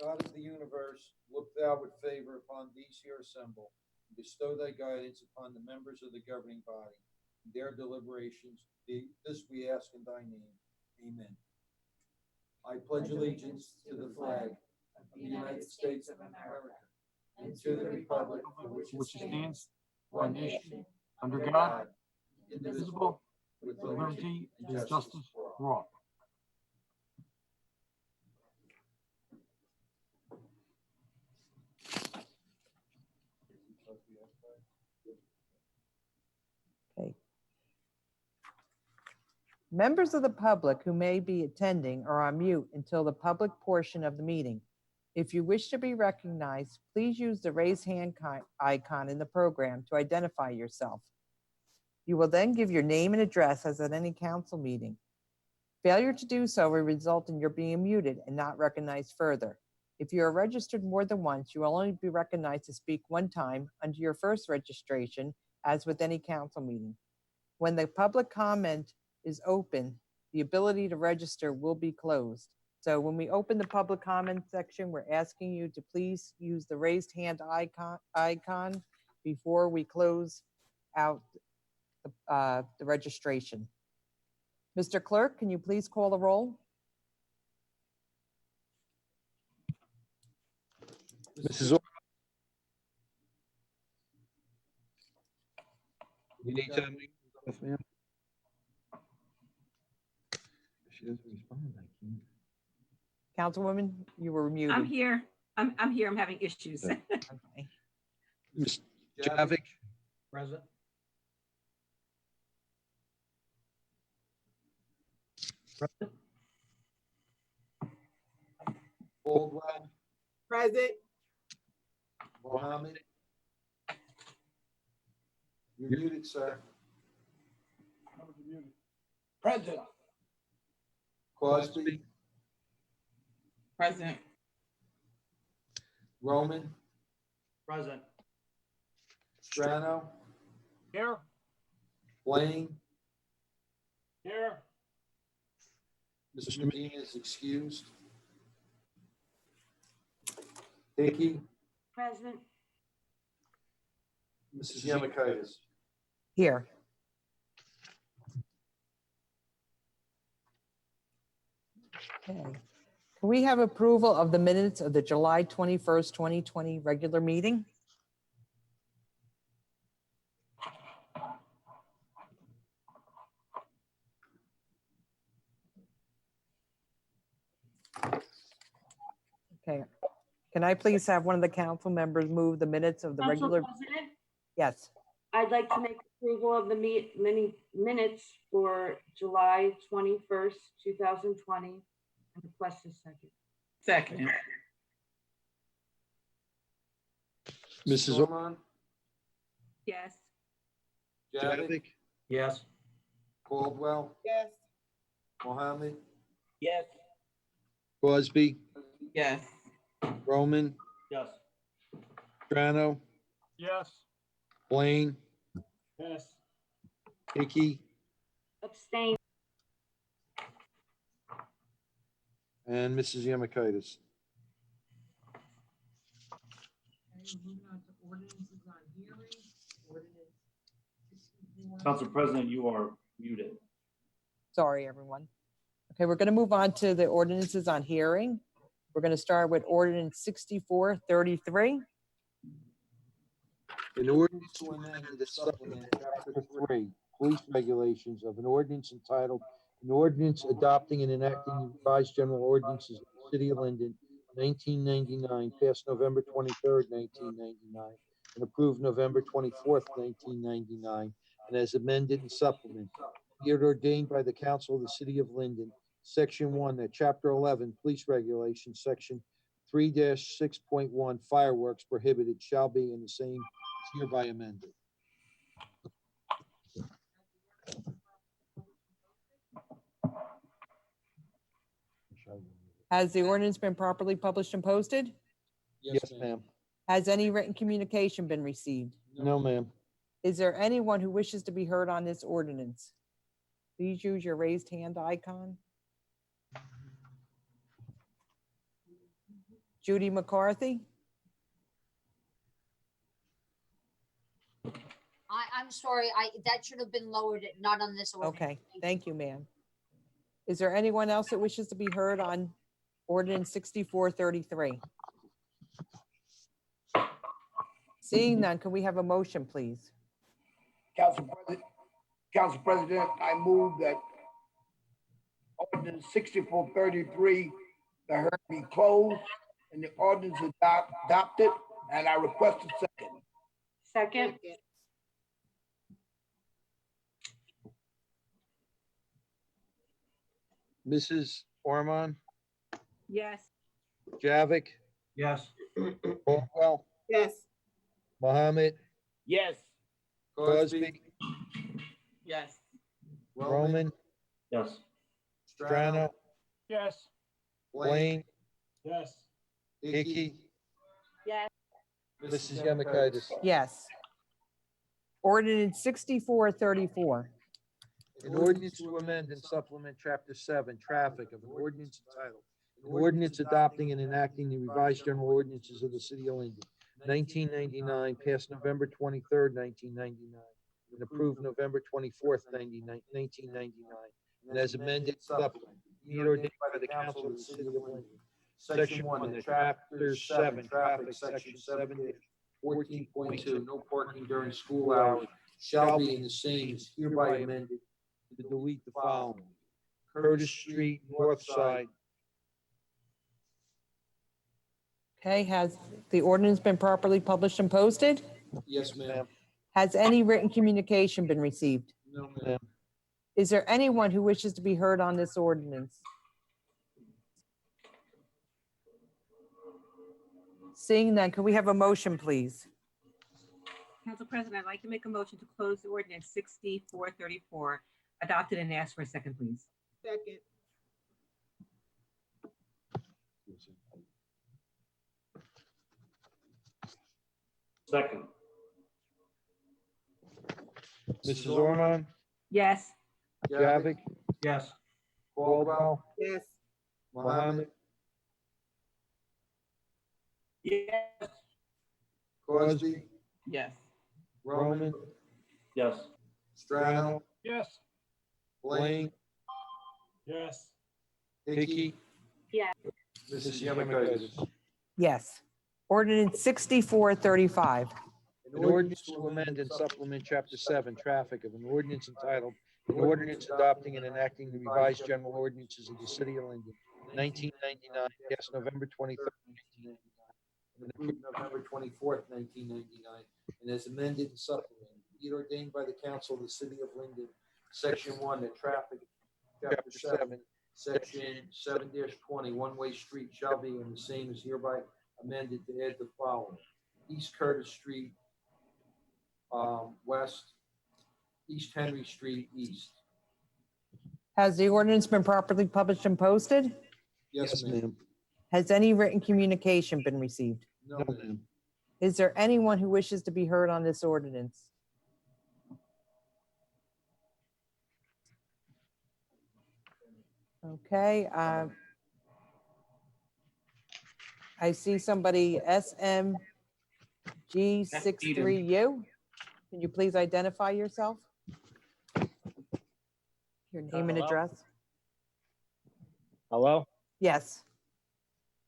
God of the universe, look thou with favor upon these here assembled, and bestow thy guidance upon the members of the governing body, and their deliberations. This we ask in thy name. Amen. I pledge allegiance to the flag of the United States of America, and to the republic for which it stands, one nation, under God, indivisible, with liberty and justice for all. Okay. Members of the public who may be attending are on mute until the public portion of the meeting. If you wish to be recognized, please use the raise hand icon in the program to identify yourself. You will then give your name and address as at any council meeting. Failure to do so will result in your being muted and not recognized further. If you are registered more than once, you will only be recognized to speak one time under your first registration, as with any council meeting. When the public comment is open, the ability to register will be closed. So when we open the public comment section, we're asking you to please use the raised hand icon before we close out the registration. Mr. Clerk, can you please call the roll? Mrs. Orr. You need to unmute yourself, ma'am. If she doesn't respond, I can't. Councilwoman, you were muted. I'm here. I'm here. I'm having issues. Okay. Okay. Ms. JAVICK. Present. Caldwell. Present. Mohammed. You're muted, sir. Present. Crosby. Present. Roman. Present. Strano. Here. Blaine. Here. Mr. Medina is excused. Hickey. Present. Mrs. Yemakaitis. Here. Okay. Can we have approval of the minutes of the July 21st, 2020 regular meeting? Okay. Can I please have one of the council members move the minutes of the Council regular? President, Yes. I'd like to make approval of the minutes for July 21st, 2020, and request a second. Second. Mrs. Orman. Yes. JAVICK. Yes. Caldwell. Yes. Mohammed. Yes. Crosby. Yes. Roman. Yes. Strano. Yes. Blaine. Yes. Hickey. Abstain. And Mrs. Yemakaitis. Council President, you are muted. Sorry, everyone. Okay, we're going to move on to the ordinances on hearing. We're going to start with ordinance 6433. An ordinance to amend and supplement Chapter 3, Police Regulations of an ordinance entitled, an ordinance adopting and enacting revised general ordinances of the City of Linden, 1999, passed November 23rd, 1999, and approved November 24th, 1999, and as amended and supplemented. Be it ordained by the Council of the City of Linden, Section 1, that Chapter 11, Police Regulations, Section 3-6.1, fireworks prohibited shall be, and the same is hereby amended. Has the ordinance been properly published and posted? Yes, ma'am. Has any written communication been received? No, ma'am. Is there anyone who wishes to be heard on this ordinance? Please use your raised hand icon. Judy McCarthy? I'm sorry, that should have been lowered, not on this ordinance. Okay, thank you, ma'am. Is there anyone else that wishes to be heard on ordinance 6433? Seeing none, can we have a motion, please? Council President, I move that ordinance 6433, the hearing be closed and the ordinance adopted, and I request a second. Second. Mrs. Ormond, Yes. JAVIK, Yes. Caldwell, Yes. Mohammed, Yes. Crosby, Yes. Roman, Yes. Strano, Yes. Blaine, Yes. Hickey, Yes. Mrs. Yemekaitis. Yes. Ordinance 6434. An ordinance to amend and supplement Chapter 7, Traffic of an ordinance entitled, an ordinance adopting and enacting the revised general ordinances of the city of Linden, 1999, passed November 23rd, 1999, and approved November 24th, 1999, and as amended, supplemented, be it ordained by the council of the city of Linden. Section 1, that Chapter 7, Traffic, Section 7-14.2, no parking during school hours shall be in the same is hereby amended to delete the following. Curtis Street, north side. Okay, has the ordinance been properly published and posted? Yes, ma'am. Has any written communication been received? No, ma'am. Is there anyone who wishes to be heard on this ordinance? Seeing none, can we have a motion, please? Council President, I'd like to make a motion to close the ordinance 6434, adopted, and ask for a second, please. Second. Second. Mrs. Ormond, Yes. JAVIK, Yes. Caldwell, Yes. Mohammed, Yes. Crosby, Yes. Roman, Yes. Strano, Yes. Blaine, Yes. Hickey. Yeah. Mrs. Yemekaitis. Yes. Ordinance 6435. An ordinance to amend and supplement Chapter 7, Traffic of an ordinance entitled, an ordinance adopting and enacting the revised general ordinances of the city of Linden, 1999, passed November 23rd, 1999, and approved November 24th, 1999, and as amended and supplemented, be it ordained by the council of the city of Linden, Section 1, that traffic, Chapter 7, Section 7-20, one-way street shall be, and the same is hereby amended to add the following. East Curtis Street, west, East Henry Street, east. Has the ordinance been properly published and posted? Yes, ma'am. Has any written communication been received? No, ma'am. Is there anyone who wishes to be heard on this ordinance? Okay, I see somebody, SMG63U. Can you please identify yourself? Your name and Hello? address? Hello? Yes.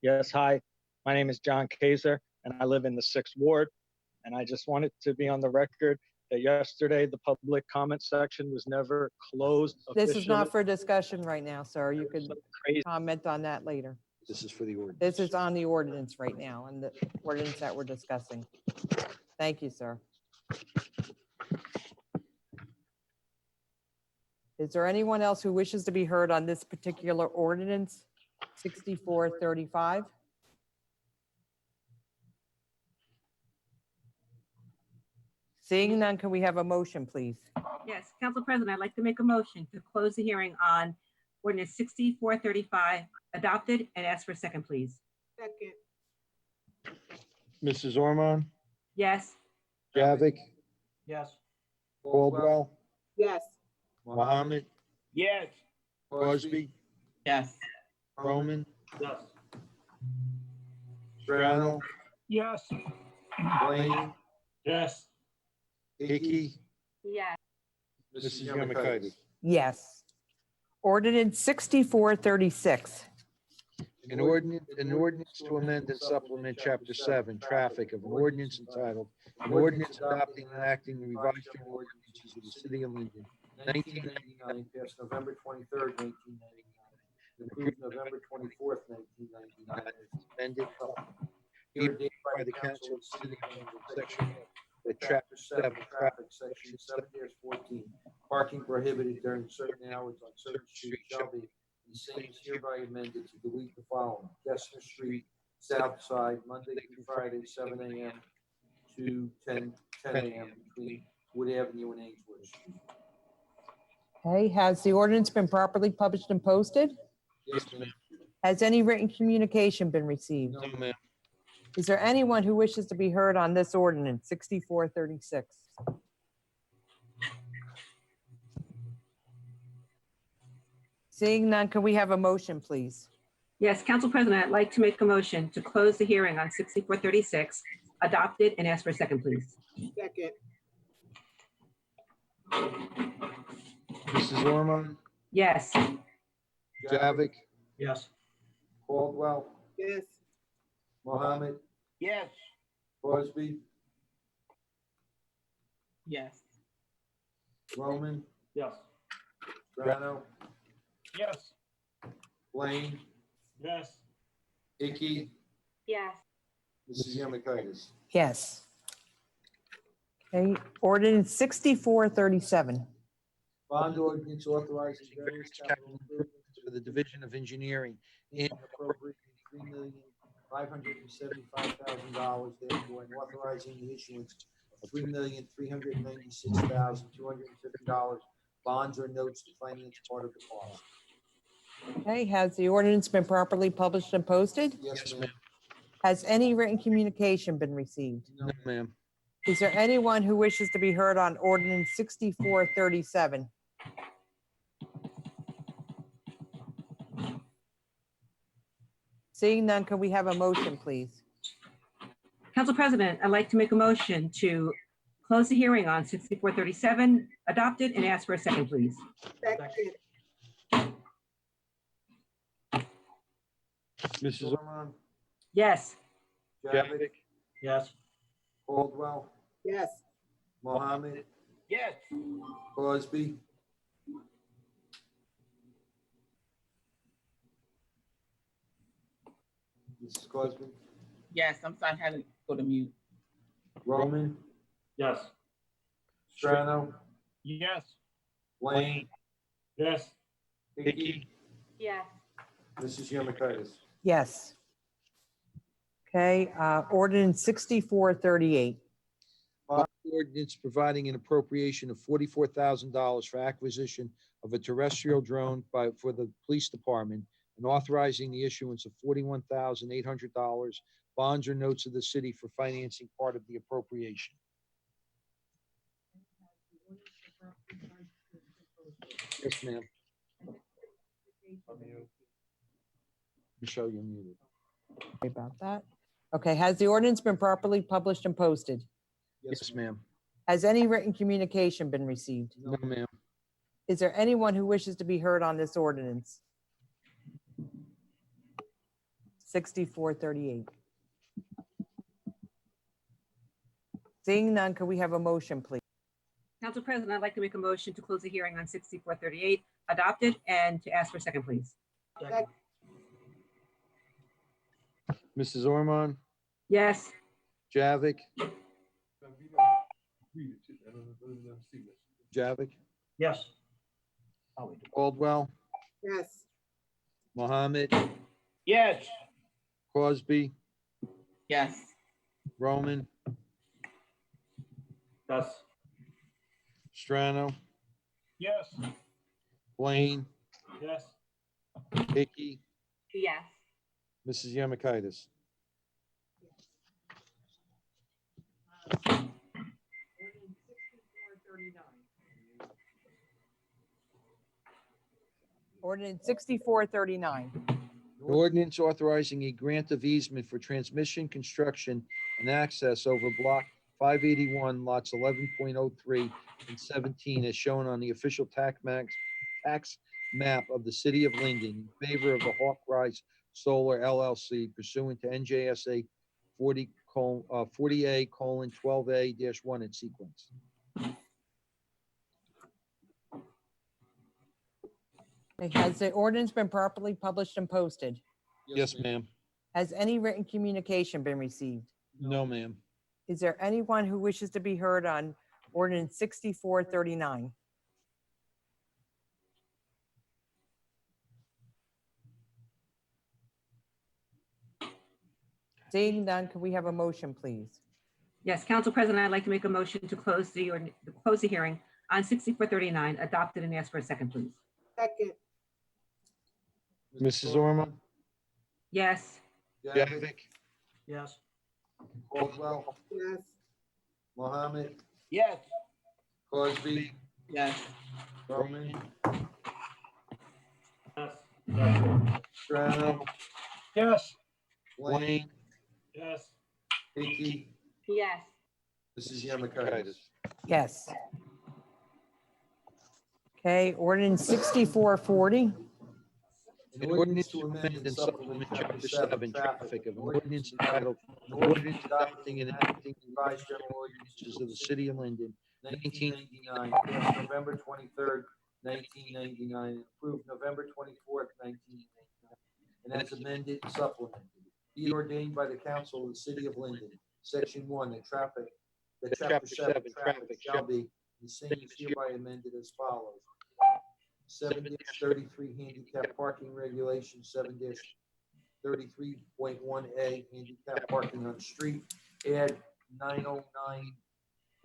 Yes, hi. My name is John Kaiser, and I live in the 6th Ward. And I just wanted to be on the record that yesterday the public comment section was never closed This is not officially. for discussion right now, sir. You could Crazy. comment on that later. This is for the ordinance. This is on the ordinance right now, and the ordinance that we're discussing. Thank you, sir. Is there anyone else who wishes to be heard on this particular ordinance, 6435? Seeing none, can we have a motion, please? Yes, Council President, I'd like to make a motion to close the hearing on ordinance 6435, adopted, and ask for a second, please. Second. Mrs. Ormond, Yes. JAVIK, Yes. Caldwell, Yes. Mohammed, Yes. Crosby, Yes. Roman, Yes. Strano, Yes. Blaine, Yes. Hickey, Yes. Mrs. Yamakitis. Yes. Ordinance 6436. An ordinance to amend and supplement Chapter 7, Traffic of an ordinance entitled, an ordinance adopting and enacting the revised general ordinances of the city of Linden, 1999, passed November 23rd, 1999, and approved November 24th, 1999, as amended, hereby by the council of the city of Linden, section, Chapter 7, Traffic, section 7-14, parking prohibited during certain hours on certain streets shall be. The same is hereby amended to delete the following: Kessler Street, South Side, Monday through Friday, 7 a.m. to 10 a.m. between Wood Avenue and Ainsworth Street. Okay, has the ordinance been properly published and posted? Yes, ma'am. Has any written communication been received? No, ma'am. Is there anyone who wishes to be heard on this ordinance, 6436? Seeing none, can we have a motion, please? Yes, Council President, I'd like to make a motion to close the hearing on 6436, adopt it, and ask for a second, please. Second. Mrs. Ormond, Yes. JAVIK, Yes. Caldwell, Yes. Mohammed, Yes. Crosby, Yes. Roman, Yes. Strano, Yes. Blaine, Yes. Hickey, Yes. Mrs. Yamakitis. Yes. Okay, ordinance 6437. Bond ordinance authorizing various capital improvements for the Division of Engineering in appropriating $3,575,000, therefore, and authorizing the issuance of $3,396,250 bonds or notes to finance part of the cost. Okay, has the ordinance been properly published and posted? Yes, ma'am. Has any written communication been received? No, ma'am. Is there anyone who wishes to be heard on ordinance 6437? Seeing none, can we have a motion, please? Council President, I'd like to make a motion to close the hearing on 6437, adopt it, and ask for a second, please. Second. Mrs. Ormond, Yes. JAVIK, Yes. Caldwell, Yes. Mohammed, Yes. Crosby, Mrs. Crosby, Yes, I'm sorry, I had to go to mute. Roman, Yes. Strano, Yes. Blaine, Yes. Hickey, Yes. Mrs. Yamakitis. Yes. Okay, ordinance 6438. Bond ordinance providing an appropriation of $44,000 for acquisition of a terrestrial drone for the police department and authorizing the issuance of $41,800 bonds or notes of the city for financing part of the appropriation. Yes, ma'am. Michelle, you're muted. Sorry about that. Okay, has the ordinance been properly published and posted? Yes, ma'am. Has any written communication been received? No, ma'am. Is there anyone who wishes to be heard on this ordinance? 6438. Seeing none, can we have a motion, please? Council President, I'd like to make a motion to close the hearing on 6438, adopt it, and to ask for a second, please. Second. Mrs. Ormond, Yes. JAVIK, JAVIK, Yes. Caldwell, Yes. Mohammed, Yes. Crosby, Yes. Roman, Yes. Strano, Yes. Blaine, Yes. Hickey, Yes. Mrs. Yamakitis. Ordinance 6439. An ordinance authorizing a grant of easement for transmission, construction, and access over block 581, lots 11.03 and 17, as shown on the official tax map of the city of Linden in favor of the Hawk Rise Solar LLC pursuant to NJSA 40A:12A-1 in sequence. Has the ordinance been properly published and posted? Yes, ma'am. Has any written communication been received? No, ma'am. Is there anyone who wishes to be heard on ordinance 6439? Seeing none, can we have a motion, please? Yes, Council President, I'd like to make a motion to close the hearing on 6439, adopted, and ask for a second, please. Second. Mrs. Ormond? Yes. JAVICK? Yes. Caldwell? Yes. Mohammed? Yes. Cosby? Yes. Roman? Yes. Strano? Yes. Blaine? Yes. Hickey? Yes. Mrs. Yamikaitis? Yes. Okay, ordinance 6440. An ordinance to amend and supplement Chapter 7, Traffic of an ordinance entitled, an ordinance adopting and enacting revised general ordinances of the city of Linden, 1999, passed November 23rd, 1999, and approved November 24th, 1999, and as amended and supplemented. Be it ordained by the council of the city of Linden, Section 1, that Chapter 7, traffic shall be, the same is hereby amended as follows. 7-33 handicap parking regulation, 7-33.1A handicap parking on street, add 909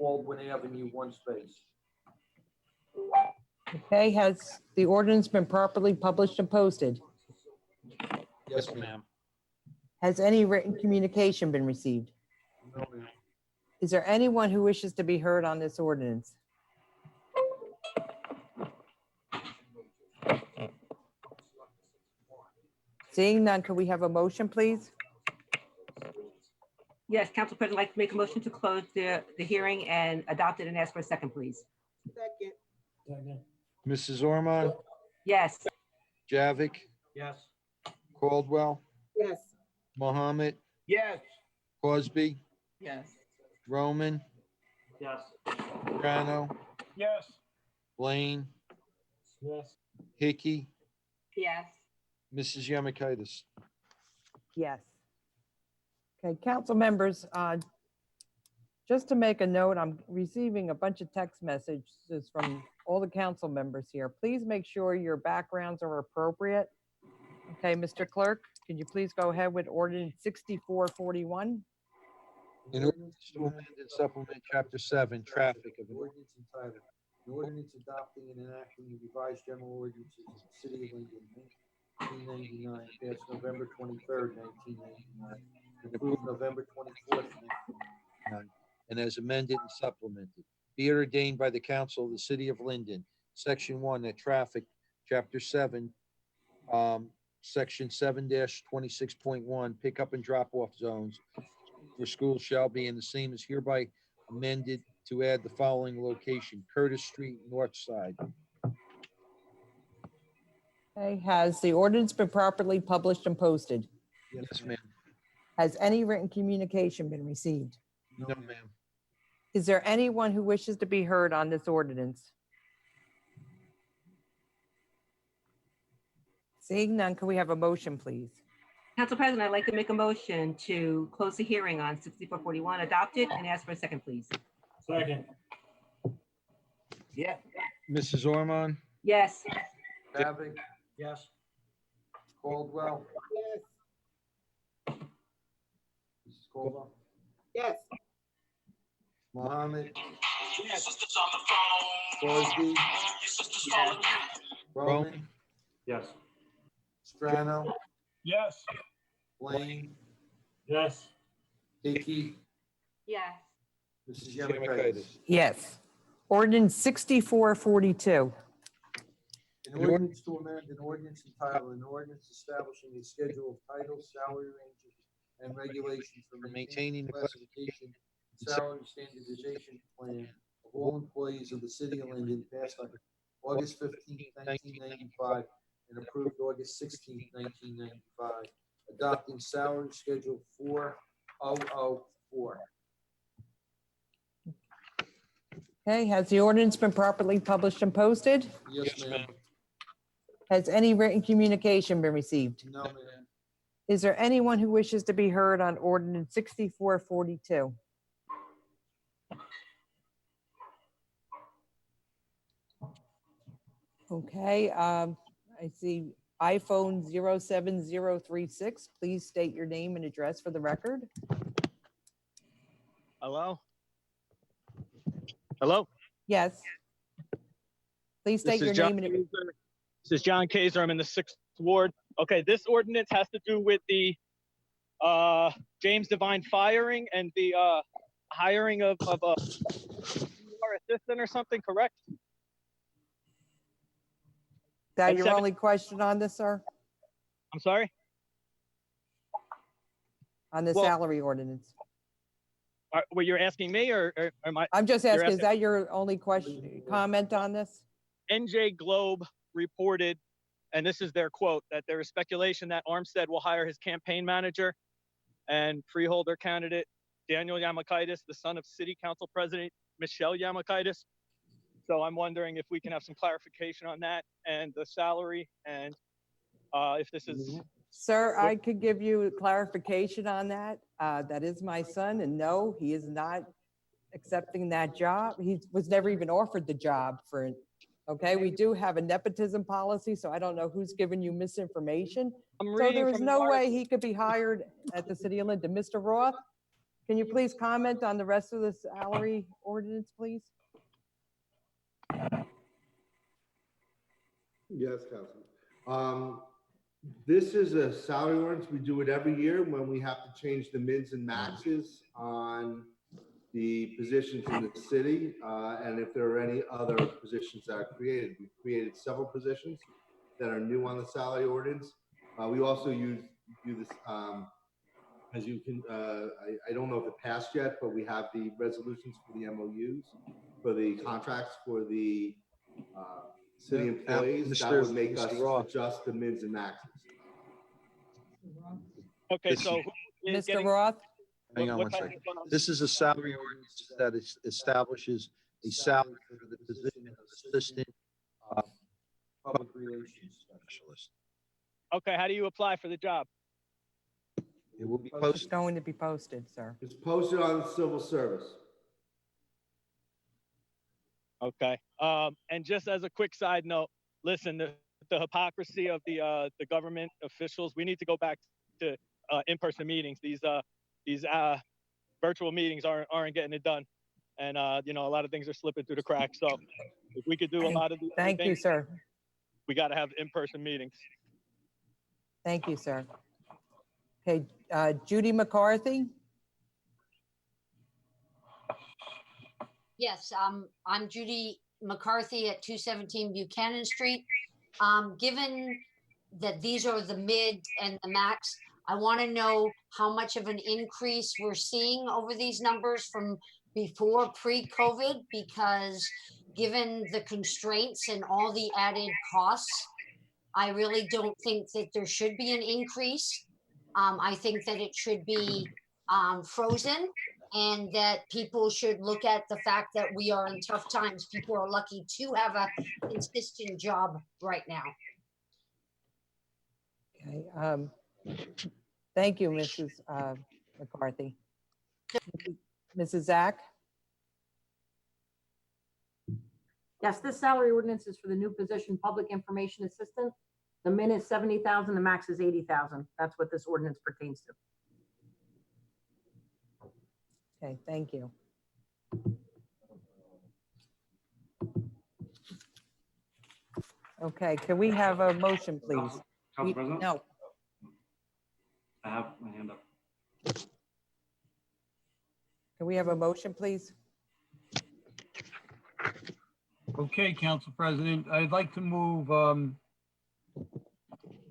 Baldwin Avenue, 1 space. Okay, has the ordinance been properly published and posted? Yes, ma'am. Has any written communication been received? No, ma'am. Is there anyone who wishes to be heard on this ordinance? Seeing none, can we have a motion, please? Yes, Council President, I'd like to make a motion to close the hearing and adopt it, and ask for a second, please. Second. Second. Mrs. Ormond? Yes. JAVICK? Yes. Caldwell? Yes. Mohammed? Yes. Cosby? Yes. Roman? Yes. Strano? Yes. Blaine? Yes. Hickey? Yes. Mrs. Yamikaitis? Yes. Okay, council members, just to make a note, I'm receiving a bunch of text messages from all the council members here. Please make sure your backgrounds are appropriate. Okay, Mr. Clerk, can you please go ahead with ordinance 6441? An ordinance to amend and supplement Chapter 7, Traffic of an ordinance entitled, an ordinance adopting and enacting the revised general ordinances of the city of Linden, 1999, passed November 23rd, 1999, and approved November 24th, 1999, and as amended and supplemented. Be it ordained by the council of the city of Linden, Section 1, that traffic, Chapter 7, Section 7-26.1, pickup and drop-off zones for schools shall be, and the same is hereby amended to add the following location: Curtis Street, North Side. Okay, has the ordinance been properly published and posted? Yes, ma'am. Has any written communication been received? No, ma'am. Is there anyone who wishes to be heard on this ordinance? Seeing none, can we have a motion, please? Council President, I'd like to make a motion to close the hearing on 6441, adopt it, and ask for a second, please. Second. Yes. Mrs. Ormond? Yes. JAVICK? Yes. Caldwell? Yes. Mrs. Caldwell? Yes. Mohammed? Yes. Cosby? Yes. Roman? Yes. Strano? Yes. Blaine? Yes. Hickey? Yes. An ordinance to amend an ordinance entitled, an ordinance establishing a schedule of titles, salary ranges, and regulations for maintaining the classification and salary standardization plan of all employees of the city of Linden, passed on August 15th, 1995, and approved August 16th, 1995, adopting salary schedule 4004. Okay, has the ordinance been properly published and posted? Yes, ma'am. Has any written communication been received? No, ma'am. Is there anyone who wishes to be heard on ordinance 6442? Okay, I see iPhone 07036. Please state your name and address for the record. Hello? Hello? Yes. Please This state your is John name and Kaiser. This is John Kaiser. I'm in the 6th Ward. Okay, this ordinance has to do with the James Devine firing and the hiring of a PR assistant or something, correct? Is that At your 7 only question on this, sir? I'm sorry? On the Well- salary ordinance? Were you asking me or am I? I'm just You're asking, is asking- that your only question, comment on this? NJ Globe reported, and this is their quote, that there is speculation that Armstead will hire his campaign manager and freeholder candidate Daniel Yamakaitis, the son of City Council President Michelle Yamakaitis. So I'm wondering if we can have some clarification on that and the salary and if this is, Sir, I could give you clarification on that. That is my son, and no, he is not accepting that job. He was never even offered the job for it. Okay, we do have a nepotism policy, so I don't know who's giving you misinformation. I'm So reading there is from no an way article. he could be hired at the city of Linden. Mr. Roth, can you please comment on the rest of the salary ordinance, please? Yes, Councilman. This is a salary ordinance. We do it every year when we have to change the mids and maxes on the positions in the city, and if there are any other positions that are created. We've created several positions that are new on the salary ordinance. We also do this, as you can, I don't know if it passed yet, but we have the resolutions for the MOUs, for the contracts for the city employees. That would make us adjust the mids and maxes. Okay, so who is Mr. getting? Roth? Hang on what one type second. of- This is a salary ordinance that establishes a salary for the position of assistant public relations specialist. Okay, how do you apply for the job? It will be It's posted. going to be posted, sir. It's posted on civil service. Okay. And just as a quick side note, listen, the hypocrisy of the government officials, we need to go back to in-person meetings. These virtual meetings aren't getting it done. And, you know, a lot of things are slipping through the cracks. So if we could do a lot of these Thank you, things, sir. we got to have in-person meetings. Thank you, sir. Okay, Judy McCarthy? Yes, I'm Judy McCarthy at 217 Buchanan Street. Given that these are the mid and the max, I want to know how much of an increase we're seeing over these numbers from before pre-COVID, because given the constraints and all the added costs, I really don't think that there should be an increase. I think that it should be frozen, and that people should look at the fact that we are in tough times. People are lucky to have a consistent job right now. Okay, thank you, Mrs. McCarthy. Mrs. Zach? Yes, this salary ordinance is for the new position, public information assistant. The min is 70,000, the max is 80,000. That's what this ordinance pertains to. Okay, thank you. Okay, can we have a motion, please? Council President? No, I have my hand up. can we have a motion, please? Okay, Council President, I'd like to move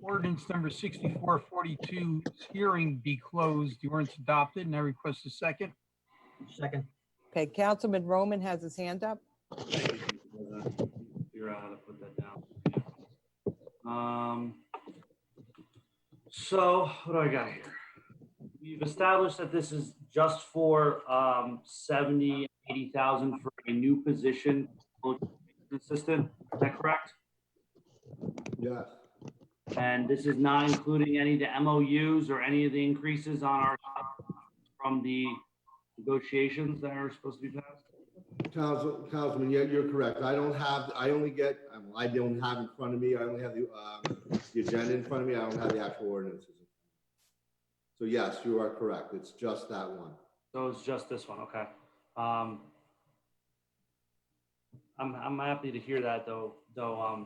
ordinance number 6442 hearing be closed, the ordinance adopted, and I request a second. Second. Okay, Councilman Roman has his hand up. Thank you, Mr. President. Figure out how to put that down. So what do I got here? We've established that this is just for 70, 80,000 for a new position, assistant. Is that correct? Yes. And this is not including any of the MOUs or any of the increases on our from the negotiations that are supposed to be passed? Councilman, yeah, you're correct. I don't have in front of me, I only have the agenda in front of me. I don't have the actual ordinances. So yes, you are correct. It's just that one. So it's just this one, okay. I'm happy to hear that though,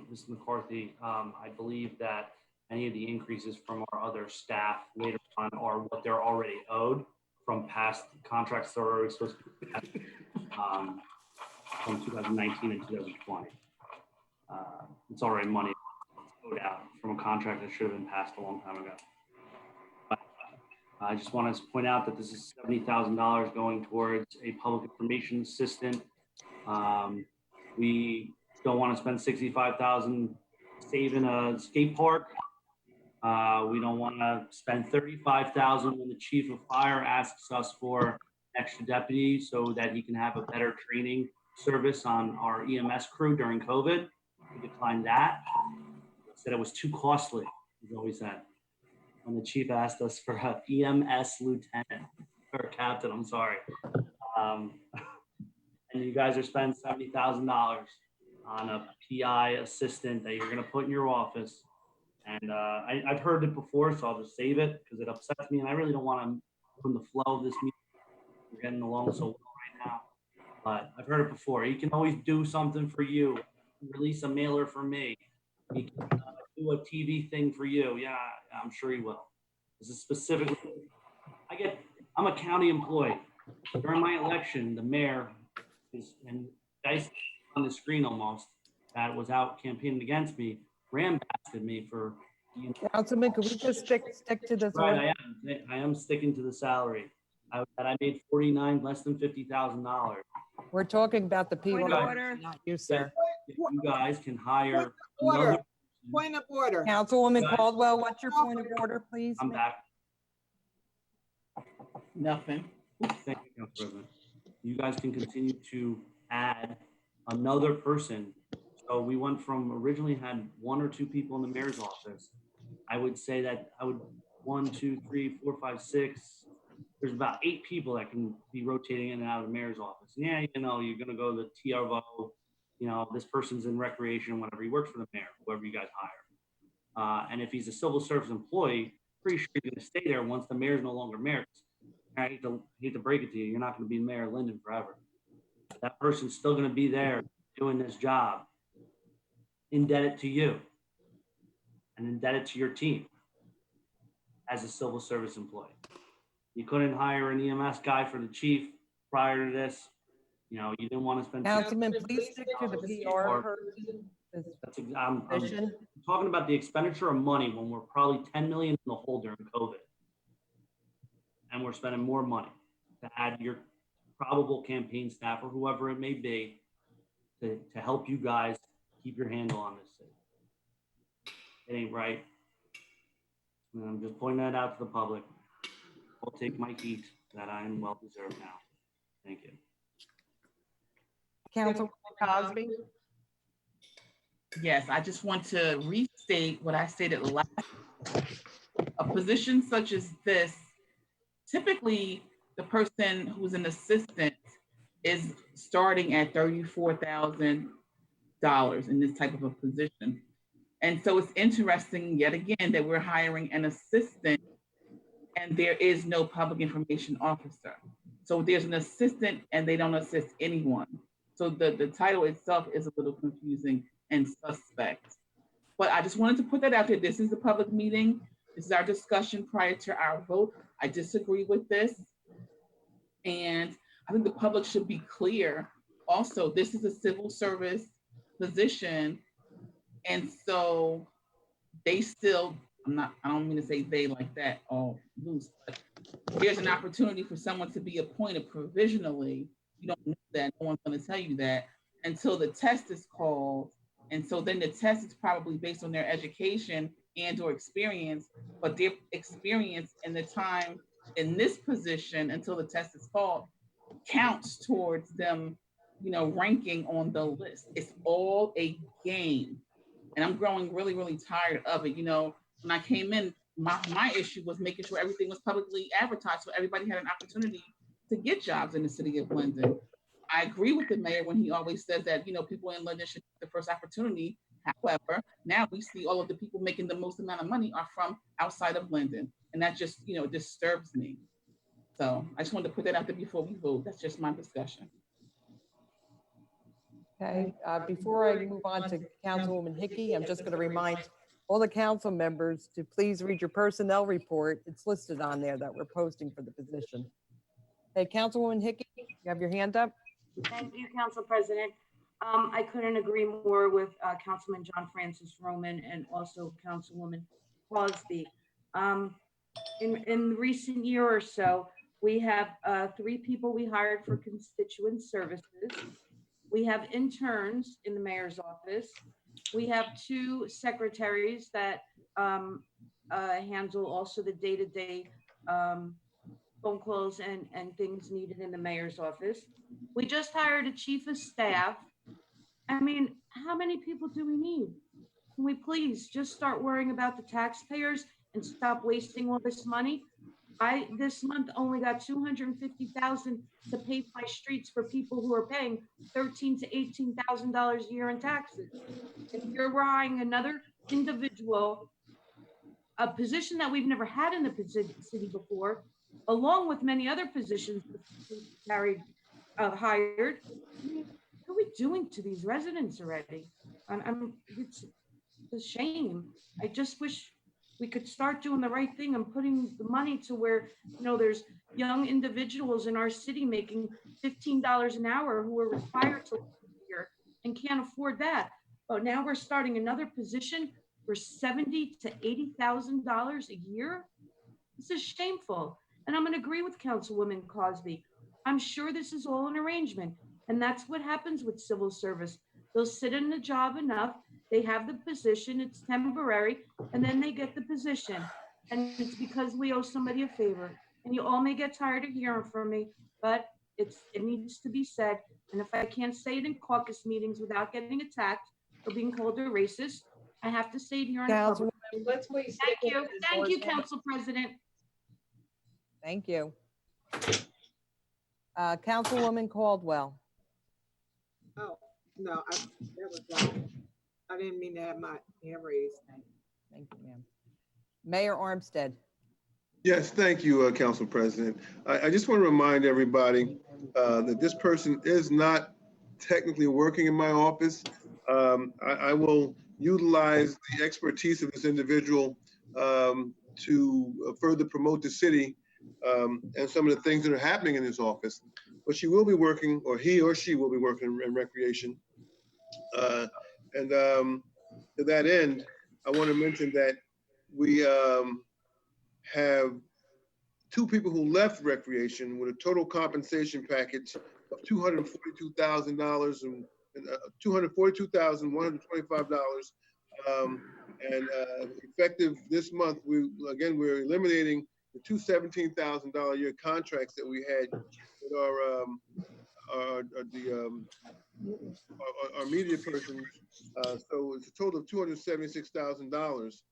Ms. McCarthy, I believe that any of the increases from our other staff later on are what they're already owed from past contracts that are already supposed to be passed, from 2019 and 2020. It's already money owed out from a contract that should have been passed a long time ago. But I just want to point out that this is $70,000 going towards a public information assistant. We don't want to spend $65,000 saving a skate park. We don't want to spend $35,000 when the chief of fire asks us for extra deputy so that he can have a better training service on our EMS crew during COVID. We declined that. Said it was too costly, he's always said. When the chief asked us for a EMS lieutenant or captain, I'm sorry. And you guys are spending $70,000 on a PI assistant that you're going to put in your office. And I've heard it before, so I'll just save it because it upsets me. And I really don't want to ruin the flow of this meeting. We're getting along so well right now. But I've heard it before. He can always do something for you. Release a mailer for me. He can do a TV thing for you. Yeah, I'm sure he will. This is specifically, I'm a county employee. During my election, the mayor and guys on the screen almost that was out campaigning against me ram-basted me for. Councilman, could we just stick to this one? Right, I am sticking to the salary. I made less than $50,000. We're talking about the people, Point of order. not you, sir. You guys can hire. Point of order. Councilwoman Caldwell, what's your point of order, please? I'm back. Nothing. Thank you, Council President. You guys can continue to add another person. So we went from originally had 1 or 2 people in the mayor's office. I would say that 1, 2, 3, 4, 5, 6. There's about 8 people that can be rotating in and out of the mayor's office. Yeah, you're going to go to the TRO, this person's in recreation, whatever. He works for the mayor, whoever you guys hire. And if he's a civil service employee, pretty sure he's going to stay there once the mayor's no longer mayor. I hate to break it to you, you're not going to be mayor of Linden forever. That person's still going to be there doing this job, indebted to you and indebted to your team as a civil service employee. You couldn't hire an EMS guy for the chief prior to this. You didn't want to spend. Councilman, please stick to the PR person. I'm talking about the expenditure of money when we're probably 10 million in the hole during COVID. And we're spending more money to add your probable campaign staff or whoever it may be to help you guys keep your handle on this city. It ain't right. And I'm just pointing that out to the public. I'll take my heat that I am well deserved now. Thank you. Councilwoman Cosby. Yes, I just want to restate what I stated last. A position such as this, typically the person who's an assistant is starting at $34,000 in this type of a position. And so it's interesting yet again that we're hiring an assistant and there is no public information officer. So there's an assistant and they don't assist anyone. So the title itself is a little confusing and suspect. But I just wanted to put that out there. This is a public meeting. This is our discussion prior to our vote. I disagree with this. And I think the public should be clear. Also, this is a civil service position. And so they still, I don't mean to say they like that all loose, but there's an opportunity for someone to be appointed provisionally. You don't know that, no one's gonna tell you that until the test is called. And so then the test is probably based on their education and or experience, but their experience and the time in this position until the test is called counts towards them, ranking on the list. It's all a game. And I'm growing really, really tired of it. When I came in, my issue was making sure everything was publicly advertised so everybody had an opportunity to get jobs in the city of Linden. I agree with the mayor when he always says that, people in Linden should get the first opportunity. However, now we see all of the people making the most amount of money are from outside of Linden. And that just, disturbs me. So I just wanted to put that out there before we vote. That's just my discussion. Okay, before I move on to Councilwoman Hickey, I'm just going to remind all the council members to please read your personnel report. It's listed on there that we're posting for the position. Hey, Councilwoman Hickey, you have your hand up? Thank you, Council President. I couldn't agree more with Councilman John Francis Roman and also Councilwoman Crosby. In recent year or so, we have 3 people we hired for constituent services. We have interns in the mayor's office. We have 2 secretaries that handle also the day-to-day phone calls and things needed in the mayor's office. We just hired a chief of staff. I mean, how many people do we need? Can we please just start worrying about the taxpayers and stop wasting all this money? I this month only got $250,000 to pave my streets for people who are paying $13,000 to $18,000 a year in taxes. If you're hiring another individual, a position that we've never had in the city before, along with many other positions hired, what are we doing to these residents already? It's a shame. I just wish we could start doing the right thing and putting the money to where, there's young individuals in our city making $15 an hour who are required to live here and can't afford that. But now we're starting another position for $70,000 to $80,000 a year. This is shameful. And I'm going to agree with Councilwoman Cosby. I'm sure this is all an arrangement. And that's what happens with civil service. They'll sit in the job enough, they have the position, it's temporary, and then they get the position. And it's because we owe somebody a favor. And you all may get tired of hearing from me, but it needs to be said. And if I can't say it in caucus meetings without getting attacked or being called a racist, I have to say it here in public. Let's please. Thank you, Council President. Thank you. Councilwoman Caldwell. Oh, no, that was wrong. I didn't mean to have my hand raised. Thank you, ma'am. Mayor Armstead. Yes, thank you, Council President. I just want to remind everybody that this person is not technically working in my office. I will utilize the expertise of this individual to further promote the city and some of the things that are happening in his office. But she will be working, or he or she will be working in recreation. And to that end, I want to mention that we have 2 people who left recreation with a total compensation package of $242,000 and $242,125. And effective this month, we're eliminating the 2 $17,000 a year contracts that we had with our media persons. So it's a total of $276,000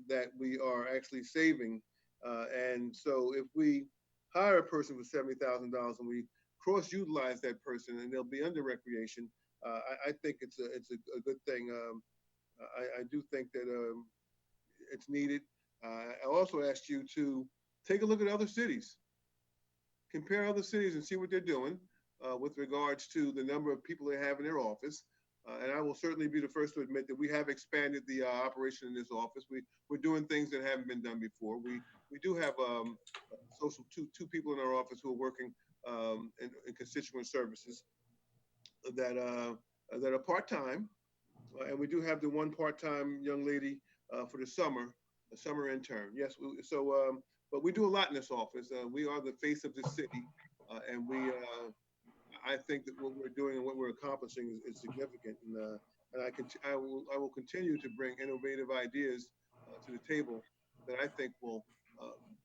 that we are actually saving. And so if we hire a person with $70,000 and we cross-utilize that person and they'll be under recreation, I think it's a good thing. I do think that it's needed. I also asked you to take a look at other cities, compare other cities and see what they're doing with regards to the number of people they have in their office. And I will certainly be the first to admit that we have expanded the operation in this office. We're doing things that haven't been done before. We do have two people in our office who are working in constituent services that that are part-time. And we do have the one part-time young lady for the summer, a summer intern. Yes, but we do a lot in this office. We are the face of the city, and I think that what we're doing and what we're accomplishing is significant. And I will continue to bring innovative ideas to the table that I think will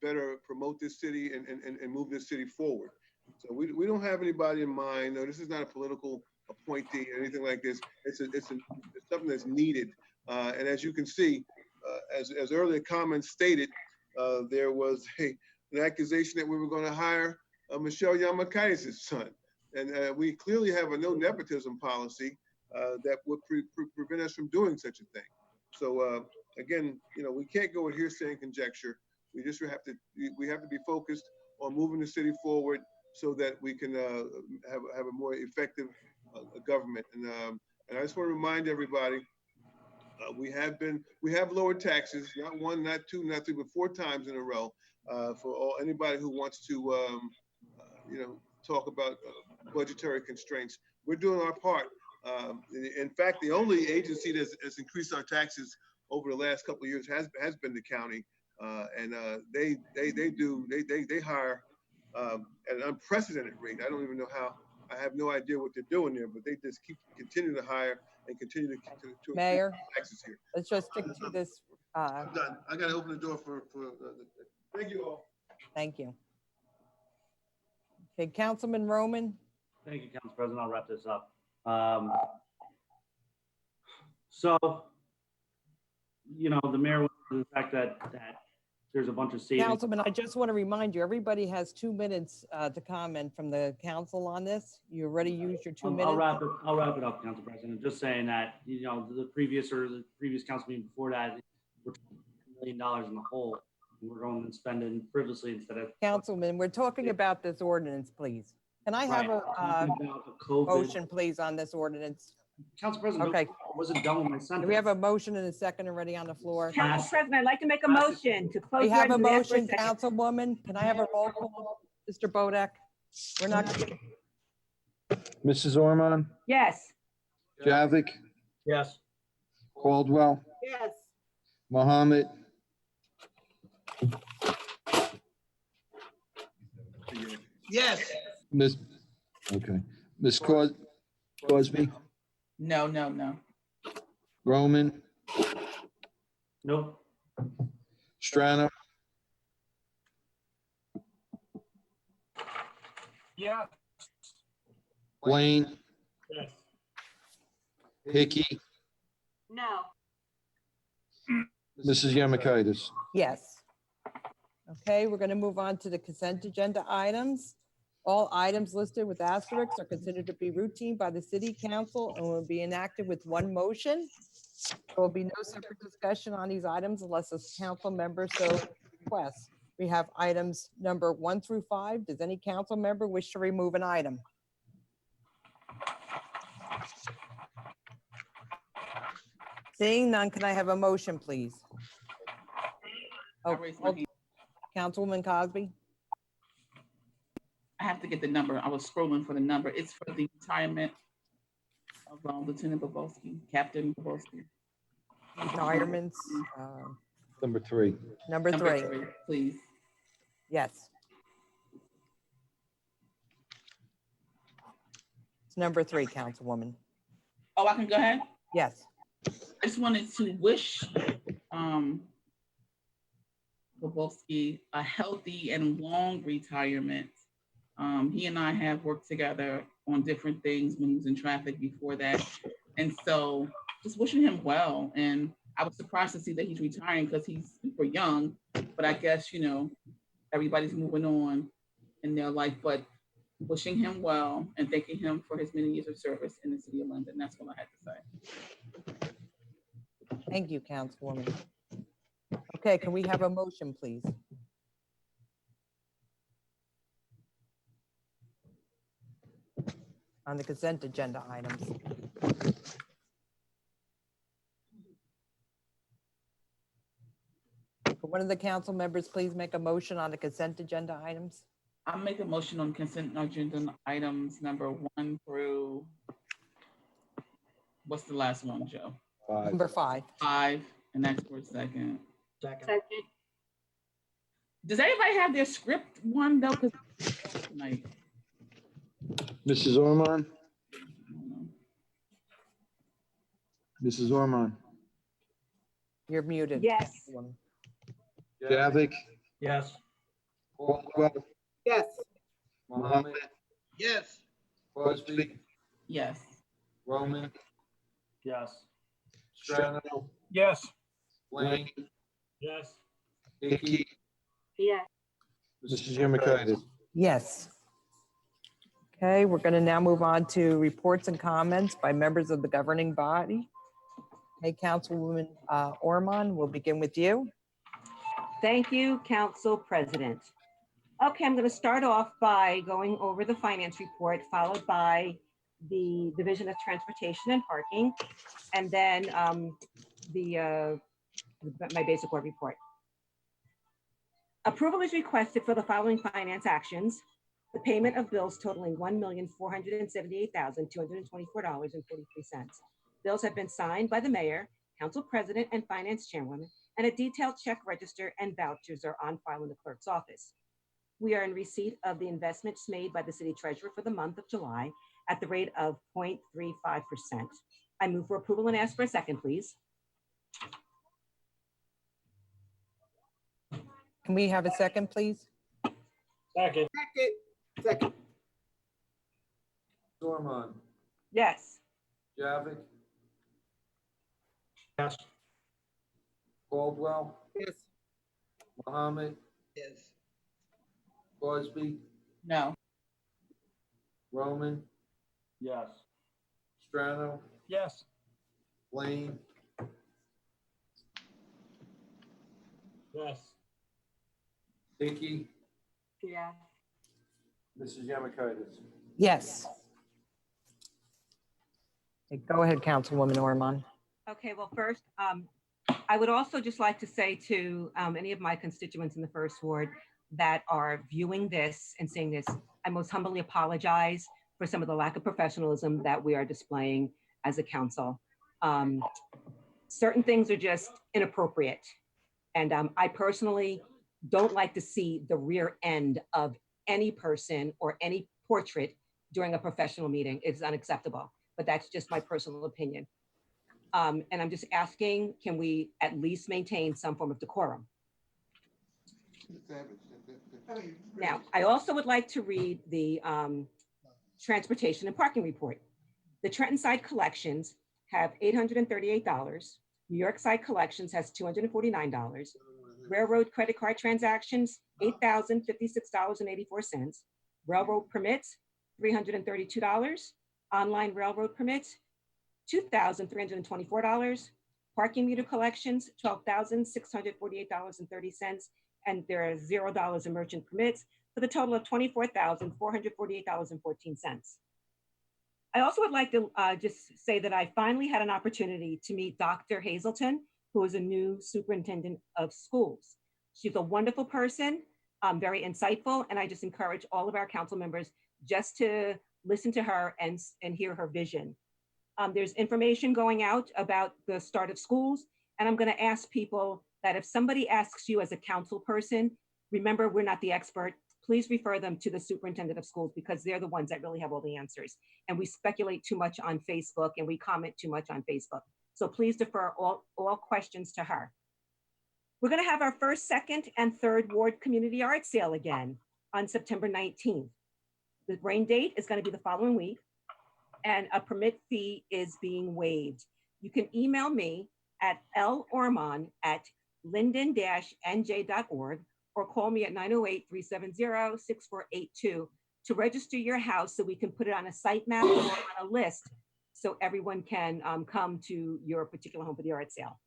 better promote this city and move this city forward. So we don't have anybody in mind. No, this is not a political appointee or anything like this. It's something that's needed. And as you can see, as earlier comments stated, there was an accusation that we were going to hire Michelle Yamakaitis' son. And we clearly have a no nepotism policy that would prevent us from doing such a thing. So again, we can't go with hearsay and conjecture. We just have to be focused on moving the city forward so that we can have a more effective government. And I just want to remind everybody, we have lowered taxes, not one, not two, not three, but 4 times in a row for anybody who wants to, talk about budgetary constraints. We're doing our part. In fact, the only agency that has increased our taxes over the last couple of years has been the county, and they hire at an unprecedented rate. I don't even know how. I have no idea what they're doing there, but they just continue to hire and continue to Mayor, increase taxes here. let's just stick to this. I'm done. I got to open the door for thank you all. Thank you. Okay, Councilman Roman. Thank you, Council President. I'll wrap this up. So, the mayor went through the fact that there's a bunch of savings. Councilman, I just want to remind you, everybody has 2 minutes to comment from the council on this. You already used your 2 minutes. I'll wrap it up, Council President. Just saying that, the previous council meeting before that, we're $1 million in the hole. And we're going and spending frivolously instead of. Councilman, we're talking about this ordinance, please. Can I have a motion, please, on this ordinance? Council President, okay. I wasn't done with my sentence. Do we have a motion and a second already on the floor? Council President, I'd like to make a motion to close. We have a the ordinance and motion, ask for a second. Councilwoman. Can I have a roll call? Mr. Bodak? We're not. Mrs. Ormond, Yes. JAVICK, Yes. Caldwell, Yes. Mohammed, Yes. Miss Cosby, No. Roman, Nope. Strano, Yeah. Blaine, Yes. Hickey, No. Mrs. Yamakaitis. Yes. Okay, we're going to move on to the consent agenda items. All items listed with asterisks are considered to be routine by the city council and will be enacted with one motion. There will be no separate discussion on these items unless a council member so requests. We have items number 1 through 5. Does any council member wish to remove an item? Seeing none, can I have a motion, please? I raised my hand. Councilwoman Cosby? I have to get the number. I was scrolling for the number. It's for the retirement of Lieutenant Bobowski, Captain Bobowski. Retirements, Number 3. number 3. Please. Yes. It's number 3, Councilwoman. Oh, I can go ahead? Yes. I just wanted to wish Bobowski a healthy and long retirement. He and I have worked together on different things when he was in traffic before that. And so just wishing him well. And I was surprised to see that he's retiring because he's super young, but I guess, everybody's moving on in their life, but wishing him well and thanking him for his many years of service in the city of Linden. That's what I had to say. Thank you, Councilwoman. Okay, can we have a motion, please? On the consent agenda items. Could one of the council members please make a motion on the consent agenda items? I'll make a motion on consent agenda items number 1 through What's the last one, Joe? Number 5. 5, and ask for a second. Second. Does anybody have their script one though? 'Cause like, Mrs. Ormond? Mrs. Ormond? You're muted. Yes. Councilwoman. JAVIK? Yes. Caldwell? Yes. Mohammed? Yes. Crosby? yes. Roman? Yes. Strano? Yes. Lane? Yes. Hickey? Yeah. Mrs. Yemakaitis? Yes. Okay, we're going to now move on to reports and comments by members of the governing body. Hey, Councilwoman Ormond, we'll begin with you. Thank you, Council President. Okay, I'm going to start off by going over the finance report, followed by the Division of Transportation and Parking, and then my basic board report. Approval is requested for the following finance actions: the payment of bills totaling $1,478,224.43. Bills have been signed by the mayor, council president, and finance chairwoman, and a detailed check register and vouchers are on file in the clerk's office. We are in receipt of the investments made by the city treasurer for the month of July at the rate of 0.35%. I move for approval and ask for a second, please. Can we have a second, please? Second. Second. Ormond? Yes. JAVIK? Yes. Caldwell? Yes. Mohammed? Yes. Crosby? No. Roman? Yes. Strano? Yes. Lane? Yes. Hickey? Yeah. Mrs. Yemakaitis? Yes. Okay, go ahead, Councilwoman Ormond. Okay, well, first, I would also just like to say to any of my constituents in the first ward that are viewing this and seeing this, I most humbly apologize for some of the lack of professionalism that we are displaying as a council. Certain things are just inappropriate. And I personally don't like to see the rear end of any person or any portrait during a professional meeting. It's unacceptable, but that's just my personal opinion. And I'm just asking, can we at least maintain some form of decorum? Now, I also would like to read the transportation and parking report. The Trenton side collections have $838. New York side collections has $249. Railroad credit card transactions, $8,056.84. Railroad permits, $332. Online railroad permits, $2,324. Parking meter collections, $12,648.30. And there are $0 in merchant permits for the total of $24,448.14. I also would like to just say that I finally had an opportunity to meet Dr. Hazelton, who is a new superintendent of schools. She's a wonderful person, very insightful, and I just encourage all of our council members just to listen to her and hear her vision. There's information going out about the start of schools, and I'm going to ask people that if somebody asks you as a council person, remember, we're not the expert. Please refer them to the superintendent of schools because they're the ones that really have all the answers. And we speculate too much on Facebook and we comment too much on Facebook. So please defer all questions to her. We're going to have our first, second, and third ward community art sale again on September 19th. The rain date is going to be the following week, and a permit fee is being waived. You can email me at lormon@linden-nj.org or call me at 908-370-6482 to register your house so we can put it on a site map or on a list so everyone can come to your particular home for the art sale.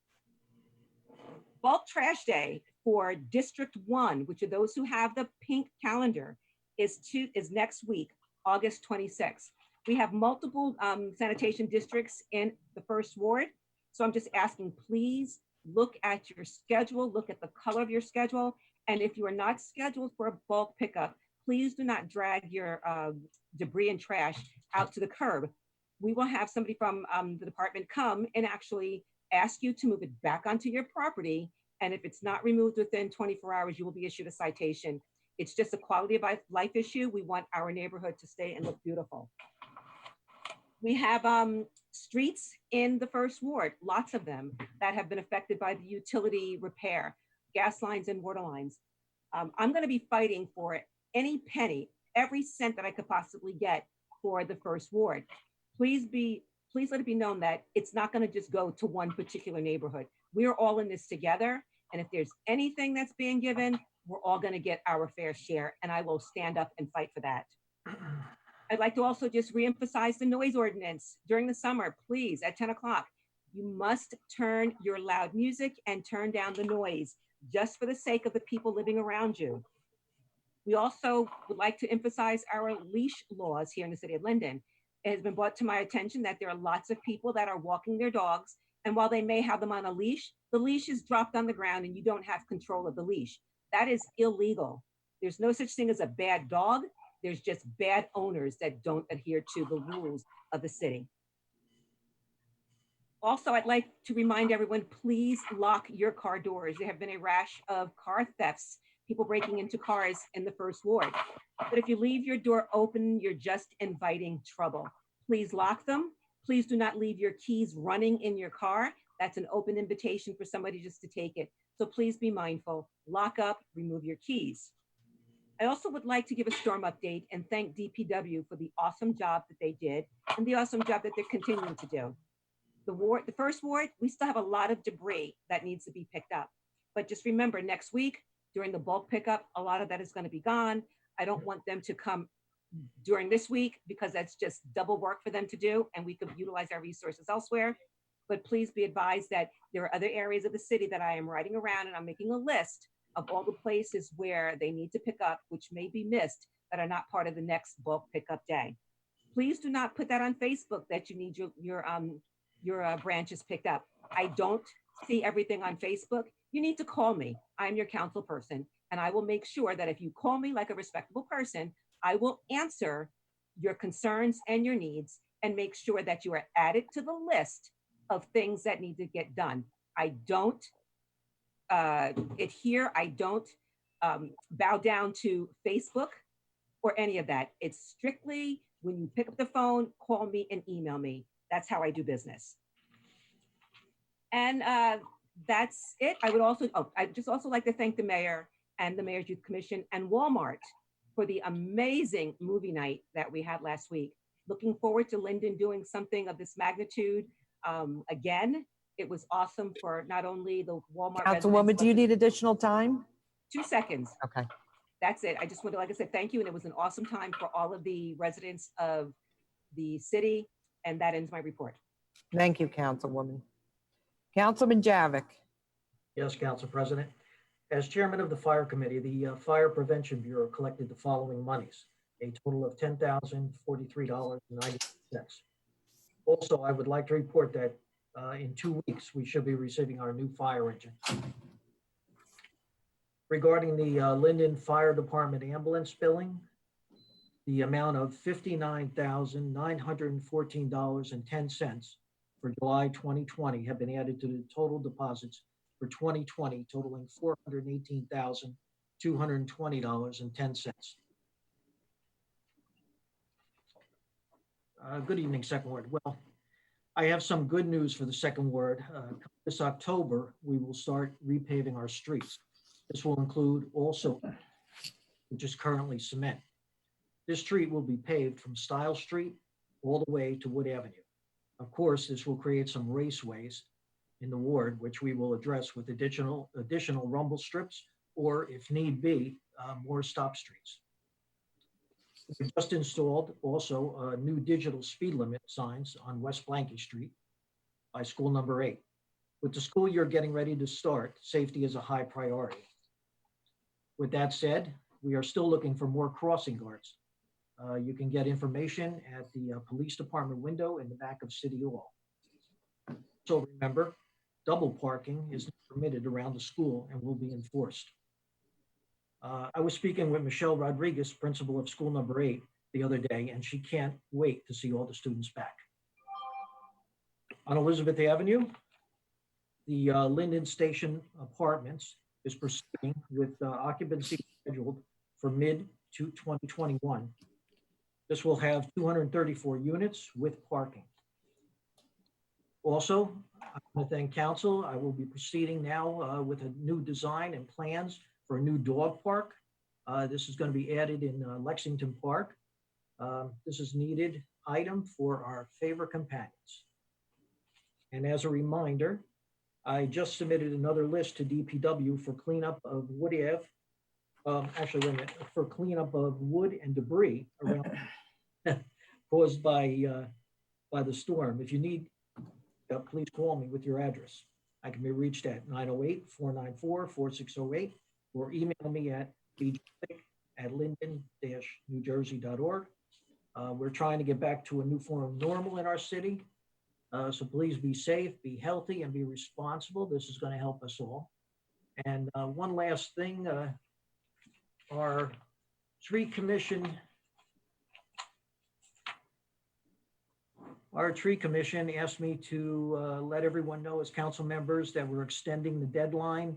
Bulk trash day for District 1, which are those who have the pink calendar, is next week, August 26th. We have multiple sanitation districts in the first ward. So I'm just asking, please look at your schedule, look at the color of your schedule. And if you are not scheduled for a bulk pickup, please do not drag your debris and trash out to the curb. we will have somebody from the department come and actually ask you to move it back onto your property. And if it's not removed within 24 hours, you will be issued a citation. It's just a quality of life issue. We want our neighborhood to stay and look beautiful. We have streets in the first ward, lots of them, that have been affected by the utility repair, gas lines and water lines. I'm gonna be fighting for any penny, every cent that I could possibly get for the first ward. Please let it be known that it's not gonna just go to one particular neighborhood. We're all in this together. And if there's anything that's being given, we're all gonna get our fair share, and I will stand up and fight for that. I'd like to also just reemphasize the noise ordinance. During the summer, please, at 10 o'clock, you must turn your loud music and turn down the noise, just for the sake of the people living around you. We also would like to emphasize our leash laws here in the city of Linden. It has been brought to my attention that there are lots of people that are walking their dogs, and while they may have them on a leash, the leash is dropped on the ground and you don't have control of the leash. That is illegal. There's no such thing as a bad dog. There's just bad owners that don't adhere to the rules of the city. Also, I'd like to remind everyone, please lock your car doors. There have been a rash of car thefts, people breaking into cars in the first ward. But if you leave your door open, you're just inviting trouble. Please lock them. Please do not leave your keys running in your car. That's an open invitation for somebody just to take it. So please be mindful, lock up, remove your keys. I also would like to give a storm update and thank DPW for the awesome job that they did and the awesome job that they're continuing to do. The first ward, we still have a lot of debris that needs to be picked up. But just remember, next week during the bulk pickup, a lot of that is going to be gone. I don't want them to come during this week because that's just double work for them to do and we could utilize our resources elsewhere. But please be advised that there are other areas of the city that I am riding around and I'm making a list of all the places where they need to pick up, which may be missed, that are not part of the next bulk pickup day. Please do not put that on Facebook that you need your branches picked up. I don't see everything on Facebook. You need to call me. I'm your council person, and I will make sure that if you call me like a respectable person, I will answer your concerns and your needs and make sure that you are added to the list of things that need to get done. I don't adhere, I don't bow down to Facebook or any of that. It's strictly when you pick up the phone, call me and email me. That's how I do business. And that's it. I would also, I'd just also like to thank the mayor and the Mayor's Youth Commission and Walmart for the amazing movie night that we had last week. Looking forward to Linden doing something of this magnitude again. It was awesome for not only the Walmart Councilwoman, residents, do you need additional time? 2 seconds. Okay. That's it. I just wanted, like I said, thank you. And it was an awesome time for all of the residents of the city. And that ends my report. Thank you, Councilwoman. Councilman JAVICK. Yes, Council President. As chairman of the Fire Committee, the Fire Prevention Bureau collected the following monies, a total of $10,043.90. Also, I would like to report that in 2 weeks, we should be receiving our new fire engine. Regarding the Linden Fire Department ambulance billing, the amount of $59,914.10 for July 2020 have been added to the total deposits for 2020, totaling $418,220.10. Good evening, Second Ward. Well, I have some good news for the Second Ward. This October, we will start repaving our streets. This will include also, which is currently cement. This street will be paved from Style Street all the way to Wood Avenue. Of course, this will create some raceways in the ward, which we will address with additional rumble strips, or if need be, more stop streets. We just installed also new digital speed limit signs on West Blanky Street by school number 8. With the school year getting ready to start, safety is a high priority. With that said, we are still looking for more crossing guards. You can get information at the police department window in the back of City Hall. So remember, double parking is not permitted around the school and will be enforced. I was speaking with Michelle Rodriguez, principal of school number 8, the other day, and she can't wait to see all the students back. On Elizabeth Avenue, the Linden Station Apartments is proceeding with occupancy scheduled for mid-2021. This will have 234 units with parking. Also, I want to thank council. I will be proceeding now with a new design and plans for a new dog park. This is going to be added in Lexington Park. This is needed item for our favorite companions. And as a reminder, I just submitted another list to DPW for cleanup of Wood Ave. Actually, wait a minute, for cleanup of wood and debris around caused by the storm. If you need, please call me with your address. I can be reached at 908-494-4608 or email me at bjavick@linden-newjersey.org. We're trying to get back to a new form of normal in our city. So please be safe, be healthy, and be responsible. This is going to help us all. And one last thing, our tree commission asked me to let everyone know as council members that we're extending the deadline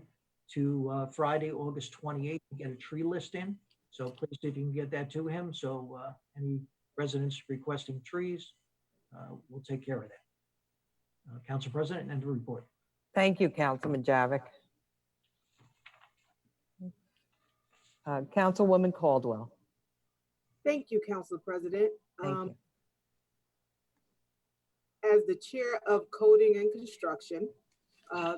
to Friday, August 28th to get a tree list in. So please, if you can get that to him. So any residents requesting trees, we'll take care of that. Council President, and the report. Thank you, Councilman JAVIK. Councilwoman Caldwell. Thank you, Council President. Thank you. As the chair of coding and construction,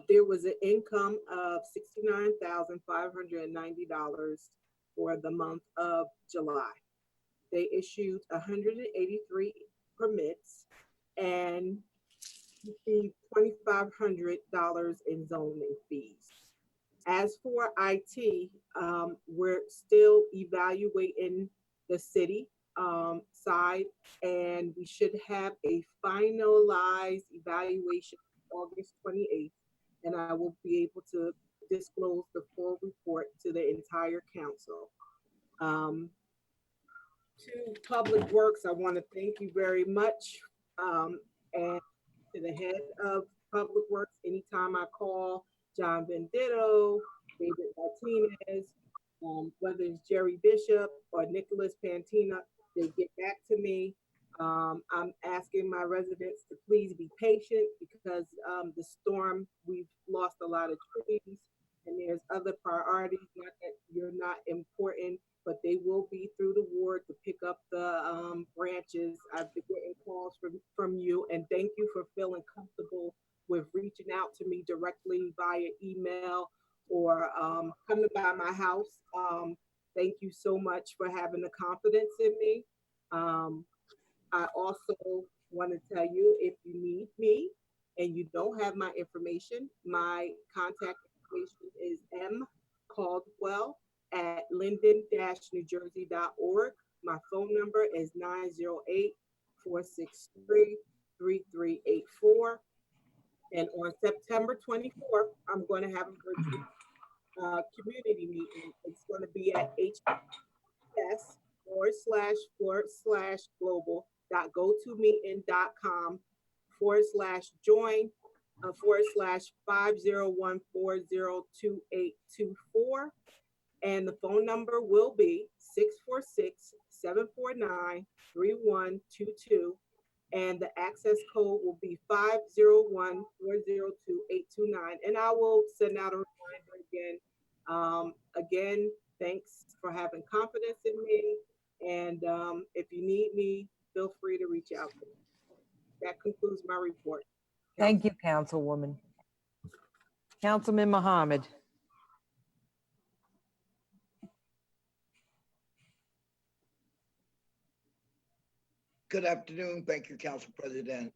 there was an income of $69,590 for the month of July. They issued 183 permits and received $2,500 in zoning fees. As for IT, we're still evaluating the city side, and we should have a finalized evaluation August 28th, and I will be able to disclose the full report to the entire council. To Public Works, I want to thank you very much, and to the head of Public Works, anytime I call John Venditto, David Martinez, whether it's Jerry Bishop or Nicholas Pantina, they get back to me. I'm asking my residents to please be patient because the storm, we've lost a lot of trees and there's other priorities, not that you're not important, but they will be through the ward to pick up the branches. I've been getting calls from you, and thank you for feeling comfortable with reaching out to me directly via email or coming by my house. Thank you so much for having the confidence in me. I also want to tell you, if you need me and you don't have my information, my contact information is mcaldwell@linden-newjersey.org. My phone number is 908-463-3384. And on September 24th, I'm going to have a virtual community meeting. It's going to be at https://global.gotomeeting.com/join/501402824. And the phone number will be 646-749-3122. And the access code will be 501402829. And I will send out a reminder again. Again, thanks for having confidence in me. And if you need me, feel free to reach out to me. That concludes my report. Thank you, Councilwoman. Councilman Mohammed. Good afternoon. Thank you, Council President.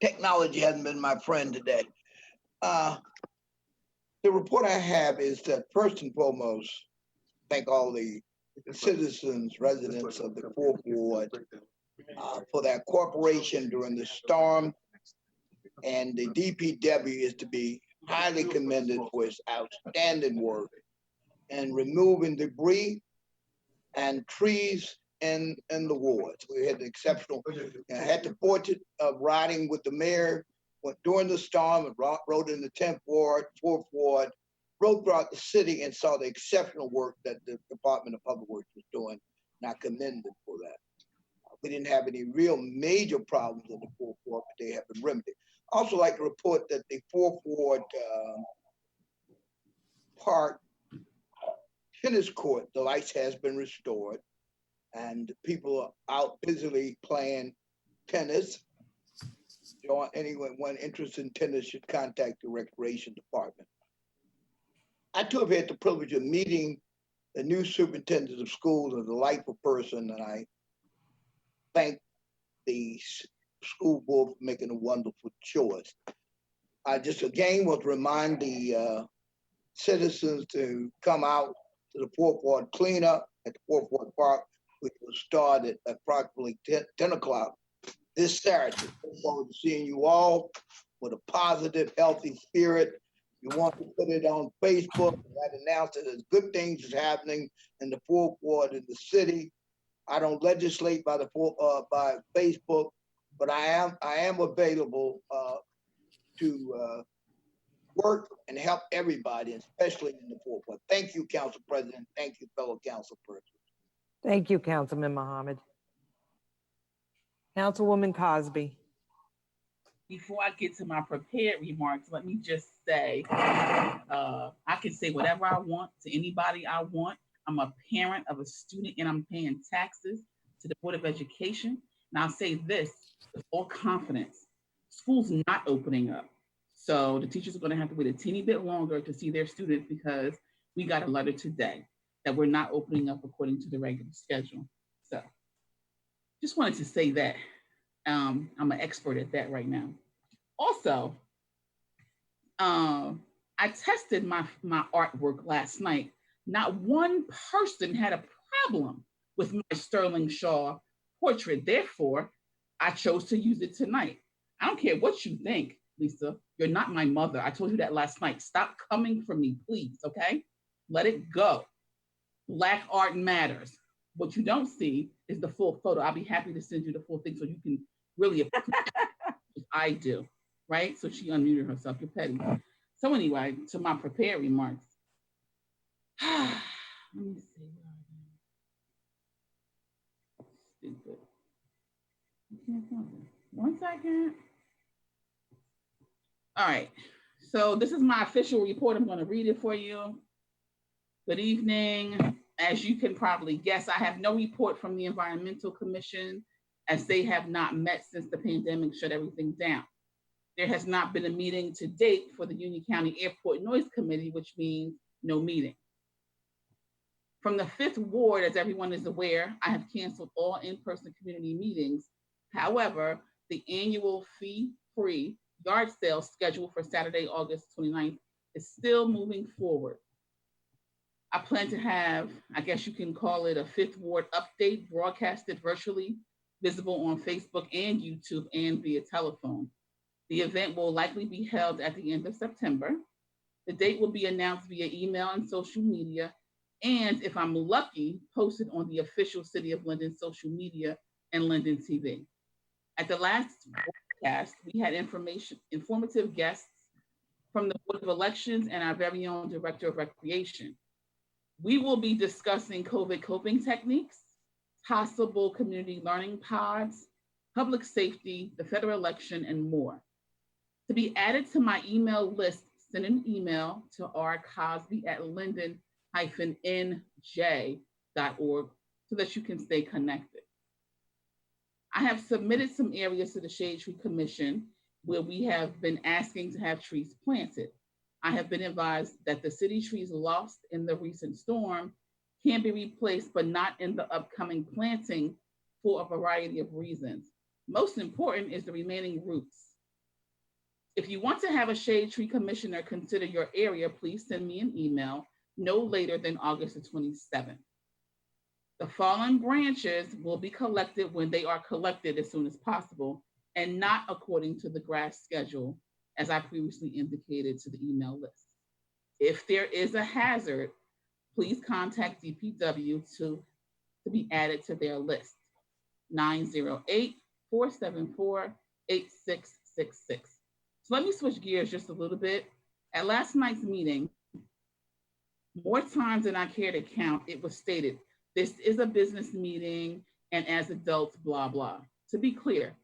Technology hasn't been my friend today. The report I have is that first and foremost, thank all the citizens, residents of the Fourth Ward for their cooperation during the storm. And the DPW is to be highly commended for its outstanding work in removing debris and trees in the wards. We had the exceptional, I had the fortune of riding with the mayor during the storm, and rode in the 10th Ward, 4th Ward, rode throughout the city and saw the exceptional work that the Department of Public Works was doing, and I commend them for that. We didn't have any real major problems in the 4th Ward, but they have been remedied. I also like to report that the 4th Ward Park tennis court, the lights has been restored, and people are out busily playing tennis. Anyone interested in tennis should contact the Recreation Department. I too have had the privilege of meeting the new superintendent of schools, a delightful person, and I thank the school board for making a wonderful choice. I just again want to remind the citizens to come out to the 4th Ward cleanup at the 4th Ward Park, which will start at approximately 10 o'clock this Saturday. Look forward to seeing you all with a positive, healthy spirit. You want to put it on Facebook, that announces there's good things is happening in the 4th Ward in the city. I don't legislate by by Facebook, but I am available to work and help everybody, especially in the 4th Ward. Thank you, Council President. Thank you, fellow council persons. Thank you, Councilman Mohammed. Councilwoman Cosby. Before I get to my prepared remarks, let me just say, I can say whatever I want to anybody I want. I'm a parent of a student and I'm paying taxes to the Board of Education. And I'll say this with all confidence, school's not opening up. So the teachers are gonna have to wait a teeny bit longer to see their students because we got a letter today that we're not opening up according to the regular schedule. So just wanted to say that. I'm an expert at that right now. Also, I tested my artwork last night. Not one person had a problem with my Sterling Shaw portrait. Therefore, I chose to use it tonight. I don't care what you think, Lisa. You're not my mother. I told you that last night. Stop coming for me, please, okay? Let it go. Black art matters. What you don't see is the full photo. I'll be happy to send you the full thing so you can really appreciate what I do, right? So she unmuted herself. You're petty. So anyway, to my prepared remarks. Let me see. Stupid. One second. All right. So this is my official report. I'm going to read it for you. Good evening. As you can probably guess, I have no report from the Environmental Commission as they have not met since the pandemic shut everything down. There has not been a meeting to date for the Union County Airport Noise Committee, which means no meeting. From the 5th Ward, as everyone is aware, I have canceled all in-person community meetings. However, the annual fee-free yard sale scheduled for Saturday, August 29th is still moving forward. I plan to have, I guess you can call it a 5th Ward update broadcasted virtually, visible on Facebook and YouTube and via telephone. The event will likely be held at the end of September. The date will be announced via email and social media, and if I'm lucky, posted on the official City of Linden social media and Linden TV. At the last broadcast, we had informative guests from the Board of Elections and our very own Director of Recreation. We will be discussing COVID coping techniques, possible community learning pods, public safety, the federal election, and more. To be added to my email list, send an email to rcosby@linden-nj.org so that you can stay connected. I have submitted some areas to the Shade Tree Commission where we have been asking to have trees planted. I have been advised that the city trees lost in the recent storm can be replaced, but not in the upcoming planting for a variety of reasons. Most important is the remaining roots. If you want to have a shade tree commissioner consider your area, please send me an email no later than August the 27th. The fallen branches will be collected when they are collected as soon as possible and not according to the grass schedule, as I previously indicated to the email list. If there is a hazard, please contact DPW to to be added to their list. 908-474-8666. So let me switch gears just a little bit. At last night's meeting, more times than I care to count, it was stated, this is a business meeting and as adults, blah, blah. To be clear,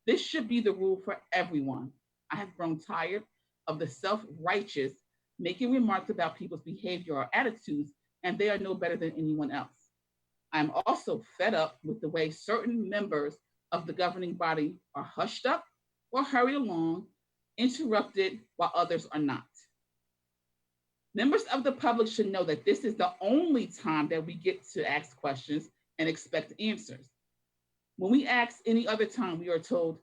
this should be the rule for everyone. I have grown tired of the self-righteous making remarks about people's behavior or attitudes, and they are no better than anyone else. I'm also fed up with the way certain members of the governing body are hushed up or hurried along, interrupted while others are not. Members of the public should know that this is the only time that we get to ask questions and expect answers. When we ask any other time, we are told,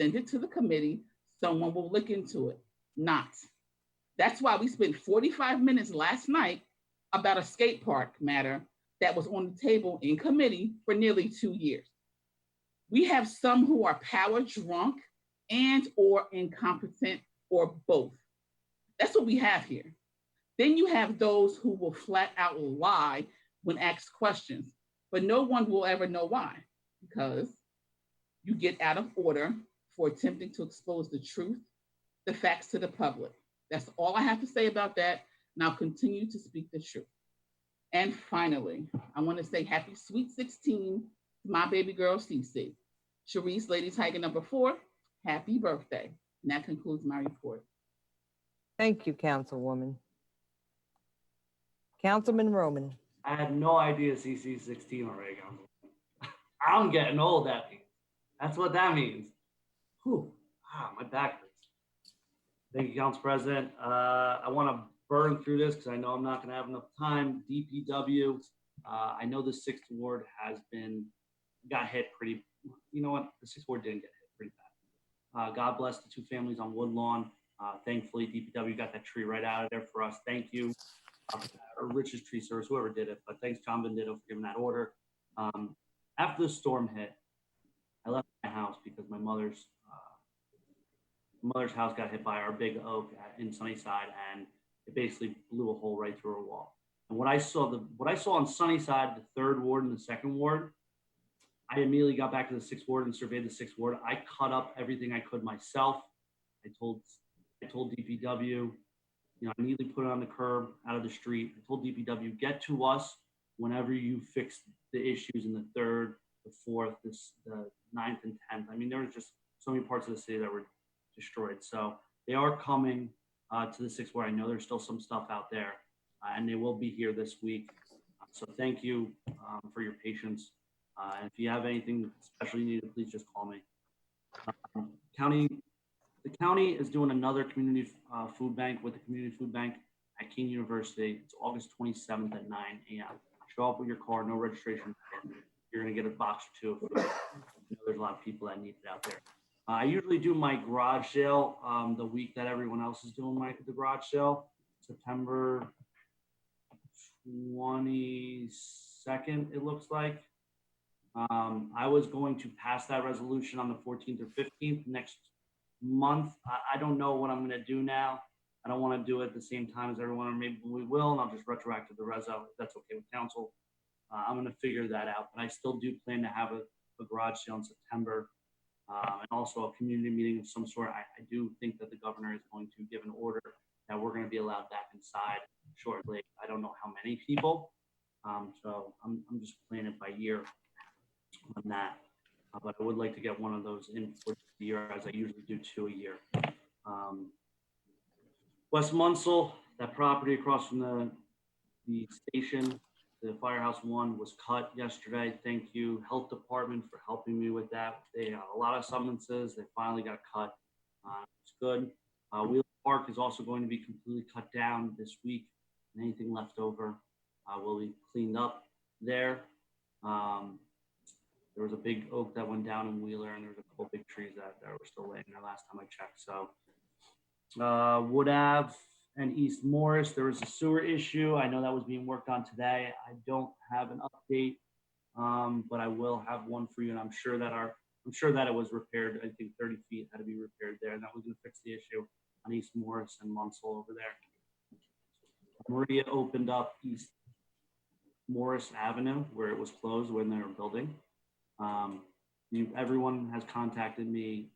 send it to the committee, someone will look into it. Not. That's why we spent 45 minutes last night about a skate park matter that was on the table in committee for nearly 2 years. We have some who are power drunk and or incompetent or both. That's what we have here. Then you have those who will flat out lie when asked questions, but no one will ever know why, because you get out of order for attempting to expose the truth, the facts to the public. That's all I have to say about that, and I'll continue to speak the truth. And finally, I want to say happy sweet 16 to my baby girl, Cece. Sharice, Lady Tiger number 4, happy birthday. And that concludes my report. Thank you, Councilwoman. Councilman Roman. I had no idea CC 16 already. I'm getting old, that means. That's what that means. Whew. My back hurts. Thank you, Council President. I want to burn through this because I know I'm not going to have enough time. DPW, I know the 6th Ward got hit pretty, you know what? The 6th Ward didn't get hit pretty bad. God bless the 2 families on Woodlawn. Thankfully, DPW got that tree right out of there for us. Thank you. Or Rich's Tree Service, whoever did it, but thanks John Bendito for giving that order. After the storm hit, I left my house because my mother's house got hit by our big oak in Sunnyside, and it basically blew a hole right through her wall. And what I saw on Sunnyside, the 3rd Ward and the 2nd Ward, I immediately got back to the 6th Ward and surveyed the 6th Ward. I cut up everything I could myself. I told DPW, I immediately put it on the curb out of the street. I told DPW, get to us whenever you fix the issues in the 3rd, the 4th, the 9th and 10th. I mean, there was just so many parts of the city that were destroyed. So they are coming to the 6th Ward. I know there's still some stuff out there, and they will be here this week. So thank you for your patience. And if you have anything especially needed, please just call me. The county is doing another community food bank with the community food bank at King University. It's August 27th at 9 a.m. Show up with your car, no registration. You're going to get a box or 2 of food. I know there's a lot of people that need it out there. I usually do my garage sale the week that everyone else is doing the garage sale, September 22nd, it looks like. I was going to pass that resolution on the 14th or 15th next month. I don't know what I'm going to do now. I don't want to do it at the same time as everyone, or maybe we will, and I'll just retroactive the reso if that's okay with council. I'm going to figure that out, but I still do plan to have a garage sale in September and also a community meeting of some sort. I do think that the governor is going to give an order that we're going to be allowed back inside shortly. I don't know how many people, so I'm just playing it by year on that. But I would like to get one of those in for the year, as I usually do 2 a year. West Munsell, that property across from the station, the Firehouse 1 was cut yesterday. Thank you, Health Department, for helping me with that. They had a lot of summonses. They finally got cut. It's good. Wheeler Park is also going to be completely cut down this week, and anything left over will be cleaned up there. There was a big oak that went down in Wheeler, and there was a couple big trees that were still laying there last time I checked. So Wood Ave and East Morris, there was a sewer issue. I know that was being worked on today. I don't have an update, but I will have one for you, and I'm sure that it was repaired. I think 30 feet had to be repaired there, and that was going to fix the issue on East Morris and Munsell over there. Maria opened up East Morris Avenue, where it was closed when they were building. Everyone has contacted me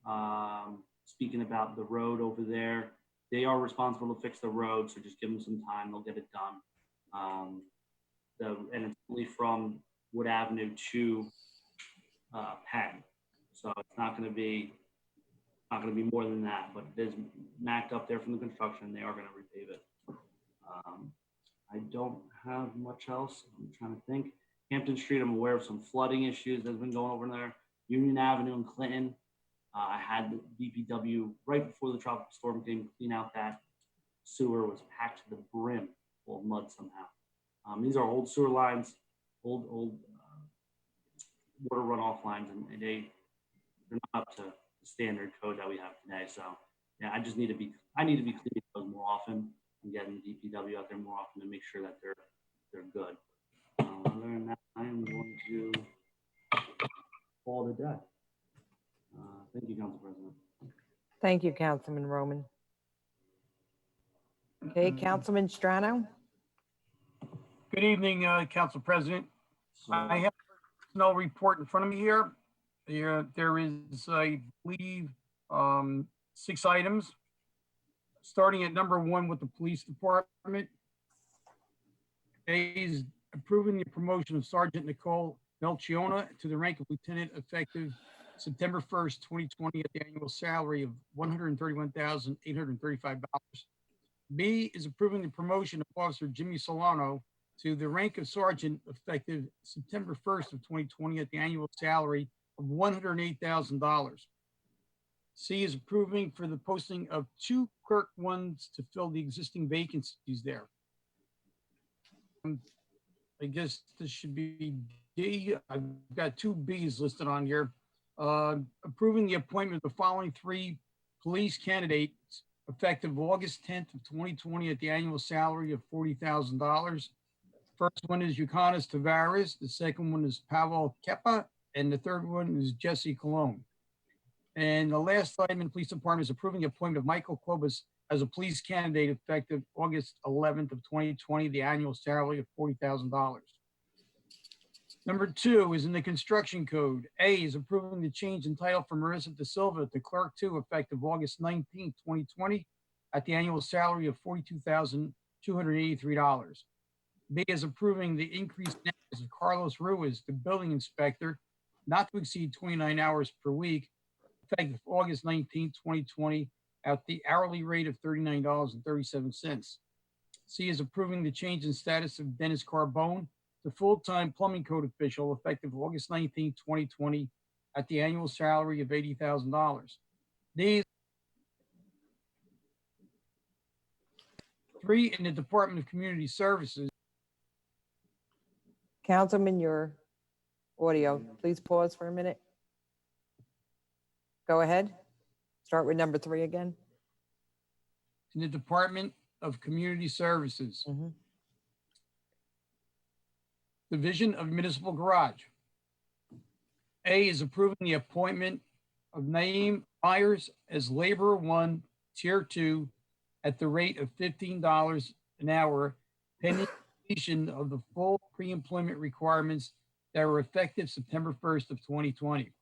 speaking about the road over there. They are responsible to fix the road, so just give them some time, they'll get it done. And it's only from Wood Avenue to Penn, so it's not going to be more than that. But it is macked up there from the construction. They are going to repave it. I don't have much else. I'm trying to think. Hampton Street, I'm aware of some flooding issues that's been going over there. Union Avenue in Clinton. I had the DPW right before the tropical storm came clean out that sewer. Was packed to the brim full of mud somehow. These are old sewer lines, old water runoff lines, and they're not up to the standard code that we have today. So yeah, I need to be cleaning those more often and getting the DPW out there more often to make sure that they're good. Other than that, I am going to call it a day. Thank you, Council President. Thank you, Councilman Roman. Okay, Councilman Strano. Good evening, Council President. I have a personnel report in front of me here. There is, I believe, 6 items. Starting at number 1 with the police department. A is approving the promotion of Sergeant Nicole Melchiona to the rank of lieutenant effective September 1st, 2020 at the annual salary of $131,835. B is approving the promotion of Officer Jimmy Solano to the rank of sergeant effective September 1st of 2020 at the annual salary of $108,000. C is approving for the posting of 2 clerk ones to fill the existing vacancies there. I guess this should be D. I've got 2 B's listed on here. Approving the appointment of the following 3 police candidates effective August 10th of 2020 at the annual salary of $40,000. First one is Yukanis Tavares. The second one is Pavel Kepa. And the third one is Jesse Cologne. And the last item in the police department is approving the appointment of Michael Klobus as a police candidate effective August 11th of 2020, the annual salary of $40,000. Number 2 is in the construction code. A is approving the change in title from Marissa De Silva to Clerk 2 effective August 19th, 2020 at the annual salary of $42,283. B is approving the increased hours of Carlos Ruiz, the building inspector, not to exceed 29 hours per week, effective August 19th, 2020 at the hourly rate of $39.37. C is approving the change in status of Dennis Carbone to full-time plumbing code official effective August 19th, 2020 at the annual salary of $80,000. D, 3 in the Department of Community Services. Councilman, your audio, please pause for a minute. Go ahead. Start with number 3 again. In the Department of Community Services. Division of Municipal Garage. A is approving the appointment of Naeem Myers as Laborer 1, Tier 2, at the rate of $15 an hour, pending completion of the full pre-employment requirements that were effective September 1st of 2020.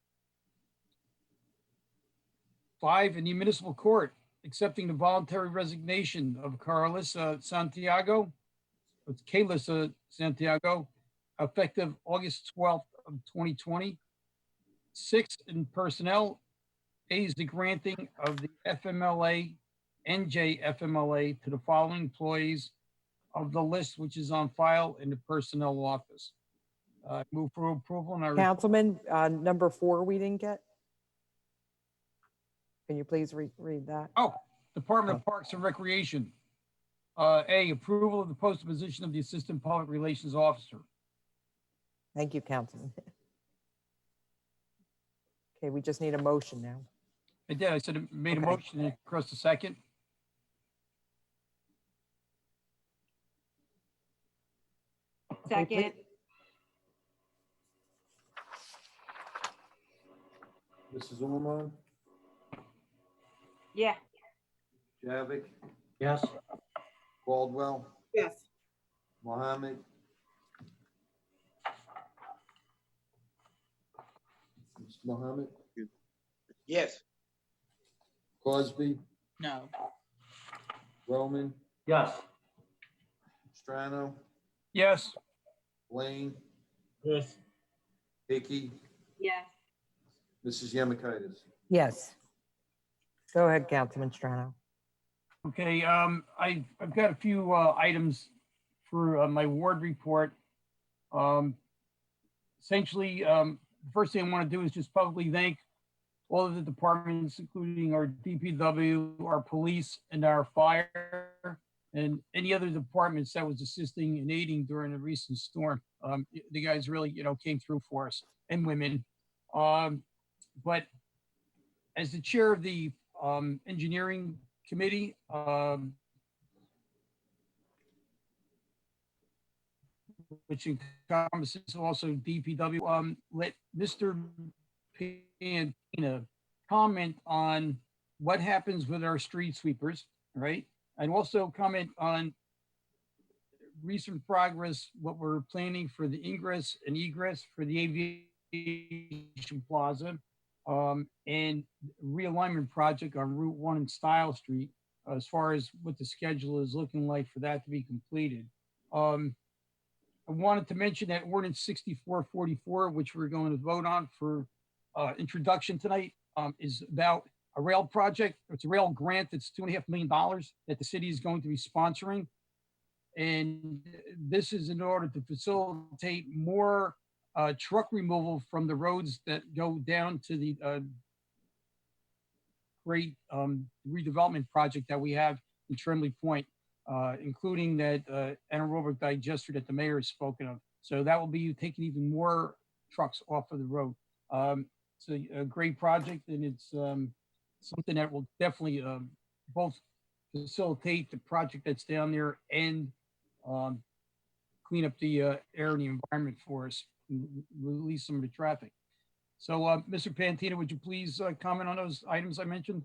5, in the municipal court, accepting the voluntary resignation of Carlissa Santiago, effective August 12th of 2020. 6, in personnel, A is the granting of the FMLA, NJFMLA to the following employees of the list which is on file in the personnel office. Move for approval. And Councilman, number 4 we didn't get. Can you please read that? Oh, Department of Parks and Recreation. A, approval of the posted position of the Assistant Public Relations Officer. Thank you, Councilman. Okay, we just need a motion now. I did. I said it made a motion and across the second. Second. Mrs. Ormond, Yeah. JAVIK, Yes. Caldwell, Yes. Mohammed, Mohammed, Yes. Crosby, No. Roman, Yes. Strano, Yes. Blaine, Yes. Hickey, Yes. Mrs. Yemakaitis. Yes. Go ahead, Councilman Strano. Okay, I've got a few items for my ward report. Essentially, the first thing I want to do is just publicly thank all of the departments, including our DPW, our police, and our fire, and any other departments that was assisting and aiding during the recent storm. The guys really, came through for us, and women. But as the chair of the engineering committee, which encompasses also DPW, let Mr. Pantina comment on what happens with our street sweepers, right? And also comment on recent progress, what we're planning for the ingress and egress for the aviation plaza, and realignment project on Route 1 and Style Street, as far as what the schedule is looking like for that to be completed. I wanted to mention that ordinance 6444, which we're going to vote on for introduction tonight, is about a rail project. It's a rail grant that's $2.5 million that the city is going to be sponsoring. And this is in order to facilitate more truck removal from the roads that go down to the great redevelopment project that we have in Tremblay Point, including that anaerobic digester that the mayor has spoken of. So that will be taking even more trucks off of the road. It's a great project, and it's something that will definitely both facilitate the project that's down there and clean up the air and the environment for us and release some of the traffic. So, Mr. Pantina, would you please comment on those items I mentioned?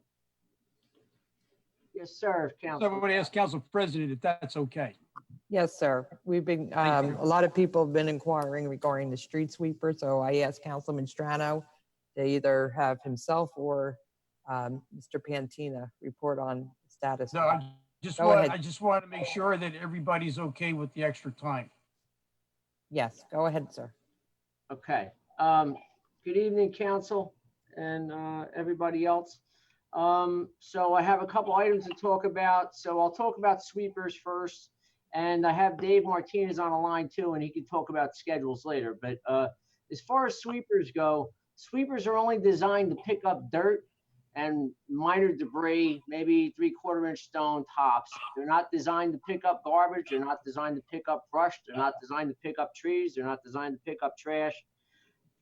Yes, sir, So I Council. would ask Council President if that's okay. Yes, sir. We've been, Thank you. a lot of people have been inquiring regarding the street sweeper, so I asked Councilman Strano to either have himself or Mr. Pantina report on status. No, I just want to make sure that everybody's okay with the extra time. Yes, go ahead, sir. Okay. Good evening, council and everybody else. So I have a couple items to talk about. So I'll talk about sweepers first. And I have Dave Martinez on the line too, and he can talk about schedules later. But as far as sweepers go, sweepers are only designed to pick up dirt and minor debris, maybe 3/4 inch stone tops. They're not designed to pick up garbage. They're not designed to pick up brush. They're not designed to pick up trees. They're not designed to pick up trash.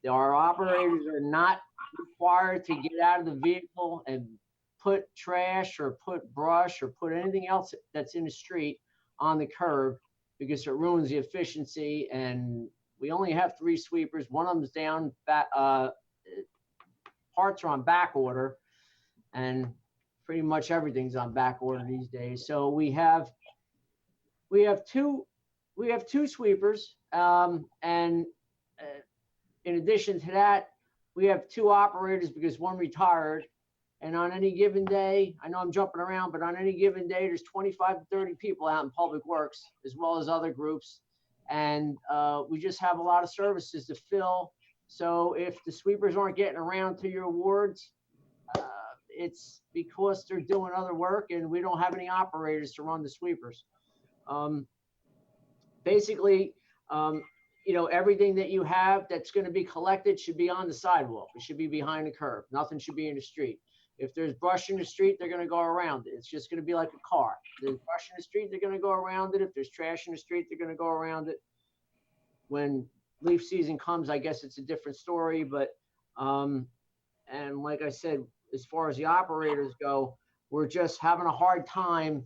Our operators are not required to get out of the vehicle and put trash or put brush or put anything else that's in the street on the curb, because it ruins the efficiency. And we only have 3 sweepers. One of them's down, parts are on back order, and pretty much everything's on back order these days. So we have two sweepers, and in addition to that, we have 2 operators because one retired. And on any given day, I know I'm jumping around, but on any given day, there's 25 to 30 people out in Public Works, as well as other groups. And we just have a lot of services to fill. So if the sweepers aren't getting around to your wards, it's because they're doing other work and we don't have any operators to run the sweepers. Basically, everything that you have that's going to be collected should be on the sidewalk. It should be behind the curb. Nothing should be in the street. If there's brush in the street, they're going to go around it. It's just going to be like a car. If there's brush in the street, they're going to go around it. If there's trash in the street, they're going to go around it. When leaf season comes, I guess it's a different story. But, and like I said, as far as the operators go, we're just having a hard time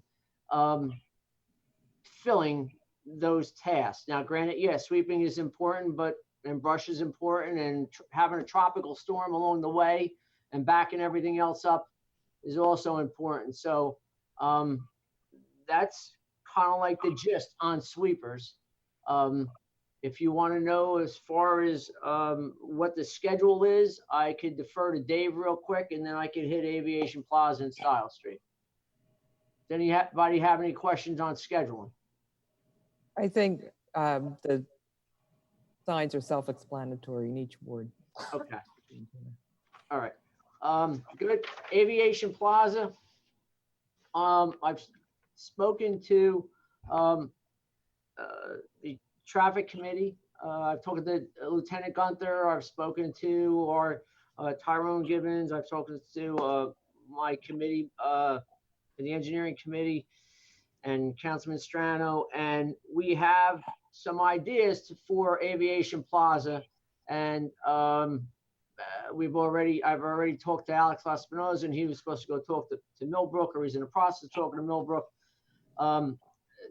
filling those tasks. Now, granted, yes, sweeping is important, and brush is important, and having a tropical storm along the way and backing everything else up is also important. So that's kind of like the gist on sweepers. If you want to know as far as what the schedule is, I could defer to Dave real quick, and then I could hit Aviation Plaza and Style Street. Does anybody have any questions on scheduling? I think the signs are self-explanatory in each ward. Okay. All right. Good. Aviation Plaza. I've spoken to the traffic committee. I've talked to Lieutenant Gunther. I've spoken to our Tyrone Gibbons. I've spoken to my committee, the engineering committee, and Councilman Strano, and we have some ideas for Aviation Plaza. And I've already talked to Alex Laspinoza, and he was supposed to go talk to Millbrook, or he's in the process of talking to Millbrook.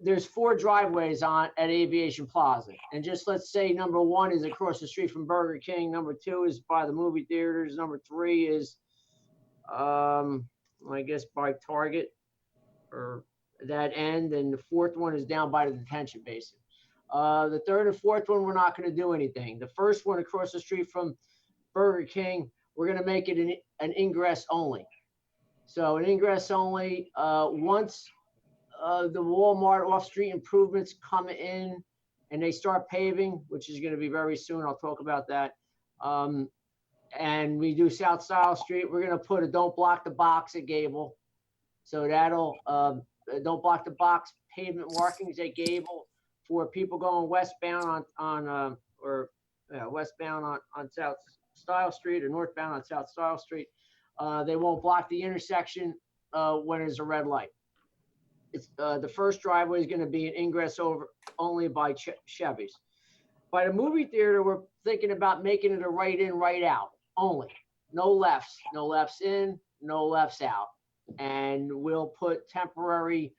There's 4 driveways at Aviation Plaza. And just let's say number 1 is across the street from Burger King. Number 2 is by the movie theaters. Number 3 is, I guess, by Target or that end. And the 4th one is down by the detention basin. The 3rd and 4th one, we're not going to do anything. The 1st one across the street from Burger King, we're going to make it an ingress only. So an ingress only, once the Walmart off-street improvements come in and they start paving, which is going to be very soon. I'll talk about that. And we do South Style Street. We're going to put a don't block the box at Gable. So that'll, don't block the box pavement markings at Gable for people going westbound on South Style Street or northbound on South Style Street. They won't block the intersection when there's a red light. It's the first driveway is going to be an ingress over only by Chevys. By the movie theater, we're thinking about making it a right in, right out only. No lefts in, no lefts out. And we'll put temporary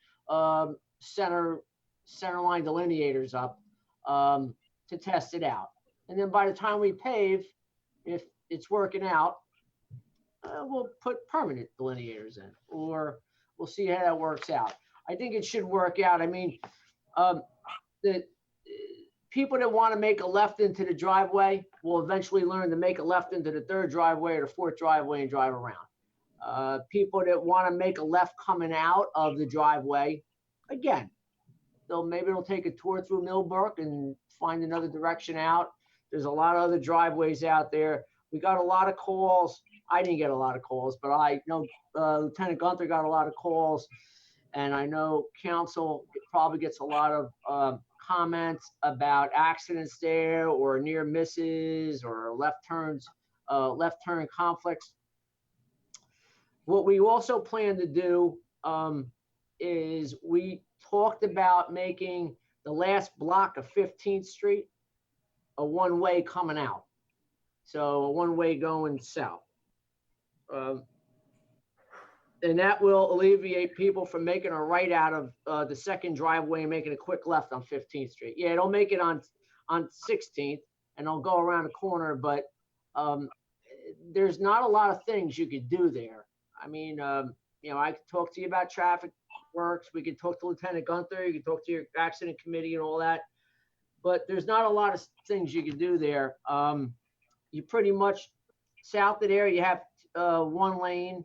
center line delineators up to test it out. And then by the time we pave, if it's working out, we'll put permanent delineators in, or we'll see how that works out. I think it should work out. I mean, the people that want to make a left into the driveway will eventually learn to make a left into the 3rd driveway or the 4th driveway and drive around. People that want to make a left coming out of the driveway, again, maybe they'll take a tour through Millbrook and find another direction out. There's a lot of other driveways out there. We got a lot of calls. I didn't get a lot of calls, but I know Lieutenant Gunther got a lot of calls. And I know council probably gets a lot of comments about accidents there, or near misses, or left turn conflicts. What we also plan to do is we talked about making the last block of 15th Street a one-way coming out. So a one-way going south. And that will alleviate people from making a right out of the 2nd driveway and making a quick left on 15th Street. Yeah, it'll make it on 16th and they'll go around the corner, but there's not a lot of things you could do there. I mean, I could talk to you about traffic works. We could talk to Lieutenant Gunther. You could talk to your accident committee and all that, but there's not a lot of things you can do there. You pretty much south of there, you have 1 lane.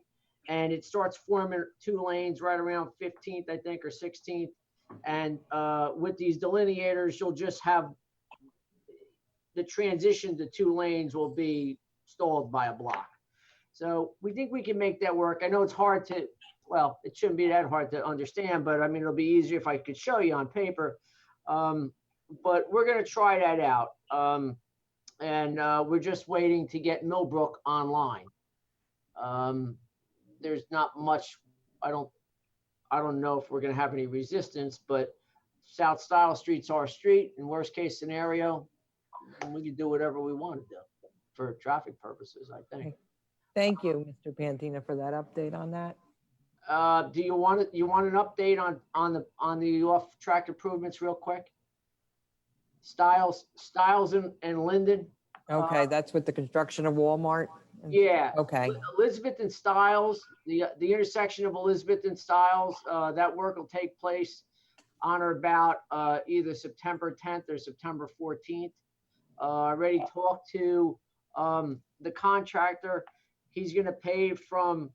And it starts forming 2 lanes right around 15th, I think, or 16th. And with these delineators, you'll just have the transition to 2 lanes will be stalled by a block. So we think we can make that work. I know it's hard to, well, it shouldn't be that hard to understand, but I mean, it'll be easier if I could show you on paper. But we're going to try that out. And we're just waiting to get Millbrook online. There's not much, I don't know if we're going to have any resistance, but South Style Street's our street. In worst case scenario, we can do whatever we want to do for traffic purposes, I think. Thank you, Mr. Pantina, for that update on that. Do you want an update on the off-track improvements real quick? Styles and Linden. Okay, that's with the construction of Walmart. Yeah. Okay. Elizabeth and Styles, the intersection of Elizabeth and Styles, that work will take place on or about either September 10th or September 14th. I already talked to the contractor. He's going to pave from,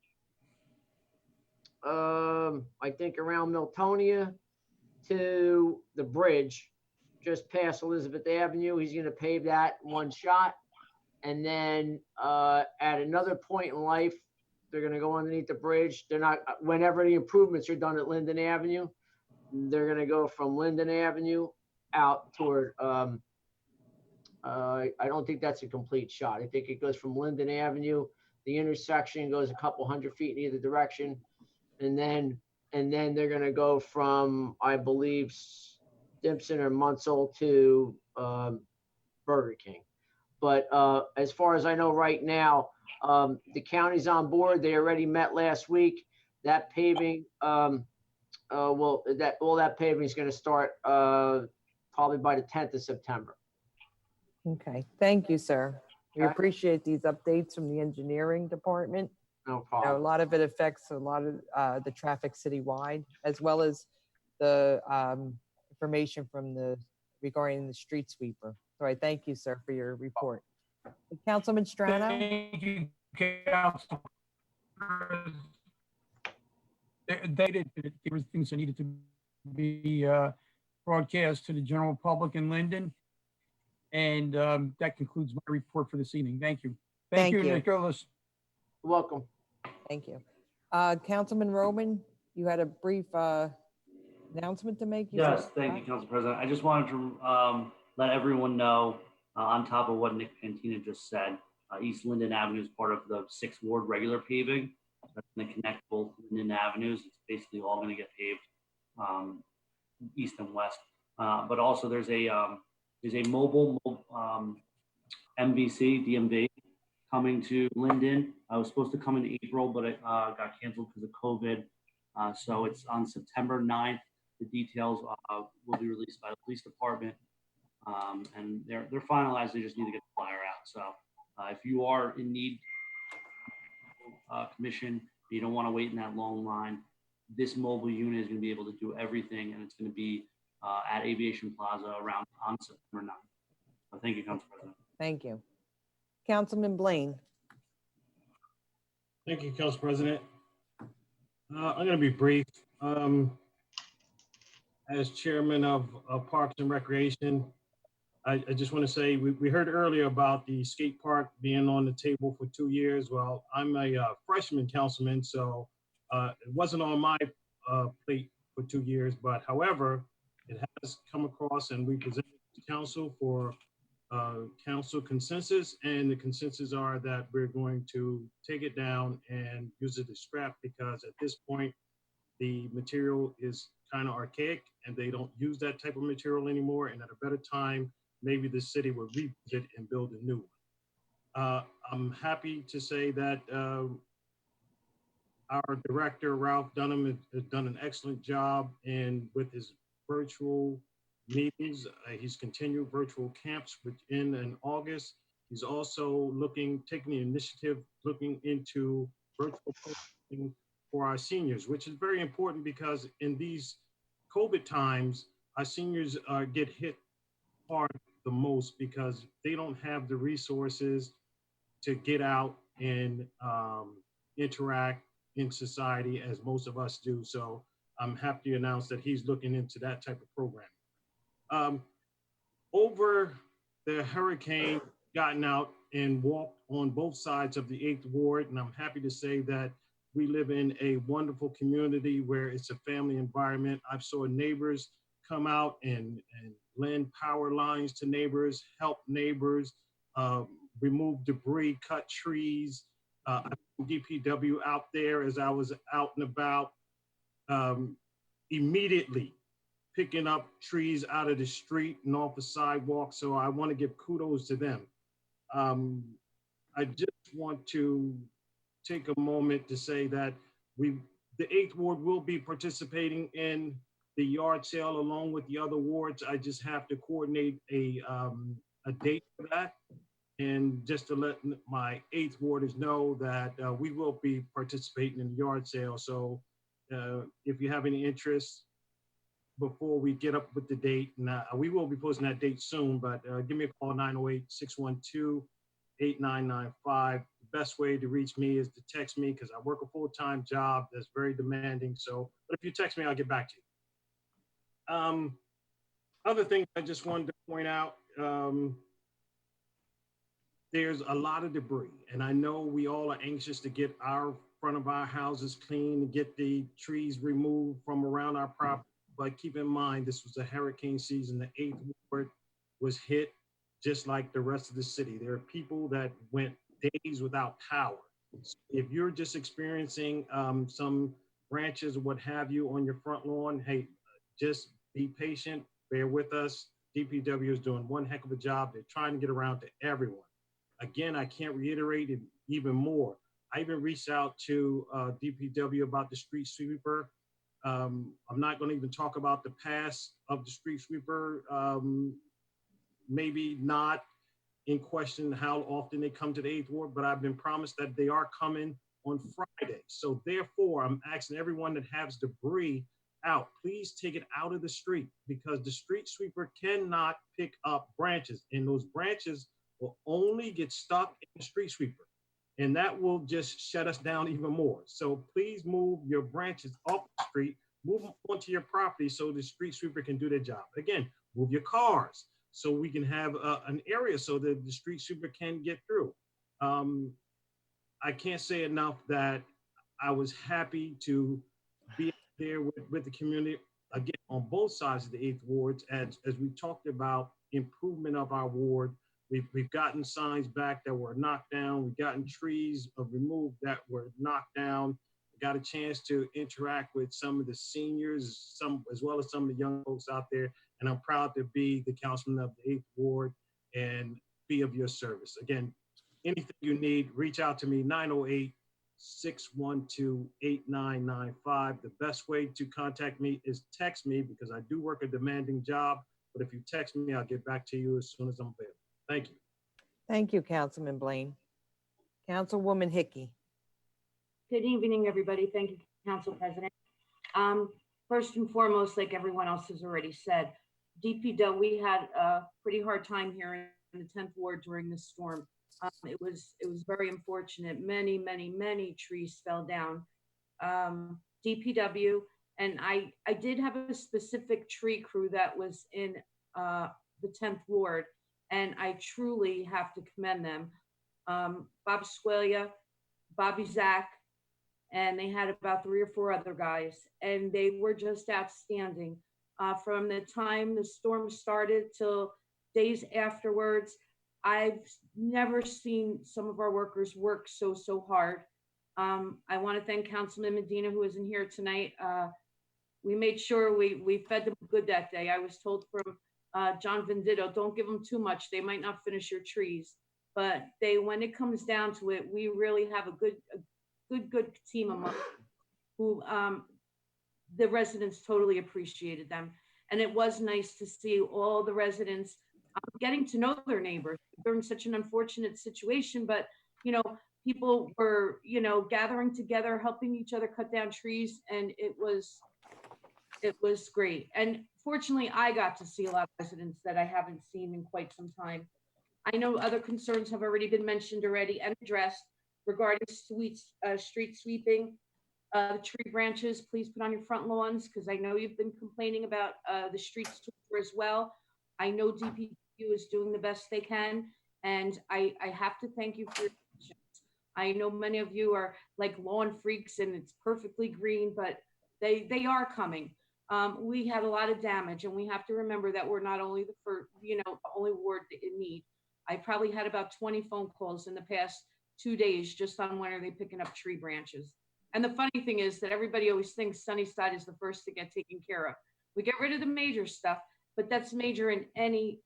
I think, around Miltonia to the bridge, just past Elizabeth Avenue. He's going to pave that in one shot. And then at another point in life, they're going to go underneath the bridge. They're not, whenever the improvements are done at Linden Avenue, they're going to go from Linden Avenue out toward, I don't think that's a complete shot. I think it goes from Linden Avenue, the intersection goes a couple hundred feet in either direction. And then they're going to go from, I believe, Stimson or Munsell to Burger King. But as far as I know right now, the county's on board. They already met last week. That paving, all that paving is going to start probably by the 10th of September. Okay, thank you, sir. We Okay. appreciate these updates from the engineering department. No You know, problem. a lot of it affects a lot of the traffic citywide, as well as the information from regarding the street sweeper. So I thank you, sir, for your report. Councilman Strano? Thank you, Council. There were things that needed to be broadcast to the general public in Linden. And that concludes my report for this evening. Thank you. Thank you, you. Nicholas. You're welcome. Thank you. Councilman Roman, you had a brief announcement to make? Yes, thank you, Council President. I just wanted to let everyone know, on top of what Nick Pantina just said, East Linden Avenue is part of the 6th Ward regular paving. That's going to connect both Linden Avenues. It's basically all going to get paved east and west. But also there's a mobile MVC, DMV, coming to Linden. I was supposed to come in April, but it got canceled because of COVID. So it's on September 9th. The details will be released by the police department. And they're finalized. They just need to get the flyer out. So if you are in need of commission, you don't want to wait in that long line, this mobile unit is going to be able to do everything, and it's going to be at Aviation Plaza around on September 9th. So thank you, Council President. Thank you. Councilman Blaine. Thank you, Council President. I'm going to be brief. As chairman of Parks and Recreation, I just want to say we heard earlier about the skate park being on the table for 2 years. Well, I'm a freshman councilman, so it wasn't on my plate for 2 years, but however, it has come across and we presented to council for council consensus, and the consensus are that we're going to take it down and use it as scrap, because at this point, the material is kind of archaic and they don't use that type of material anymore. And at a better time, maybe the city will revisit and build a new one. I'm happy to say that our director, Ralph Dunham, has done an excellent job with his virtual meetings. He's continued virtual camps in August. He's also taking the initiative, looking into virtual posting for our seniors, which is very important because in these COVID times, our seniors get hit hard the most because they don't have the resources to get out and interact in society as most of us do. So I'm happy to announce that he's looking into that type of program. Over the hurricane, gotten out and walked on both sides of the 8th Ward, and I'm happy to say that we live in a wonderful community where it's a family environment. I've saw neighbors come out and lend power lines to neighbors, help neighbors, remove debris, cut trees. DPW out there as I was out and about, immediately picking up trees out of the street and off the sidewalk. So I want to give kudos to them. I just want to take a moment to say that the 8th Ward will be participating in the yard sale along with the other wards. I just have to coordinate a date for that. And just to let my 8th Warders know that we will be participating in the yard sale. So if you have any interest, before we get up with the date. And we will be posting that date soon, but give me a call, 908-612-8995. The best way to reach me is to text me because I work a full-time job that's very demanding. So, but if you text me, I'll get back to you. Other thing I just wanted to point out, there's a lot of debris, and I know we all are anxious to get our front of our houses clean and get the trees removed from around our property. But keep in mind, this was a hurricane season. The 8th ward was hit just like the rest of the city. There are people that went days without power. So if you're just experiencing some branches or what have you on your front lawn, hey, just be patient, bear with us. DPW is doing one heck of a job. They're trying to get around to everyone. Again, I can't reiterate it even more. I even reached out to DPW about the street sweeper. I'm not going to even talk about the past of the street sweeper. Maybe not in question how often they come to the 8th ward, but I've been promised that they are coming on Friday. So therefore, I'm asking everyone that has debris out, please take it out of the street because the street sweeper cannot pick up branches, and those branches will only get stuck in the street sweeper. And that will just shut us down even more. So please move your branches off the street, move them onto your property so the street sweeper can do their job. Again, move your cars so we can have an area so that the street sweeper can get through. I can't say enough that I was happy to be there with the community, again, on both sides of the 8th wards, as we talked about improvement of our ward. We've gotten signs back that were knocked down. We've gotten trees removed that were knocked down. We got a chance to interact with some of the seniors, as well as some of the young folks out there. And I'm proud to be the councilman of the 8th ward and be of your service. Again, anything you need, reach out to me, 908-612-8995. The best way to contact me is text me because I do work a demanding job. But if you text me, I'll get back to you as soon as I'm available. Thank you. Thank you, Councilman Blaine. Councilwoman Hickey. Good evening, everybody. Thank you, Council President. First and foremost, like everyone else has already said, DPW, we had a pretty hard time here in the 10th ward during this storm. It was very unfortunate. Many trees fell down. DPW, and I did have a specific tree crew that was in the 10th ward, and I truly have to commend them. Bob Squalia, Bobby Zach, and they had about 3 or 4 other guys, and they were just outstanding. From the time the storm started till days afterwards, I've never seen some of our workers work so hard. I want to thank Councilman Medina, who isn't here tonight. We made sure we fed them good that day. I was told from John Venditto, don't give them too much. They might not finish your trees. But when it comes down to it, we really have a good team among who the residents totally appreciated them. And it was nice to see all the residents getting to know their neighbors during such an unfortunate situation. But, people were, gathering together, helping each other cut down trees. And it was great. And fortunately, I got to see a lot of residents that I haven't seen in quite some time. I know other concerns have already been mentioned already and addressed regarding street sweeping. The tree branches, please put on your front lawns because I know you've been complaining about the street sweeper as well. I know DPW is doing the best they can, and I have to thank you for your patience. I know many of you are like lawn freaks and it's perfectly green, but they are coming. We had a lot of damage, and we have to remember that we're not only the only ward in need. I probably had about 20 phone calls in the past 2 days just on when are they picking up tree branches. And the funny thing is that everybody always thinks Sunnyside is the first to get taken care of. We get rid of the major stuff, but that's major in any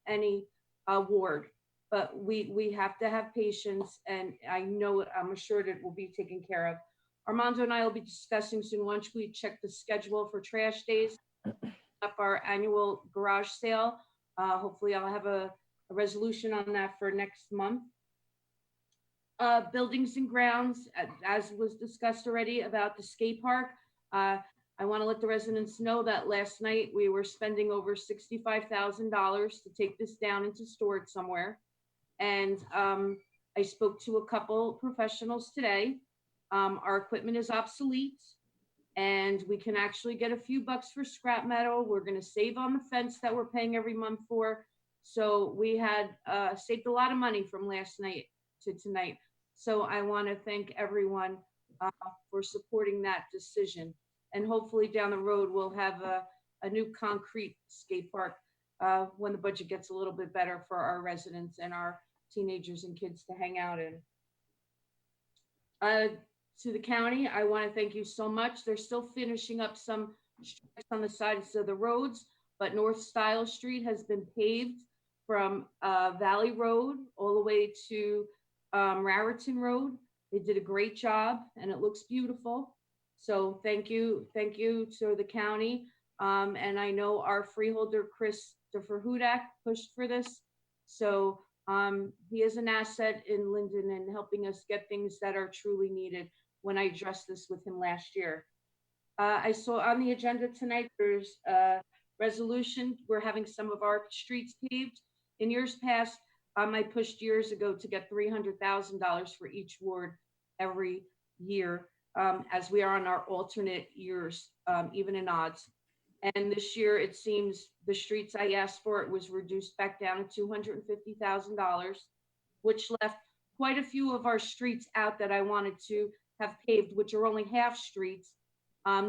ward. But we have to have patience, and I'm assured it will be taken care of. Armando and I will be discussing soon once we check the schedule for trash days, up our annual garage sale. Hopefully I'll have a resolution on that for next month. Buildings and grounds, as was discussed already about the skate park. I want to let the residents know that last night we were spending over $65,000 to take this down and to store it somewhere. And I spoke to a couple professionals today. Our equipment is obsolete and we can actually get a few bucks for scrap metal. We're going to save on the fence that we're paying every month for. So we had saved a lot of money from last night to tonight. So I want to thank everyone for supporting that decision. And hopefully down the road, we'll have a new concrete skate park when the budget gets a little bit better for our residents and our teenagers and kids to hang out in. To the county, I want to thank you so much. They're still finishing up some stripes on the sides of the roads, but North Style Street has been paved from Valley Road all the way to Raritan Road. They did a great job and it looks beautiful. So thank you to the county. And I know our freeholder, Christopher Hudak, pushed for this. So he is an asset in Linden and helping us get things that are truly needed when I addressed this with him last year. I saw on the agenda tonight, there's a resolution. We're having some of our streets paved. In years past, I pushed years ago to get $300,000 for each ward every year, as we are on our alternate years, even in odds. And this year, it seems the streets I asked for, it was reduced back down to $250,000, which left quite a few of our streets out that I wanted to have paved, which are only half streets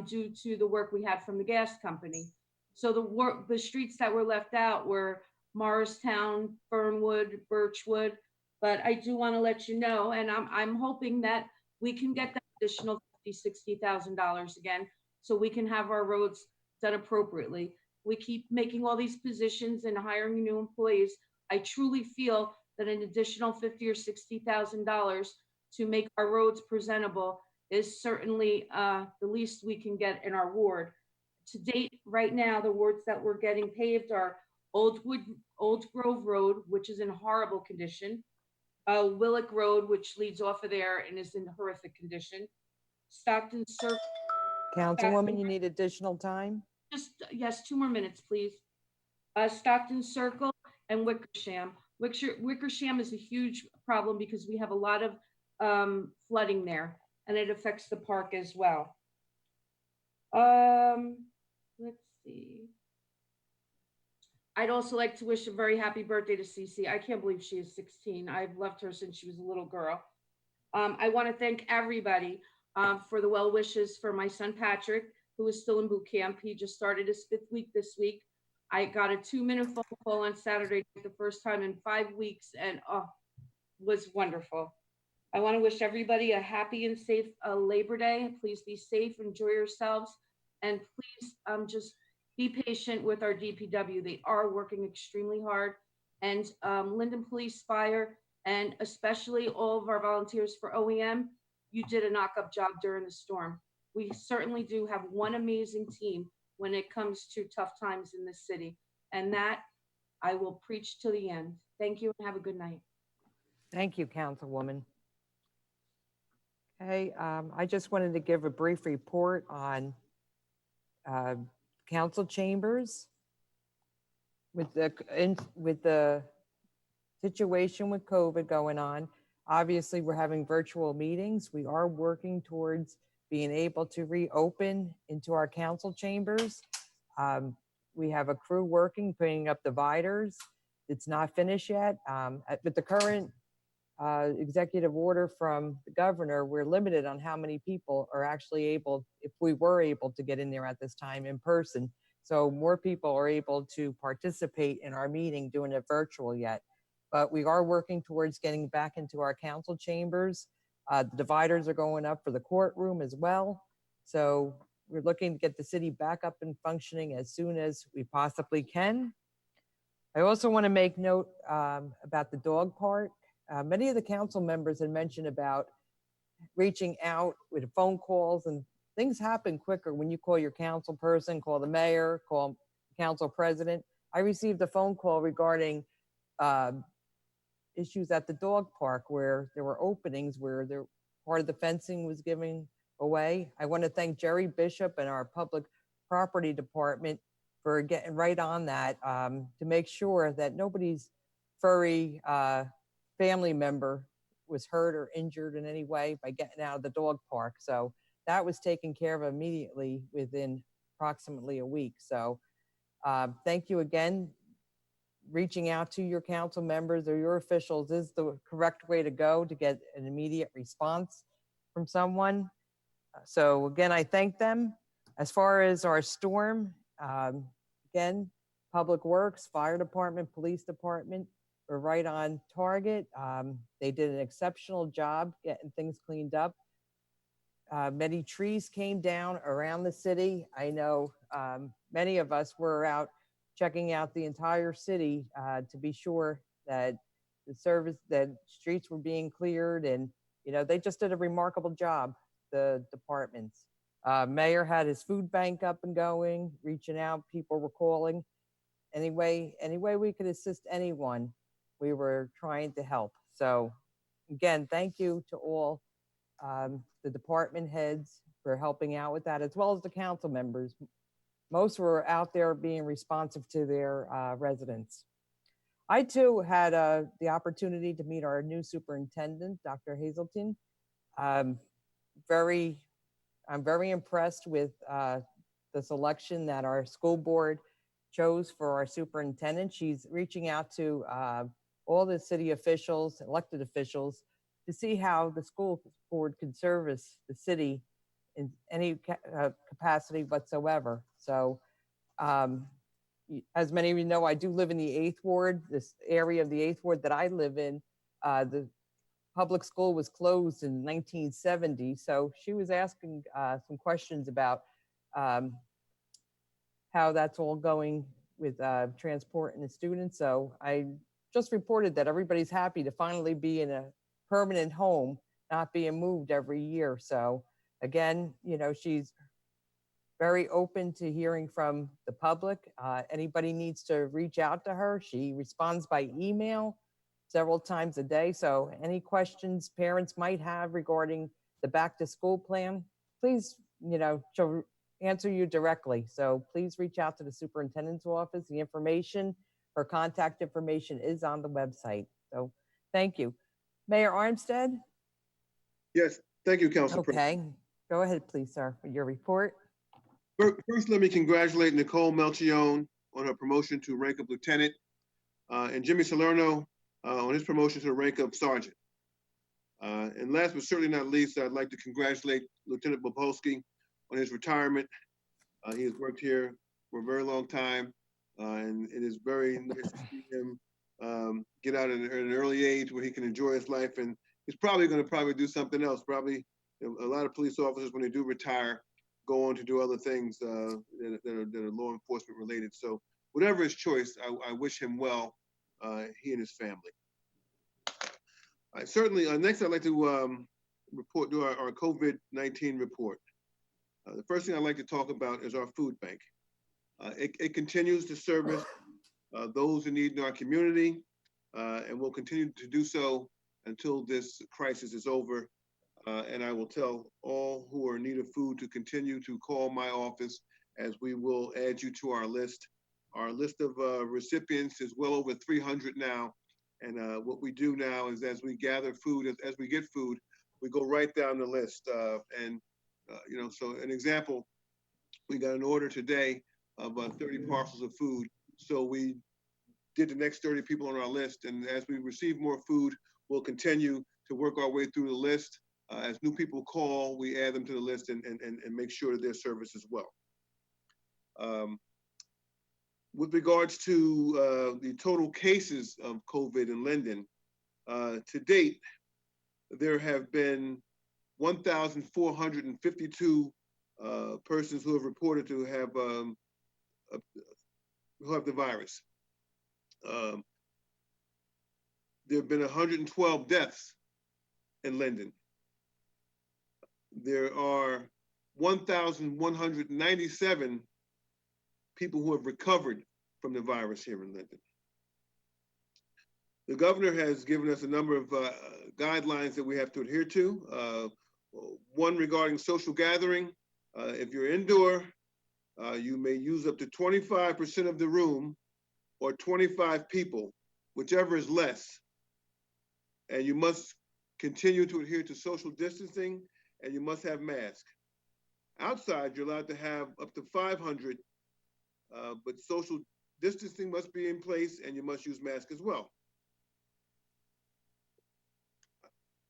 due to the work we had from the gas company. So the streets that were left out were Morristown, Fernwood, Birchwood. But I do want to let you know, and I'm hoping that we can get that additional $60,000 again, so we can have our roads done appropriately. We keep making all these positions and hiring new employees. I truly feel that an additional $50,000 or $60,000 to make our roads presentable is certainly the least we can get in our ward. To date, right now, the wards that we're getting paved are Old Grove Road, which is in horrible condition, Willick Road, which leads off of there and is in horrific condition, Stockton Circle. Councilwoman, you need additional time? Just, yes, 2 more minutes, please. Stockton Circle and Wickersham. Wickersham is a huge problem because we have a lot of flooding there and it affects the park as well. Let's see. I'd also like to wish a very happy birthday to Cece. I can't believe she is 16. I've loved her since she was a little girl. I want to thank everybody for the well wishes for my son Patrick, who is still in boot camp. He just started his 5th week this week. I got a 2-minute phone call on Saturday, the first time in 5 weeks, and was wonderful. I want to wish everybody a happy and safe Labor Day. Please be safe, enjoy yourselves, and please just be patient with our DPW. They are working extremely hard, and Linden Police, Fire, and especially all of our volunteers for OEM, you did a knock-up job during the storm. We certainly do have one amazing team when it comes to tough times in this city, and that I will preach to the end. Thank you and have a good night. Thank you, Councilwoman. Okay, I just wanted to give a brief report on council chambers. With the situation with COVID going on, obviously we're having virtual meetings. We are working towards being able to reopen into our council chambers. We have a crew working, putting up dividers. It's not finished yet. With the current executive order from the governor, we're limited on how many people are actually able, if we were able to get in there at this time in person. So more people are able to participate in our meeting doing it virtual yet. But we are working towards getting back into our council chambers. The dividers are going up for the courtroom as well. So we're looking to get the city back up and functioning as soon as we possibly can. I also want to make note about the dog park. Many of the council members had mentioned about reaching out with phone calls, and things happen quicker when you call your council person, call the mayor, call council president. I received a phone call regarding issues at the dog park where there were openings where part of the fencing was giving away. I want to thank Jerry Bishop and our Public Property Department for getting right on that to make sure that nobody's furry family member was hurt or injured in any way by getting out of the dog park. So that was taken care of immediately within approximately a week. So thank you again. Reaching out to your council members or your officials is the correct way to go to get an immediate response from someone. So again, I thank them. As far as our storm, again, Public Works, Fire Department, Police Department, we're right on target. They did an exceptional job getting things cleaned up. Many trees came down around the city. I know many of us were out checking out the entire city to be sure that that streets were being cleared, and they just did a remarkable job, the departments. Mayor had his food bank up and going, reaching out, people were calling. Any way we could assist anyone, we were trying to help. So again, thank you to all the department heads for helping out with that, as well as the council members. Most were out there being responsive to their residents. I too had the opportunity to meet our new superintendent, Dr. Hazelton. I'm very impressed with the selection that our school board chose for our superintendent. She's reaching out to all the city officials, elected officials, to see how the school board could service the city in any capacity whatsoever. So as many of you know, I do live in the 8th Ward. This area of the 8th Ward that I live in, the public school was closed in 1970. So she was asking some questions about how that's all going with transporting the students. So I just reported that everybody's happy to finally be in a permanent home, not being moved every year. So again, she's very open to hearing from the public. Anybody needs to reach out to her. She responds by email several times a day. So any questions parents might have regarding the back to school plan, please, she'll answer you directly. So please reach out to the superintendent's office. The information, her contact information is on the website. So thank you. Mayor Armstead? Yes, thank you, Council President. Okay, go ahead, please, sir, for your report. First, let me congratulate Nicole Melchione on her promotion to rank of lieutenant, and Jimmy Salerno on his promotion to the rank of sergeant. And last but certainly not least, I'd like to congratulate Lieutenant Bobowski on his retirement. He has worked here for a very long time, and it is very nice to see him get out at an early age where he can enjoy his life. And he's probably going to do something else. Probably a lot of police officers, when they do retire, go on to do other things that are law enforcement related. So whatever his choice, I wish him well, he and his family. Certainly, next I'd like to do our COVID-19 report. The first thing I'd like to talk about is our food bank. It continues to service those in need in our community, and will continue to do so until this crisis is over. And I will tell all who are in need of food to continue to call my office, as we will add you to our list. Our list of recipients is well over 300 now. And what we do now is, as we gather food, as we get food, we go right down the list. So an example, we got an order today of 30 parcels of food. So we did the next 30 people on our list. And as we receive more food, we'll continue to work our way through the list. As new people call, we add them to the list and make sure that their service as well. With regards to the total cases of COVID in Linden, to date, there have been 1,452 persons who have reported to have the virus. There have been 112 deaths in Linden. There are 1,197 people who have recovered from the virus here in Linden. The governor has given us a number of guidelines that we have to adhere to. One regarding social gathering. If you're indoor, you may use up to 25% of the room or 25 people, whichever is less. And you must continue to adhere to social distancing, and you must have masks. Outside, you're allowed to have up to 500, but social distancing must be in place and you must use masks as well.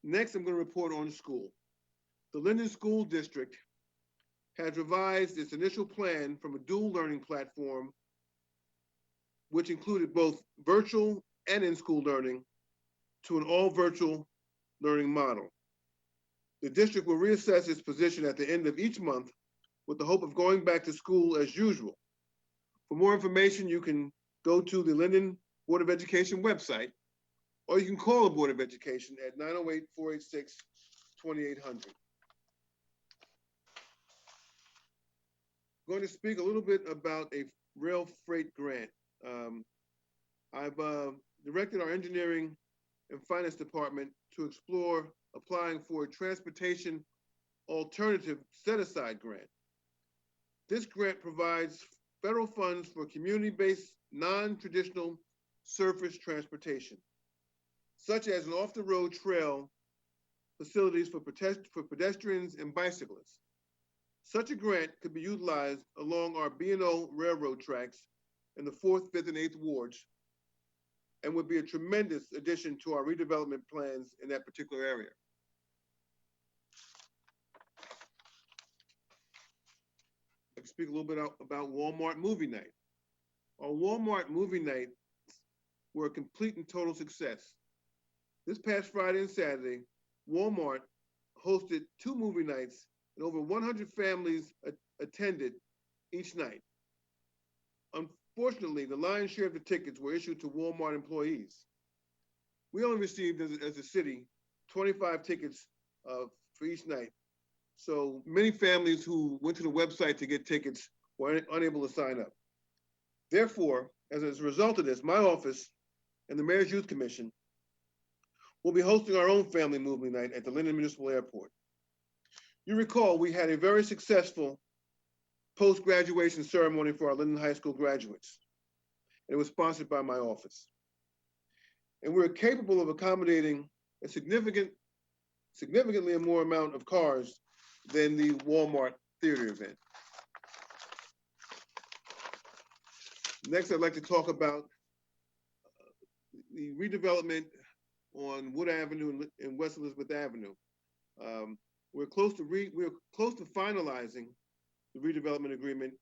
Next, I'm going to report on the school. The Linden School District has revised its initial plan from a dual learning platform, which included both virtual and in-school learning, to an all virtual learning model. The district will reassess its position at the end of each month with the hope of going back to school as usual. For more information, you can go to the Linden Board of Education website, or you can call the Board of Education at 908-486-2800. I'm going to speak a little bit about a rail freight grant. I've directed our engineering and finance department to explore applying for a transportation alternative set-aside grant. This grant provides federal funds for community-based, non-traditional surface transportation, such as an off-the-road trail facilities for pedestrians and bicyclists. Such a grant could be utilized along our B&O railroad tracks in the 4th, 5th, and 8th wards, and would be a tremendous addition to our redevelopment plans in that particular area. I can speak a little bit about Walmart movie night. Our Walmart movie nights were a complete and total success. This past Friday and Saturday, Walmart hosted 2 movie nights and over 100 families attended each night. Unfortunately, the lion's share of the tickets were issued to Walmart employees. We only received, as a city, 25 tickets for each night. So many families who went to the website to get tickets were unable to sign up. Therefore, as a result of this, my office and the Mayor's Youth Commission will be hosting our own family movie night at the Linden Municipal Airport. You recall we had a very successful post-graduation ceremony for our Linden High School graduates. And it was sponsored by my office. And we're capable of accommodating a significantly more amount of cars than the Walmart theater event. Next, I'd like to talk about the redevelopment on Wood Avenue and West Elizabeth Avenue. We're close to finalizing the redevelopment agreement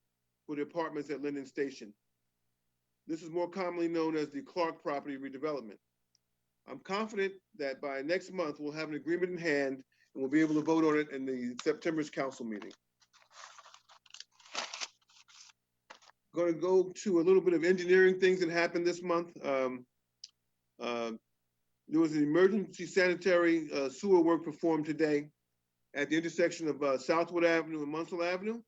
for the apartments at Linden Station. This is more commonly known as the Clark property redevelopment. I'm confident that by next month, we'll have an agreement in hand and we'll be able to vote on it in the September's council meeting. I'm going to go to a little bit of engineering things that happened this month. There was an emergency sanitary sewer work performed today at the intersection of Southwood Avenue and Munsell Avenue.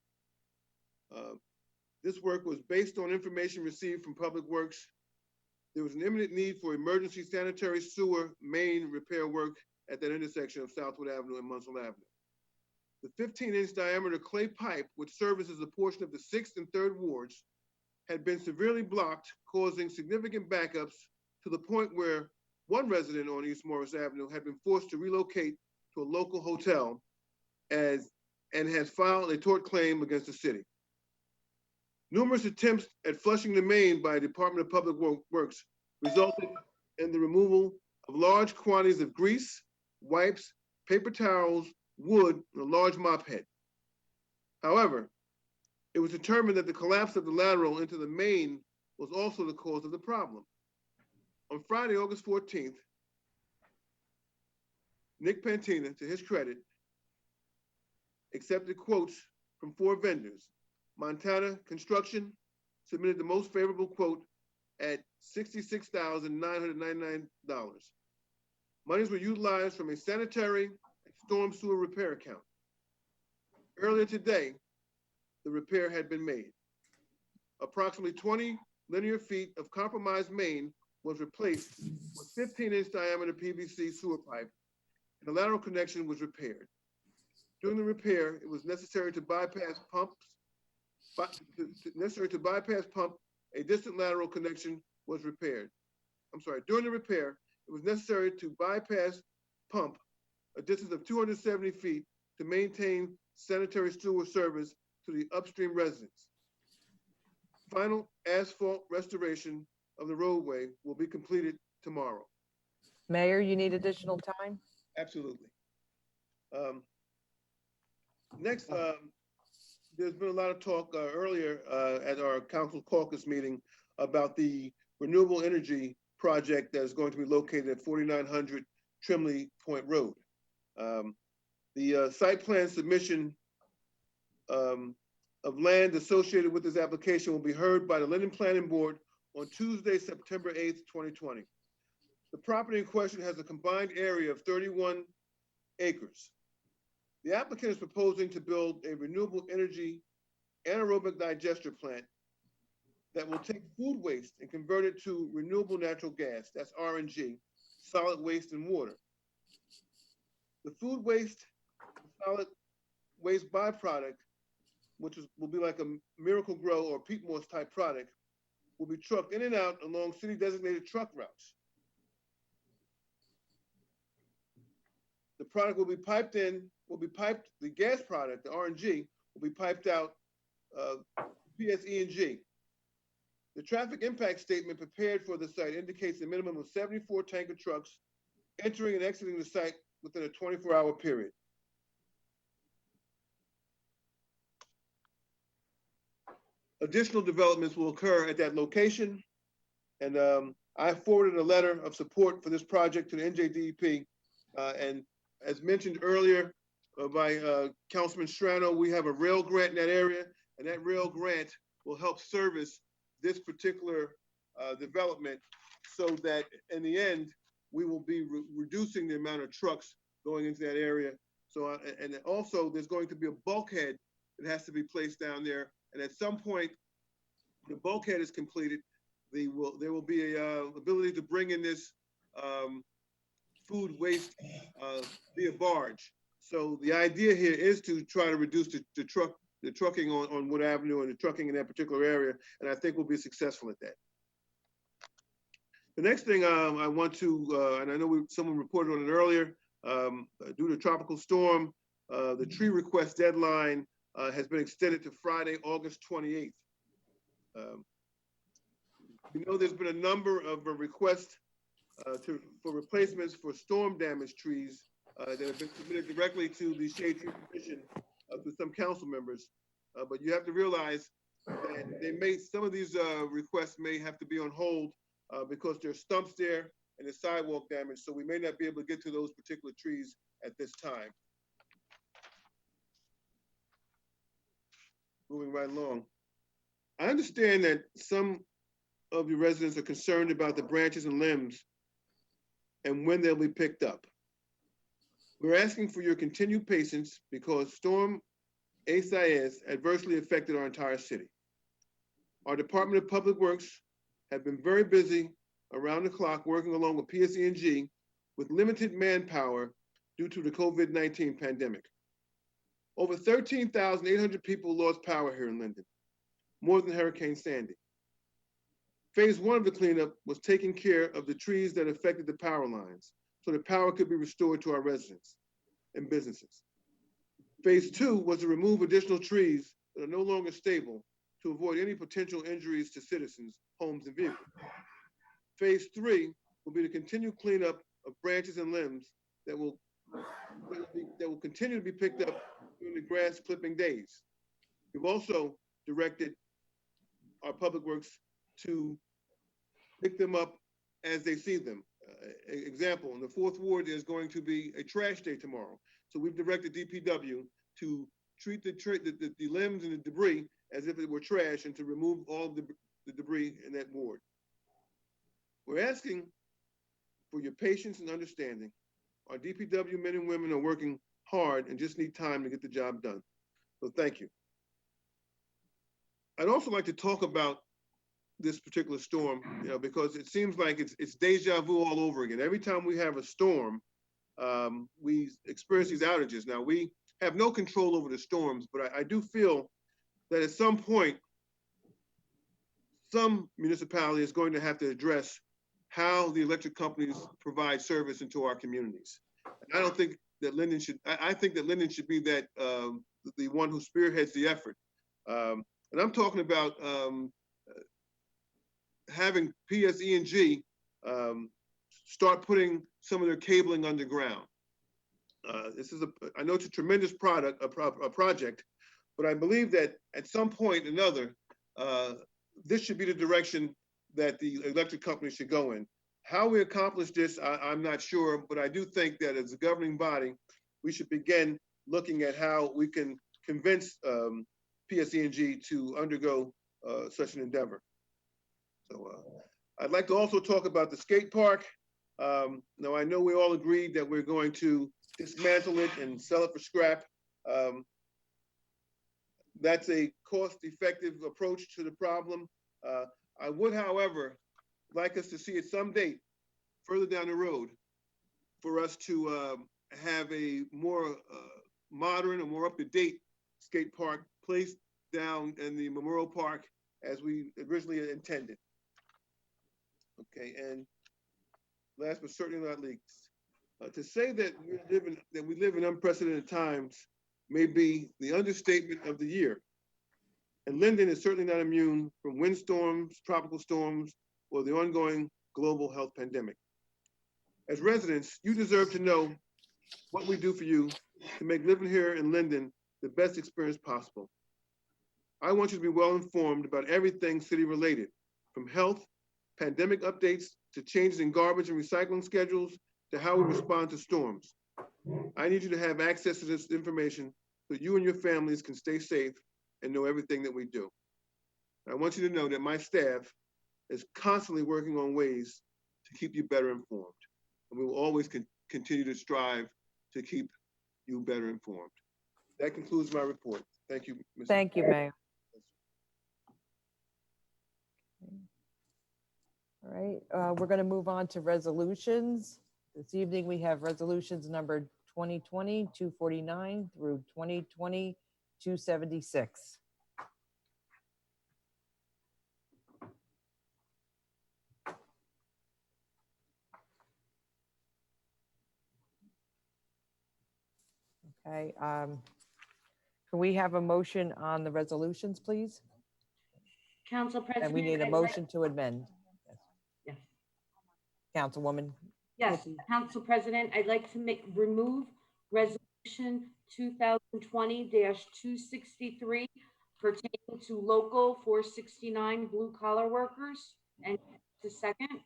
This work was based on information received from Public Works. There was an imminent need for emergency sanitary sewer main repair work at that intersection of Southwood Avenue and Munsell Avenue. The 15-inch diameter clay pipe, which services a portion of the 6th and 3rd wards, had been severely blocked, causing significant backups to the point where one resident on East Morris Avenue had been forced to relocate to a local hotel and has filed a tort claim against the city. Numerous attempts at flushing the main by the Department of Public Works resulted in the removal of large quantities of grease, wipes, paper towels, wood, and a large mop head. However, it was determined that the collapse of the lateral into the main was also the cause of the problem. On Friday, August 14th, Nick Pantina, to his credit, accepted quotes from 4 vendors. Montana Construction submitted the most favorable quote at $66,999. Monies were utilized from a sanitary and storm sewer repair account. Earlier today, the repair had been made. Approximately 20 linear feet of compromised main was replaced with 15-inch diameter PVC sewer pipe, and the lateral connection was repaired. During the repair, it was necessary to bypass pump. A distant lateral connection was repaired. I'm sorry, during the repair, it was necessary to bypass pump a distance of 270 feet to maintain sanitary sewer service to the upstream residents. Final asphalt restoration of the roadway will be completed tomorrow. Mayor, you need additional time? Absolutely. Next, there's been a lot of talk earlier at our council caucus meeting about the renewable energy project that is going to be located at 4900 Trimley Point Road. The site plan submission of land associated with this application will be heard by the Linden Planning Board on Tuesday, September 8th, 2020. The property in question has a combined area of 31 acres. The applicant is proposing to build a renewable energy anaerobic digester plant that will take food waste and convert it to renewable natural gas, that's RNG, solid waste and water. The food waste, solid waste byproduct, which will be like a Miracle Grow or peat moss type product, will be trucked in and out along city designated truck routes. The product will be piped in, the gas product, the RNG, will be piped out PSE&G. The traffic impact statement prepared for the site indicates a minimum of 74 tanker trucks entering and exiting the site within a 24-hour period. Additional developments will occur at that location. And I forwarded a letter of support for this project to the NJDEP. And as mentioned earlier by Councilman Strano, we have a rail grant in that area, and that rail grant will help service this particular development so that in the end, we will be reducing the amount of trucks going into that area. So, and also there's going to be a bulkhead that has to be placed down there. And at some point, the bulkhead is completed, there will be a ability to bring in this food waste via barge. So the idea here is to try to reduce the trucking on Wood Avenue and the trucking in that particular area, and I think we'll be successful at that. The next thing I want to, and I know someone reported on it earlier, due to tropical storm, the tree request deadline has been extended to Friday, August 28th. We know there's been a number of requests for replacements for storm damaged trees that have been submitted directly to the Shade Tree Commission to some council members. But you have to realize that some of these requests may have to be on hold because there's stumps there and there's sidewalk damage. So we may not be able to get to those particular trees at this time. Moving right along. I understand that some of your residents are concerned about the branches and limbs and when they'll be picked up. We're asking for your continued patience because Storm Isaias adversely affected our entire city. Our Department of Public Works have been very busy around the clock working along with PSE&G with limited manpower due to the COVID-19 pandemic. Over 13,800 people lost power here in Linden, more than Hurricane Sandy. Phase 1 of the cleanup was taking care of the trees that affected the power lines so the power could be restored to our residents and businesses. Phase 2 was to remove additional trees that are no longer stable to avoid any potential injuries to citizens, homes, and vehicles. Phase 3 will be to continue cleanup of branches and limbs that will continue to be picked up during the grass clipping days. We've also directed our public works to pick them up as they see them. Example, in the 4th Ward, there's going to be a trash day tomorrow. So we've directed DPW to treat the limbs and the debris as if it were trash and to remove all of the debris in that ward. We're asking for your patience and understanding. Our DPW men and women are working hard and just need time to get the job done. So thank you. I'd also like to talk about this particular storm, because it seems like it's deja vu all over again. Every time we have a storm, we experience these outages. Now, we have no control over the storms, but I do feel that at some point, some municipality is going to have to address how the electric companies provide service into our communities. And I don't think that Linden should, I think that Linden should be that, the one who spearheads the effort. And I'm talking about having PSE&G start putting some of their cabling underground. This is I know it's a tremendous a project, but I believe that at some point or another, this should be the direction that the electric company should go in. How we accomplish this, I'm not sure, but I do think that as a governing body, we should begin looking at how we can convince PSE&G to undergo such an endeavor. So I'd like to also talk about the skate park. Now I know we all agreed that we're going to dismantle it and sell it for scrap. That's a cost-effective approach to the problem. I would, however, like us to see at some date further down the road for us to have a more modern or more up-to-date skate park placed down in the Memorial Park as we originally intended. Okay, and last but certainly not least, to say that we live in unprecedented times may be the understatement of the year. And Linden is certainly not immune from windstorms, tropical storms, or the ongoing global health pandemic. As residents, you deserve to know what we do for you to make living here in Linden the best experience possible. I want you to be well informed about everything city related, from health, pandemic updates, to changes in garbage and recycling schedules, to how we respond to storms. I need you to have access to this information so you and your families can stay safe and know everything that we do. I want you to know that my staff is constantly working on ways to keep you better informed. And we will always continue to strive to keep you better informed. That concludes my report. Thank you, Mr. Thank you, Mayor. All right, we're going to move on to resolutions. This evening, we have resolutions numbered 2020-249 through 2020-276. Okay, can we have a motion on the resolutions, please? Council President. And we need a I'd motion to amend. Yes. Councilwoman. Yes, Council President, I'd like to remove resolution 2020-263 pertaining to local 469 blue collar workers. And the second.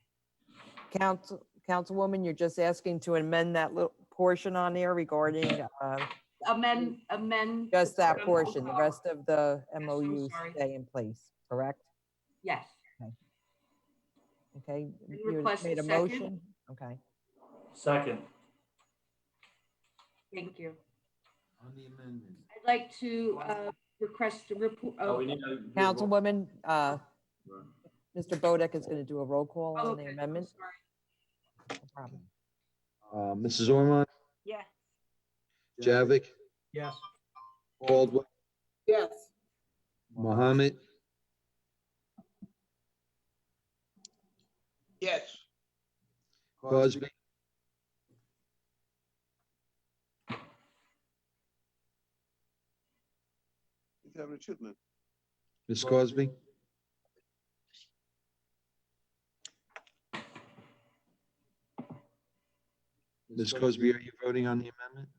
Councilwoman, you're just asking to amend that little portion on there regarding amend just that portion. The rest of the MOUs stay in place, correct? Yes. Okay. You Request made a second. motion. Okay. Second. Thank you. On the amendment. I'd like to request a report. Councilwoman, Mr. Bodek is going to do a roll call on the amendment. No problem. Mrs. Ormond, Yes. JAVICK, Yes. Baldwin, Yes. Mohammed, Yes. Cosby, He's having a chitlin. Ms. Cosby, Ms. Cosby, are you voting on the amendment?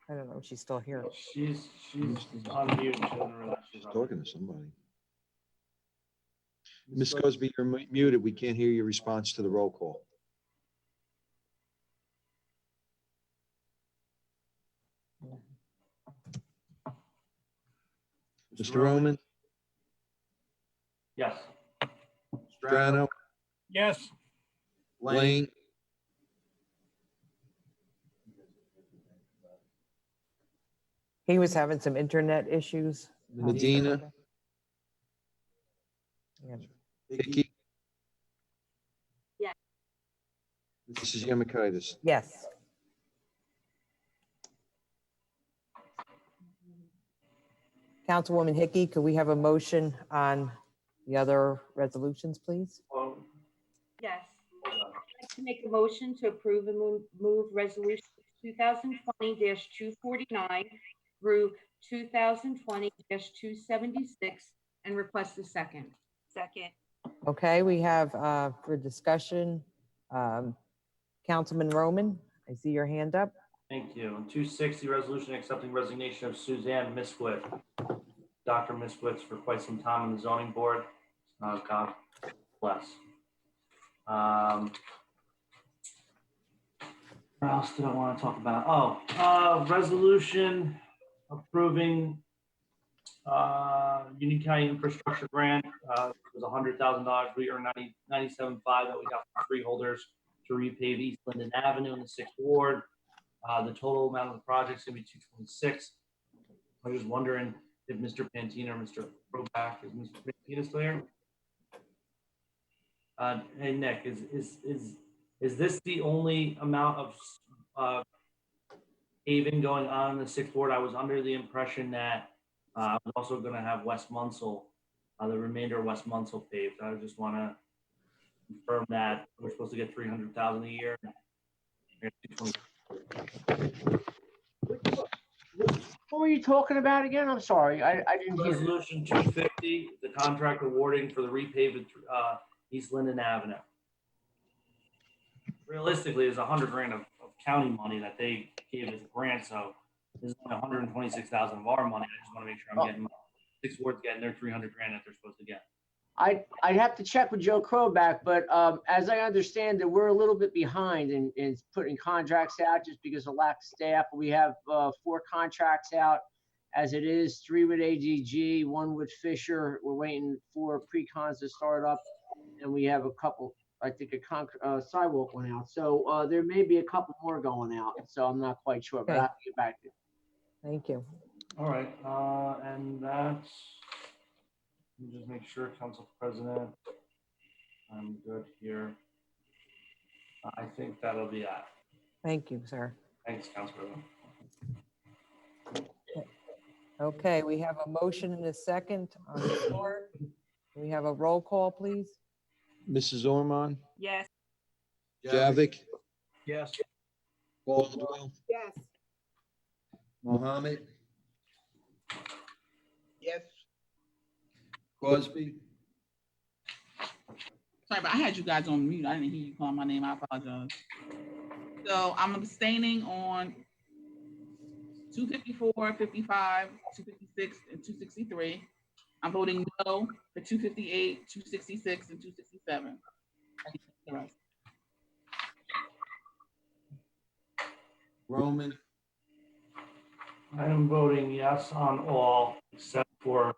I don't know if she's still here. She's on mute. She doesn't realize she's on Talking to somebody. Ms. Cosby, you're muted. We can't hear your response to the roll call. Mr. Roman, Yes. Strano, Yes. Lane, He was having some internet issues. Medina, Yeah. Hickey, Yes. Mrs. Yemakaitis. Yes. Councilwoman Hickey, could we have a motion on the other resolutions, please? Yes. I'd like to make a motion to approve and move resolution 2020-249 through 2020-276 and request a second. Second. Okay, we have for discussion, Councilman Roman, I see your hand up. Thank you. 260, resolution accepting resignation of Suzanne Misquith. Dr. Misquith for quite some time on the zoning board. God bless. What else did I want to talk about? Resolution approving Union County infrastructure grant. It was $100,000. We earned $97,500 that we got from freeholders to repave East Linden Avenue in the 6th Ward. The total amount of the project is going to be $226,000. I was wondering if Mr. Pantina or Mr. Roback, is Mr. Pantina still here? Hey Nick, is this the only amount of paving going on in the 6th Ward? I was under the impression that I was also going to have West Munsell, the remainder of West Munsell paved. I just want to confirm that we're supposed to get $300,000 a year. What were you talking about again? I'm sorry, I didn't hear. Resolution 250, the contract awarding for the repaved East Linden Avenue. Realistically, there's $100,000 of county money that they gave as a grant, so there's only $126,000 of our money. I just want to make sure I'm getting 6 wards getting their $300,000 that they're supposed to get. I'd have to check with Joe Kroback, but as I understand it, we're a little bit behind in putting contracts out just because of lack of staff. We have 4 contracts out as it is, 3 with AGG, 1 with Fisher. We're waiting for pre-cons to start up, and we have a couple, I think a sidewalk went out. So there may be a couple more going out, so I'm not quite sure, but I'll have to get back to you. Thank you. All right, and that's, let me just make sure, Council President, I'm good here. I think that'll be that. Thank you, sir. Thanks, Council President. Okay, we have a motion and a second on the floor. We have a roll call, please. Mrs. Ormond, Yes. JAVIK, Yes. Caldwell, Yes. Mohammed, Yes. Crosby, Sorry, but I had you guys on mute. I didn't hear you call my name. I apologize. So I'm abstaining on 254, 55, 256, and 263. I'm voting no for 258, 266, and 267. The rest. Roman, I am voting yes on all except for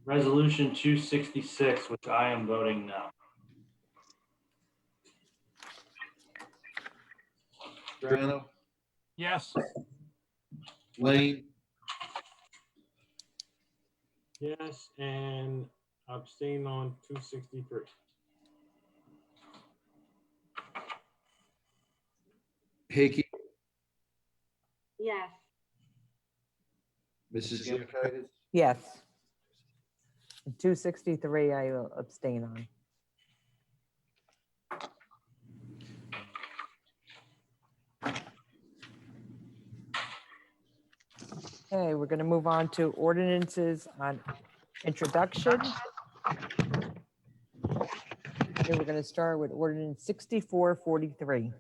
Resolution 266, which I am voting no. Strano, Yes. Lane, Yes, and abstain on 263. Hickey, Yes. Mrs. Yemakaitis, Yes. 263, I will abstain on. Okay, we're going to move on to ordinances on introduction. Okay, we're going to start with ordinance 6443.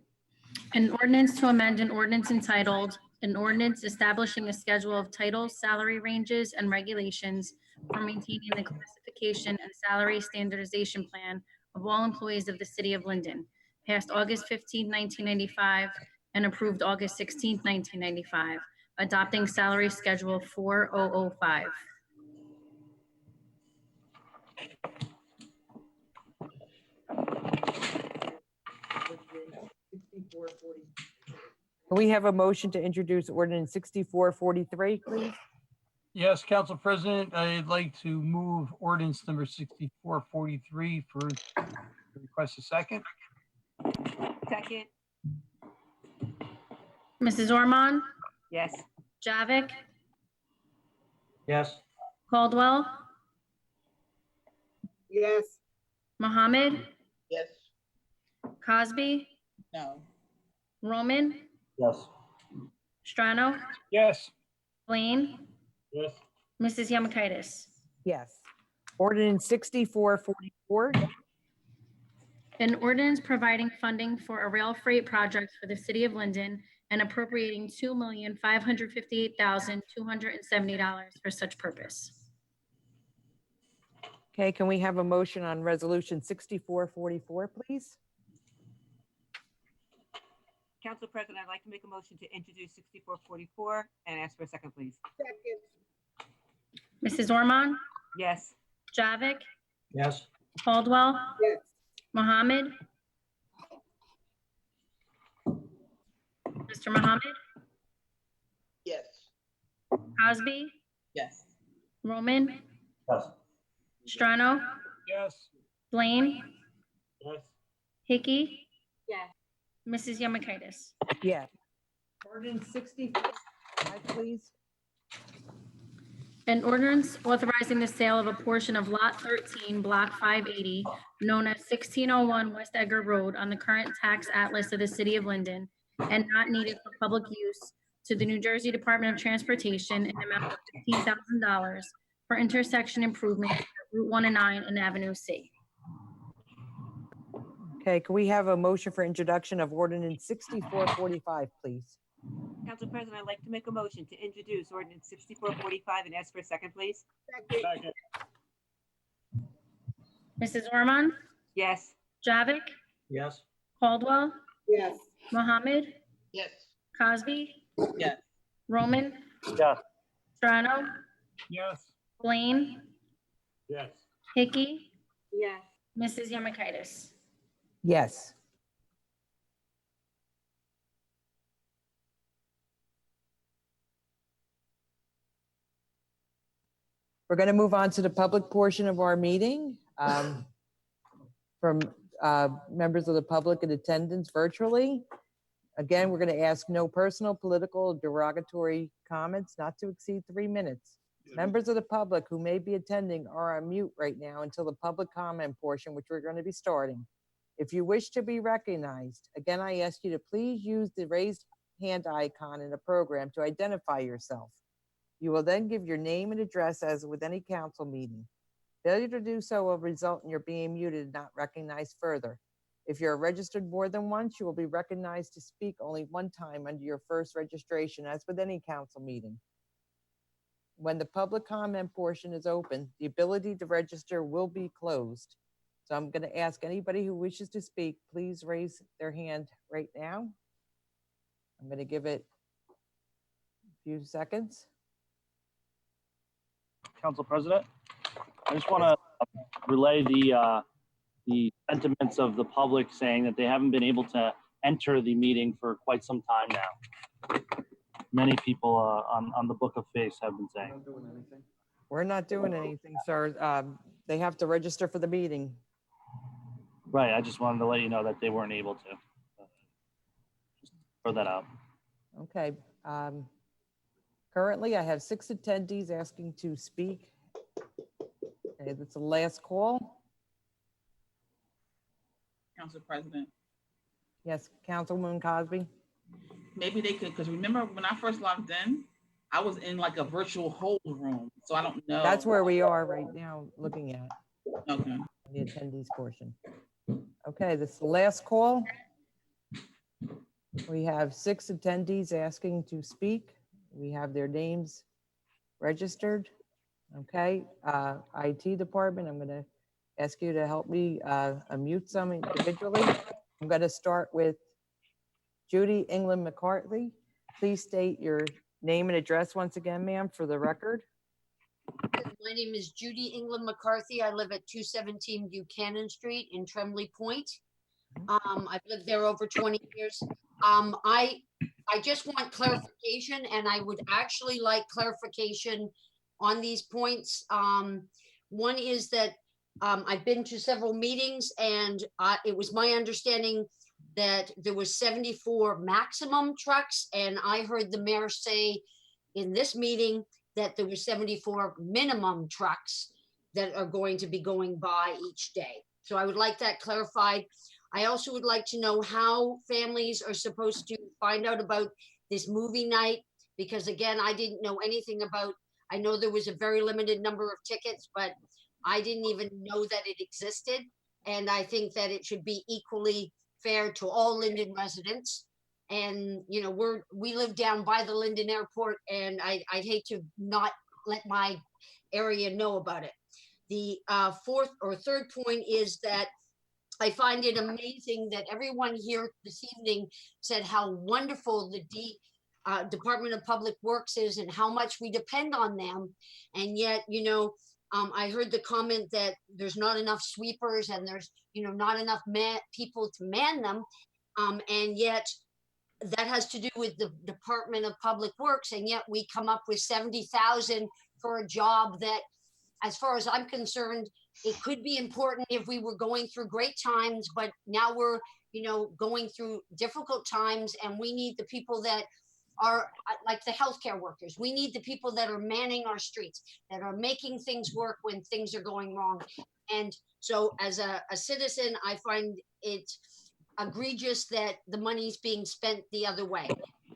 An ordinance to amend an ordinance entitled, an ordinance establishing a schedule of titles, salary ranges, and regulations for maintaining the classification and salary standardization plan of all employees of the city of Linden, passed August 15, 1995, and approved August 16, 1995, adopting salary schedule 4005. Can we have a motion to introduce ordinance 6443, please? Yes, Council President, I'd like to move ordinance number 6443 for request a second. Second, Mrs. Ormond, yes. JAVIK, Yes. Caldwell, Yes. Mohammed, Yes. Cosby, No. Roman, Yes. Strano, Yes. Blaine, Yes. Mrs. Yamakaitis. Yes. Ordinance 6444. An ordinance providing funding for a rail freight project for the city of Linden and appropriating $2,558,270 for such purpose. Okay, can we have a motion on resolution 6444, please? Council President, I'd like to make a motion to introduce 6444 and ask for a second, please. Second. Mrs. Ormond, Yes. JAVIK, Yes. Caldwell, Yes. Mohammed, Mr. Mohammed, Yes. Cosby, Yes. Roman, Yes. Strano, Yes. Blaine, Yes. Hickey, Yes. Mrs. Yamakaitis. Yes. Ordinance 65, please. An ordinance authorizing the sale of a portion of Lot 13, Block 580, known as 1601 West Edgar Road on the current tax atlas of the city of Linden and not needed for public use to the New Jersey Department of Transportation in the amount of $15,000 for intersection improvements at Route 1 and 9 and Avenue C. Okay, can we have a motion for introduction of ordinance 6445, please? Council President, I'd like to make a motion to introduce ordinance 6445 and ask for a second, please. Second. Mrs. Ormond, Yes. JAVIK, Yes. Caldwell, Yes. Mohammed, Yes. Cosby, Yes. Roman, Yes. Strano, Yes. Blaine, Yes. Hickey, Yes. Mrs. Yamakaitis. Yes. We're going to move on to the public portion of our meeting. From members of the public in attendance virtually. Again, we're going to ask no personal, political, derogatory comments not to exceed 3 minutes. Members of the public who may be attending are on mute right now until the public comment portion, which we're going to be starting. If you wish to be recognized, again, I ask you to please use the raised hand icon in the program to identify yourself. You will then give your name and address as with any council meeting. Failure to do so will result in your being muted and not recognized further. If you're registered more than once, you will be recognized to speak only one time under your first registration, as with any council meeting. When the public comment portion is open, the ability to register will be closed. So I'm going to ask anybody who wishes to speak, please raise their hand right now. I'm going to give it a few seconds. Council President, I just want to relay the sentiments of the public saying that they haven't been able to enter the meeting for quite some time now. Many people on the Book of Face have been saying. We're not doing anything, sir. They have to register for the meeting. Right, I just wanted to let you know that they weren't able to. Just throw that out. Okay. Currently, I have 6 attendees asking to speak. Okay, that's the last call. Council President, Yes, Councilwoman Cosby. maybe they could, because remember when I first logged in, I was in like a virtual hold room, so I don't know. That's where we are right now looking at Okay. the attendees portion. Okay, this is the last call. We have 6 attendees asking to speak. We have their names registered. Okay, IT department, I'm going to ask you to help me unmute some individually. I'm going to start with Judy England McCarthy. Please state your name and address once again, ma'am, for the record. My name is Judy England McCarthy. I live at 217 Buchanan Street in Tremblay Point. I've lived there over 20 years. I just want clarification, and I would actually like clarification on these points. One is that I've been to several meetings, and it was my understanding that there was 74 maximum trucks, and I heard the mayor say in this meeting that there were 74 minimum trucks that are going to be going by each day. So I would like that clarified. I also would like to know how families are supposed to find out about this movie night, because again, I didn't know anything about, I know there was a very limited number of tickets, but I didn't even know that it existed. And I think that it should be equally fair to all Linden residents. And, you know, we live down by the Linden Airport, and I'd hate to not let my area know about it. The fourth or third point is that I find it amazing that everyone here this evening said how wonderful the Department of Public Works is and how much we depend on them. And yet, you know, I heard the comment that there's not enough sweepers and there's, you know, not enough people to man them. And yet that has to do with the Department of Public Works. And yet we come up with 70,000 for a job that, as far as I'm concerned, it could be important if we were going through great times, but now we're, you know, going through difficult times, and we need the people that are like the healthcare workers. We need the people that are manning our streets, that are making things work when things are going wrong. And so as a citizen, I find it egregious that the money's being spent the other way.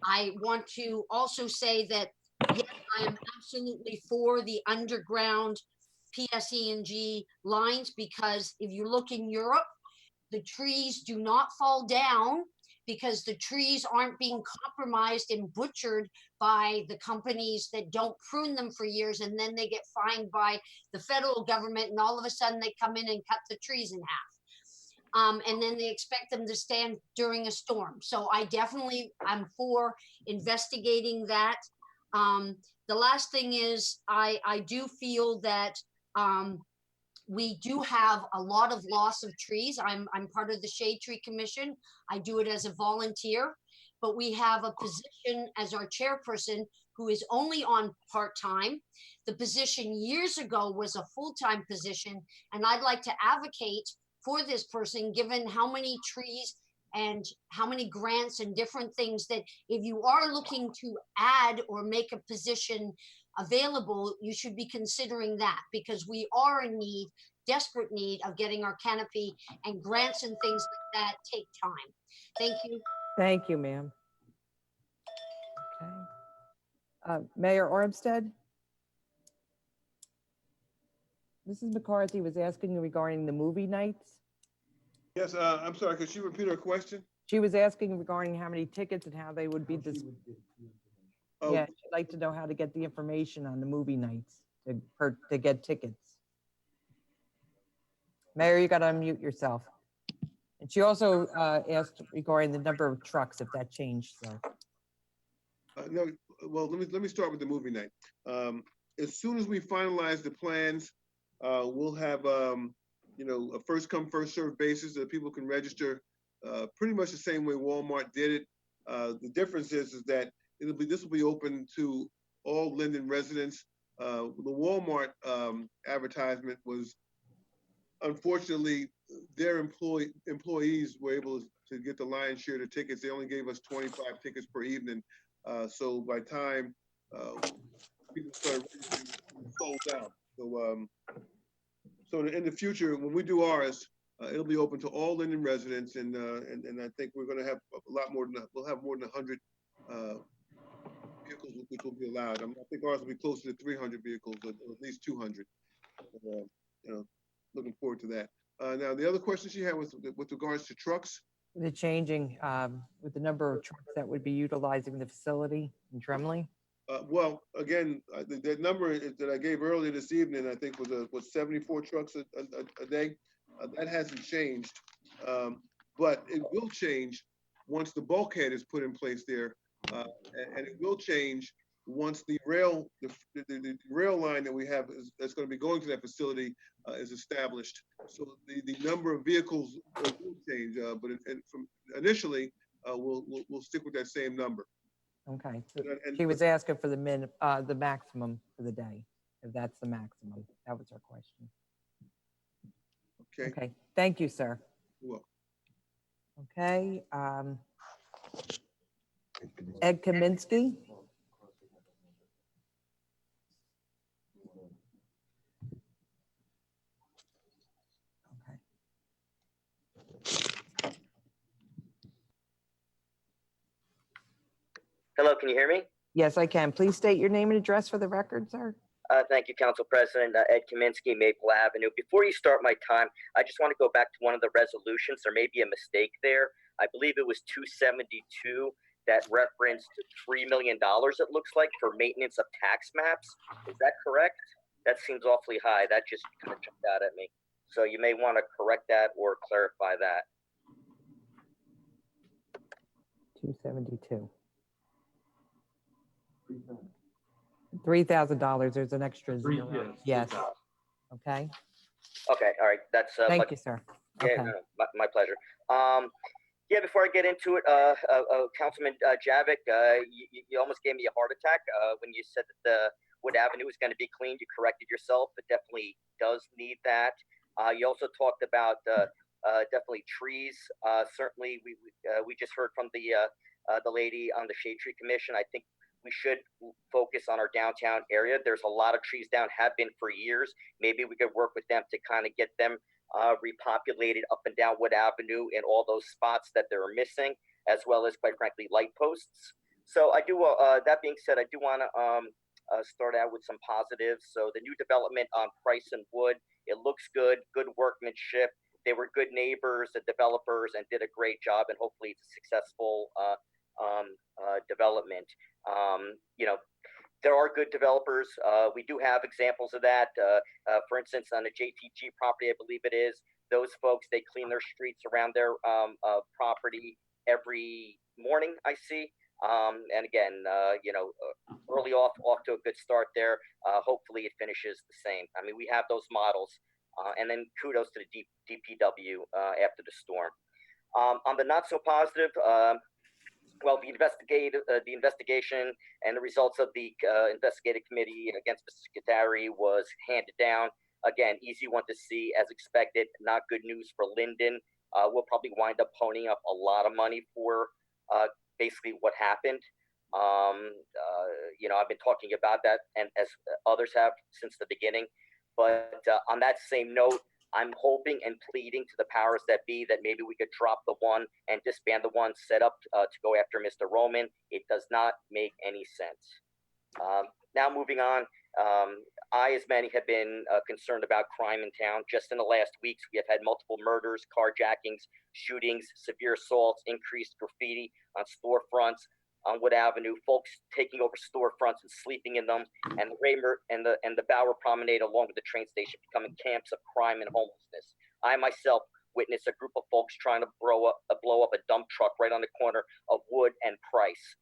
I want to also say that, yes, I am absolutely for the underground PSE&G lines, because if you look in Europe, the trees do not fall down because the trees aren't being compromised and butchered by the companies that don't prune them for years, and then they get fined by the federal government, and all of a sudden they come in and cut the trees in half. And then they expect them to stand during a storm. So I definitely am for investigating that. The last thing is I do feel that we do have a lot of loss of trees. I'm part of the Shade Tree Commission. I do it as a volunteer, but we have a position as our chairperson who is only on part-time. The position years ago was a full-time position, and I'd like to advocate for this person, given how many trees and how many grants and different things, that if you are looking to add or make a position available, you should be considering that, because we are in need, desperate need of getting our canopy, and grants and things like that take time. Thank you. Thank you, ma'am. Okay. Mayor Armstead? Mrs. McCarthy was asking you regarding the movie nights. Yes, I'm sorry, could you repeat her question? She was asking regarding how many tickets and how they would be Oh. Yeah, she'd like to know how to get the information on the movie nights to get tickets. Mayor, you got to unmute yourself. And she also asked regarding the number of trucks, if that changed. So. No, well, let me start with the movie night. As soon as we finalize the plans, we'll have you know, a first come first served basis that people can register pretty much the same way Walmart did it. The difference is that this will be open to all Linden residents. The Walmart advertisement was, unfortunately, their employees were able to get the lion's share of the tickets. They only gave us 25 tickets per evening. So by time people started sold out. So in the future, when we do ours, it'll be open to all Linden residents, and I think we're going to have a lot more than, we'll have more than 100 vehicles which will be allowed. I think ours will be closer to 300 vehicles, or at least 200. You know, looking forward to that. Now, the other question she had was with regards to trucks. The changing with the number of trucks that would be utilizing the facility in Tremley. Well, again, the number that I gave earlier this evening, I think was 74 trucks a day. That hasn't changed, but it will change once the bulkhead is put in place there, and it will change once the rail line that we have that's going to be going to that facility is established. So the number of vehicles will change, but initially we'll stick with that same number. Okay. So she was asking for the maximum for the day, if that's the maximum. That was her question. Okay. Okay. Thank you, sir. You're welcome. Okay. Ed Kaminsky. Hello, can you hear me? Yes, I can. Please state your name and address for the record, sir. Thank you, Council President Ed Kaminsky, Maple Avenue. Before you start my time, I just want to go back to one of the resolutions. There may be a mistake there. I believe it was 272 that referenced $3 million, it looks like, for maintenance of tax maps. Is that correct? That seems awfully high. That just kind of jumped out at me. So you may want to correct that or clarify that. 272. $3,000. There's an extra zero. Yes. Okay. Okay. All right. That's Thank you, sir. Yeah, Okay. no, my pleasure. Yeah, before I get into it, Councilman JAVICK, you almost gave me a heart attack when you said that the Wood Avenue is going to be cleaned. You corrected yourself. It definitely does need that. You also talked about definitely trees. Certainly, we just heard from the lady on the Shade Tree Commission. I think we should focus on our downtown area. There's a lot of trees down, have been for years. Maybe we could work with them to kind of get them repopulated up and down Wood Avenue in all those spots that they're missing, as well as, quite frankly, light posts. So I do, that being said, I do want to start out with some positives. So the new development on Price and Wood, it looks good, good workmanship. They were good neighbors, the developers, and did a great job, and hopefully it's a successful development. You know, there are good developers. We do have examples of that. For instance, on the JTG property, I believe it is, those folks, they clean their streets around their property every morning, I see. And again, you know, early off to a good start there. Hopefully it finishes the same. I mean, we have those models. And then kudos to the DPW after the storm. On the not so positive, well, the investigation and the results of the investigative committee against Mr. Scuderi was handed down. Again, easy one to see as expected. Not good news for Linden. We'll probably wind up ponying up a lot of money for basically what happened. You know, I've been talking about that, and as others have since the beginning. But on that same note, I'm hoping and pleading to the powers that be that maybe we could drop the one and disband the one set up to go after Mr. Roman. It does not make any sense. Now moving on, I, as many, have been concerned about crime in town. Just in the last weeks, we have had multiple murders, carjackings, shootings, severe assaults, increased graffiti on storefronts on Wood Avenue, folks taking over storefronts and sleeping in them, and the Raymer and the Bower Promenade along with the train station becoming camps of crime and homelessness. I myself witnessed a group of folks trying to blow up a dump truck right on the corner of Wood and Price.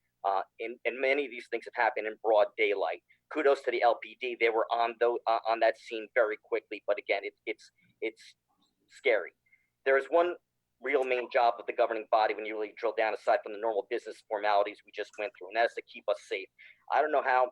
And many of these things have happened in broad daylight. Kudos to the LPD; they were on that scene very quickly. But again, it's scary. There is one real main job of the governing body when you really drill down, aside from the normal business formalities we just went through, and that's to keep us safe. I don't know how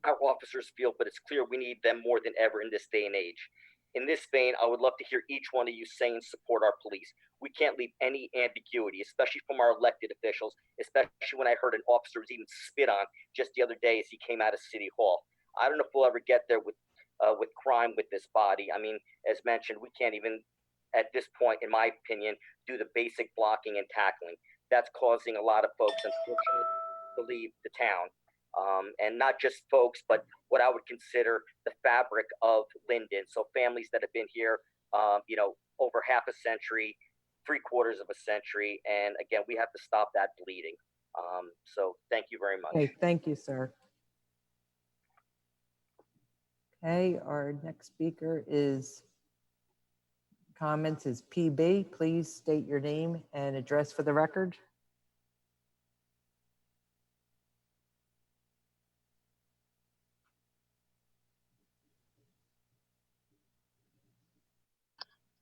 our officers feel, but it's clear we need them more than ever in this day and age. In this vein, I would love to hear each one of you say and support our police. We can't leave any ambiguity, especially from our elected officials, especially when I heard an officer was even spit on just the other day as he came out of City Hall. I don't know if we'll ever get there with crime with this body. I mean, as mentioned, we can't even, at this point, in my opinion, do the basic blocking and tackling. That's causing a lot of folks, unfortunately, to leave the town. And not just folks, but what I would consider the fabric of Linden. So families that have been here, you know, over half a century, 3/4 of a century. And again, we have to stop that bleeding. So thank you very much. Okay, thank you, sir. Okay, our next speaker is comments is PB. Please state your name and address for the record.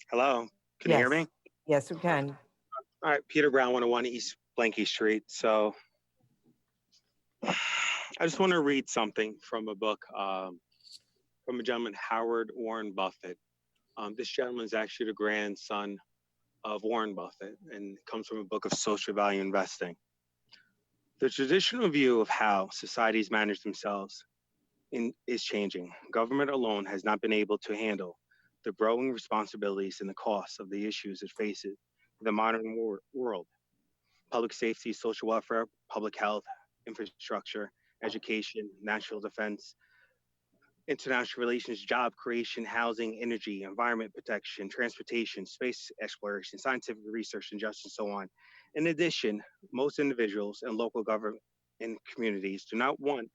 Hello, can you hear me? Yes, we can. All right, Peter Brown, 101 East Blanky Street. So I just want to read something from a book from a gentleman, Howard Warren Buffett. This gentleman is actually the grandson of Warren Buffett, and it comes from a book of social value investing. The traditional view of how societies manage themselves is changing. Government alone has not been able to handle the growing responsibilities and the costs of the issues it faces in the modern world. Public safety, social welfare, public health, infrastructure, education, national defense, international relations, job creation, housing, energy, environment protection, transportation, space exploration, scientific research, and justice, and so on. In addition, most individuals and local government and communities do not want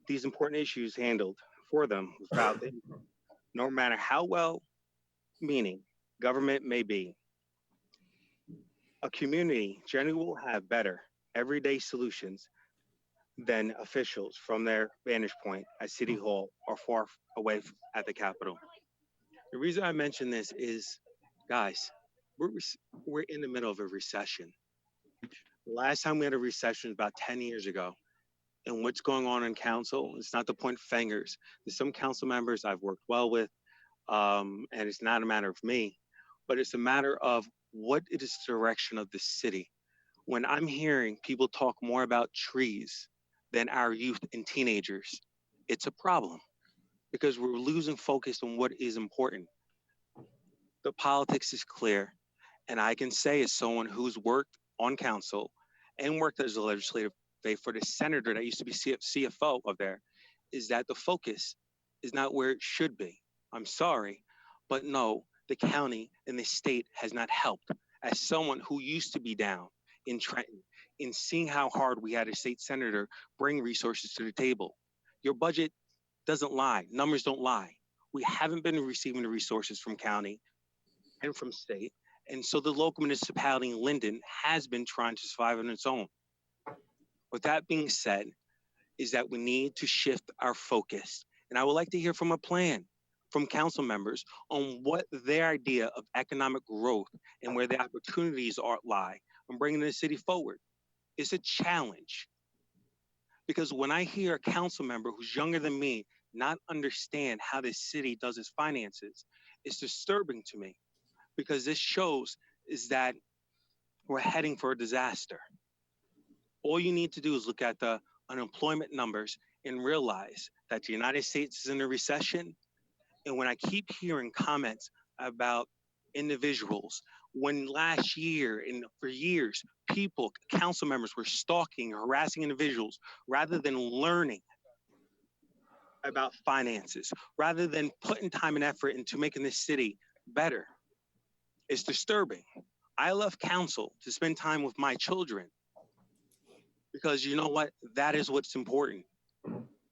these important issues handled for them without them, no matter how well-meaning government may be. A community generally will have better everyday solutions than officials from their vantage point at City Hall or far away at the Capitol. The reason I mention this is, guys, we're in the middle of a recession. The last time we had a recession was about 10 years ago. And what's going on in council, it's not to point fingers. There's some council members I've worked well with, and it's not a matter of me, but it's a matter of what is the direction of the city. When I'm hearing people talk more about trees than our youth and teenagers, it's a problem because we're losing focus on what is important. The politics is clear, and I can say as someone who's worked on council and worked as a legislative for the senator that used to be CFO of there, is that the focus is not where it should be. I'm sorry, but no, the county and the state has not helped. As someone who used to be down in Trenton, in seeing how hard we had a state senator bring resources to the table. Your budget doesn't lie, numbers don't lie. We haven't been receiving the resources from county and from state, and so the local municipality in Linden has been trying to survive on its own. With that being said, is that we need to shift our focus. And I would like to hear from a plan from council members on what their idea of economic growth and where the opportunities lie on bringing the city forward. It's a challenge. Because when I hear a council member who's younger than me not understand how this city does its finances, it's disturbing to me because this shows is that we're heading for a disaster. All you need to do is look at the unemployment numbers and realize that the United States is in a recession. And when I keep hearing comments about individuals, when last year and for years, people, council members were stalking, harassing individuals rather than learning about finances, rather than putting time and effort into making this city better, it's disturbing. I love council to spend time with my children. Because you know what? That is what's important.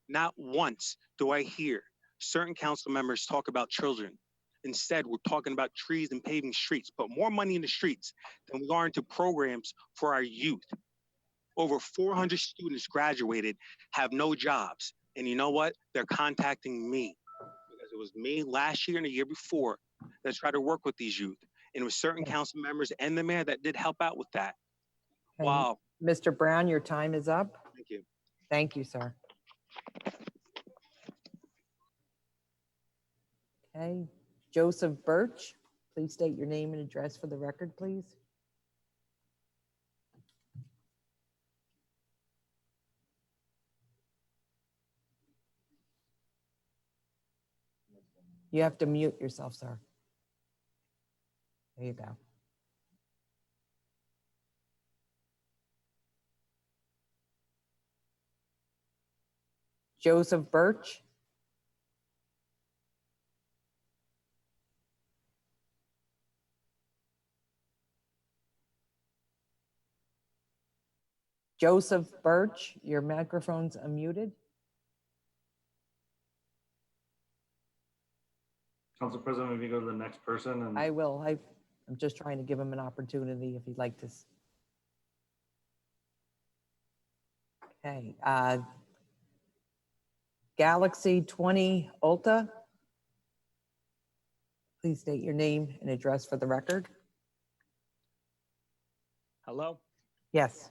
Not once do I hear certain council members talk about children. Instead, we're talking about trees and paving streets, put more money in the streets than we are into programs for our youth. Over 400 students graduated, have no jobs. And you know what? They're contacting me because it was me last year and the year before that tried to work with these youth. And it was certain council members and the mayor that did help out with that. Okay. Wow. Mr. Brown, your time is up. Thank you. Thank you, sir. Okay, Joseph Birch, please state your name and address for the record, please. You have to mute yourself, sir. There you go. Joseph Birch. Joseph Birch, your microphone's unmuted. Council President, if you go to the next person and I will. I'm just trying to give him an opportunity if he'd like to. Okay. Galaxy 20 Ulta. Please state your name and address for the record. Hello, Yes.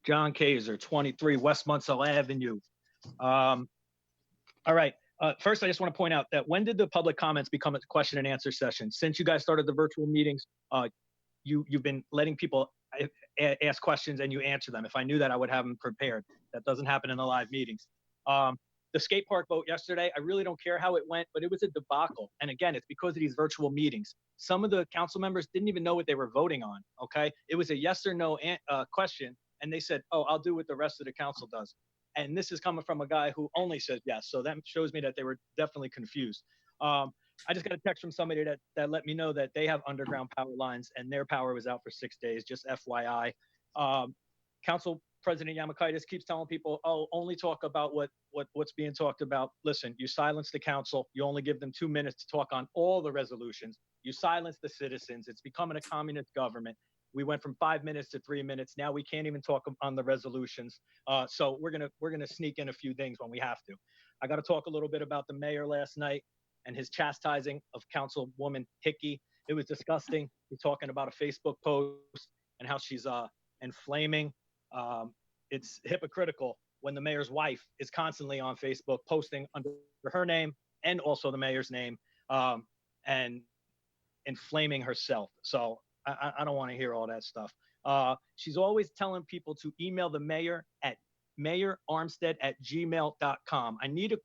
John Kaiser, 23 West Munsell Avenue. All right, First, I just want to point out that when did the public comments become a question and answer session? Since you guys started the virtual meetings, you've been letting people ask questions and you answer them. If I knew that, I would have them prepared. That doesn't happen in the live meetings. The skate park vote yesterday, I really don't care how it went, but it was a debacle. And again, it's because of these virtual meetings. Some of the council members didn't even know what they were voting on, okay? It was a yes or no question, and they said, oh, I'll do what the rest of the council does. And this is coming from a guy who only says yes. So that shows me that they were definitely confused. I just got a text from somebody that let me know that they have underground power lines and their power was out for 6 days, just FYI. Council President Yamakaitis keeps telling people, oh, only talk about what's being talked about. Listen, you silence the council. You only give them 2 minutes to talk on all the resolutions. You silence the citizens. It's becoming a communist government. We went from 5 minutes to 3 minutes. Now we can't even talk on the resolutions. So we're gonna sneak in a few things when we have to. I got to talk a little bit about the mayor last night and his chastising of Councilwoman Hickey. It was disgusting. He's talking about a Facebook post and how she's inflaming. It's hypocritical when the mayor's wife is constantly on Facebook posting under her name and also the mayor's name and inflaming herself. So I don't want to hear all that stuff. She's always telling people to email the mayor at mayorarmstead@gmail.com. I need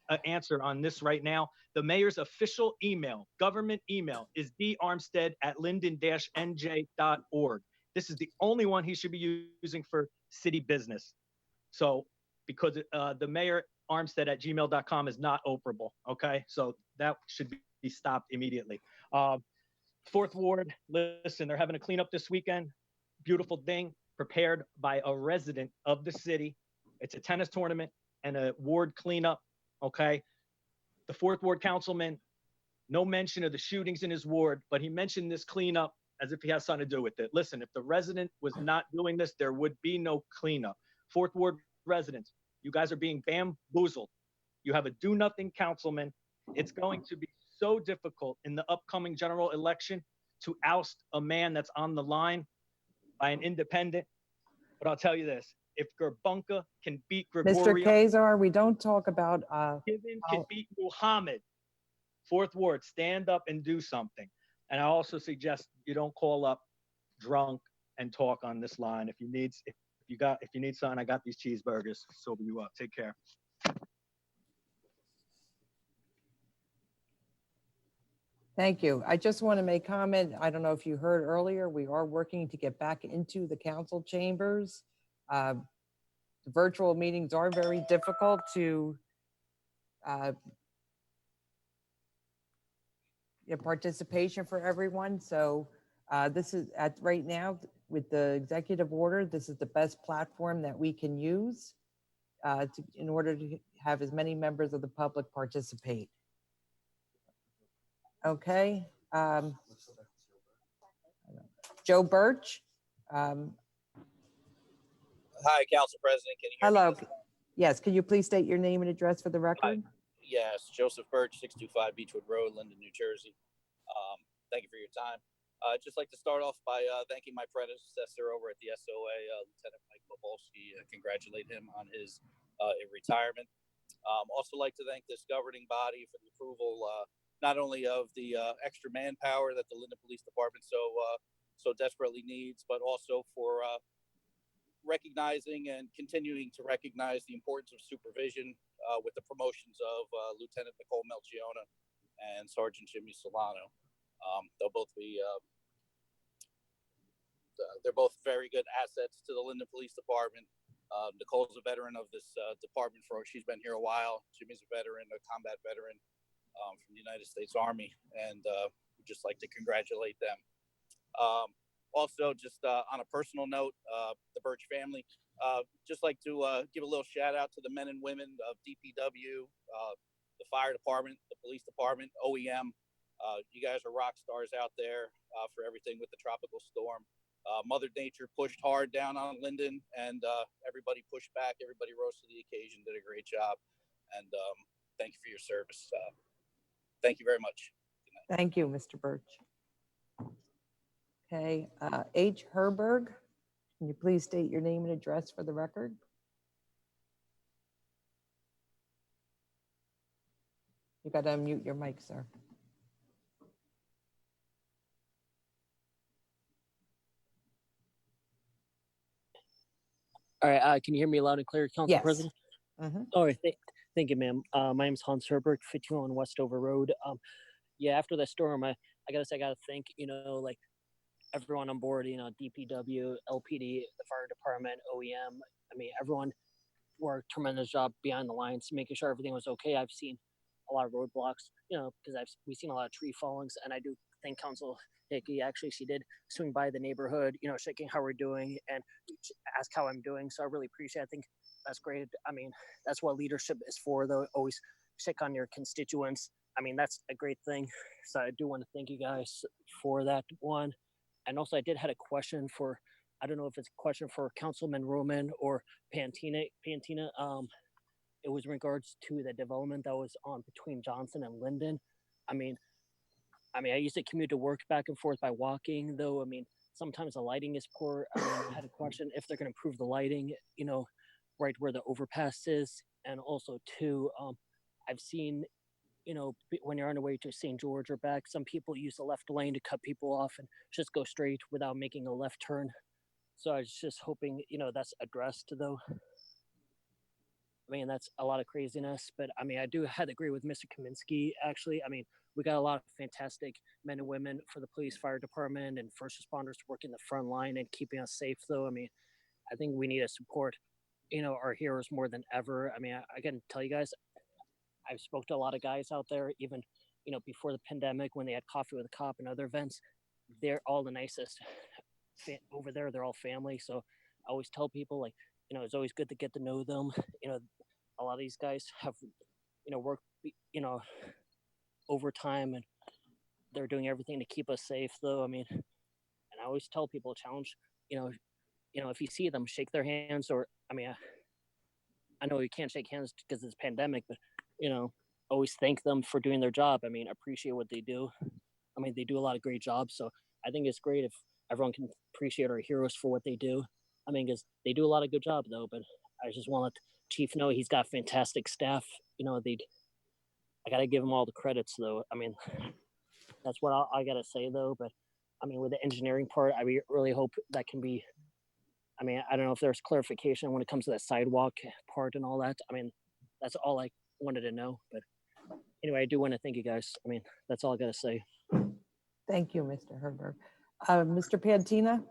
an answer on this right now. The mayor's official email, government email, is drinden-nj.org. This is the only one he should be using for city business. So because the mayor armstead@gmail.com is not operable, okay? So that should be stopped immediately. Fourth Ward, listen, they're having a cleanup this weekend. Beautiful thing, prepared by a resident of the city. It's a tennis tournament and a ward cleanup, okay? The Fourth Ward councilman, no mention of the shootings in his ward, but he mentioned this cleanup as if he has something to do with it. Listen, if the resident was not doing this, there would be no cleanup. Fourth Ward residents, you guys are being bamboozled. You have a do-nothing councilman. It's going to be so difficult in the upcoming general election to oust a man that's on the line by an independent. But I'll tell you this, if Gerbunka can beat Gregorio, Mr. Kazar, we don't talk about, Given can beat Muhammad. Fourth Ward, stand up and do something. And I also suggest you don't call up drunk and talk on this line. If you need something, I got these cheeseburgers. Sober you up. Take care. Thank you. I just want to make comment. I don't know if you heard earlier, we are working to get back into the council chambers. The virtual meetings are very difficult to participation for everyone. So this is right now with the executive order, this is the best platform that we can use in order to have as many members of the public participate. Okay. Joe Birch. Hi, Council President. Can you hear Hello. me? Yes, can you please state your name and address for the record? Yes, Joseph Birch, 625 Beechwood Road, Linden, New Jersey. Thank you for your time. I'd just like to start off by thanking my predecessor over at the SOA, Lieutenant Mike Bobolski. Congratulate him on his retirement. Also like to thank this governing body for the approval not only of the extra manpower that the Linden Police Department so desperately needs, but also for recognizing and continuing to recognize the importance of supervision with the promotions of Lieutenant Nicole Melchiona and Sergeant Jimmy Solano. They'll both be they're both very good assets to the Linden Police Department. Nicole's a veteran of this department she's been here a while. Jimmy's a veteran, a combat veteran from the United States Army, and we'd just like to congratulate them. Also, just on a personal note, the Birch family, just like to give a little shout out to the men and women of DPW, the fire department, the police department, OEM. You guys are rock stars out there for everything with the tropical storm. Mother Nature pushed hard down on Linden, and everybody pushed back. Everybody rose to the occasion, did a great job. And thank you for your service. Thank you very much. Thank you, Mr. Birch. Okay, H. Herberg, can you please state your name and address for the record? You got to unmute your mic, sir. All right, can you hear me loud and clear, Council Yes. President? All right, thank you, ma'am. My name's Hans Herbert, 51 Westover Road. Yeah, after the storm, I gotta say, I gotta thank, like everyone on board, DPW, LPD, the fire department, OEM. I mean, everyone worked a tremendous job behind the lines, making sure everything was okay. I've seen a lot of roadblocks, because we've seen a lot of tree fallings, and I do thank Council Hickey. Actually, she did swing by the neighborhood, checking how we're doing and ask how I'm doing. So I really appreciate it. I think that's great. I mean, that's what leadership is for, though. Always check on your constituents. I mean, that's a great thing. So I do want to thank you guys for that one. And also, I did had a question for, I don't know if it's a question for Councilman Roman or Pantina. It was in regards to the development that was on between Johnson and Linden. I mean, I used to commute to work back and forth by walking, though. I mean, sometimes the lighting is poor. I had a question if they're going to improve the lighting, right where the overpass is. And also, too, I've seen, when you're on the way to St. George or back, some people use the left lane to cut people off and just go straight without making a left turn. So I was just hoping, that's addressed, though. I mean, that's a lot of craziness, but I mean, I do have to agree with Mr. Kaminsky, actually. I mean, we got a lot of fantastic men and women for the police, fire department, and first responders working the front line and keeping us safe, though. I mean, I think we need to support, our heroes more than ever. I mean, I can tell you guys, I've spoke to a lot of guys out there, even, before the pandemic, when they had coffee with a cop and other events. They're all the nicest over there. They're all family. So I always tell people, like, it's always good to get to know them. A lot of these guys have, worked, overtime, and they're doing everything to keep us safe, though. I mean, and I always tell people, challenge, if you see them, shake their hands, or, I mean, I know you can't shake hands because it's a pandemic, but, always thank them for doing their job. I mean, appreciate what they do. I mean, they do a lot of great jobs. So I think it's great if everyone can appreciate our heroes for what they do. I mean, because they do a lot of good job, though, but I just want to let Chief know he's got fantastic staff. I got to give him all the credits, though. I mean, that's what I got to say, though. But I mean, with the engineering part, I really hope that can be, I mean, I don't know if there's clarification when it comes to that sidewalk part and all that. I mean, that's all I wanted to know. But anyway, I do want to thank you guys. I mean, that's all I got to say. Thank you, Mr. Herbert. Mr. Pantina?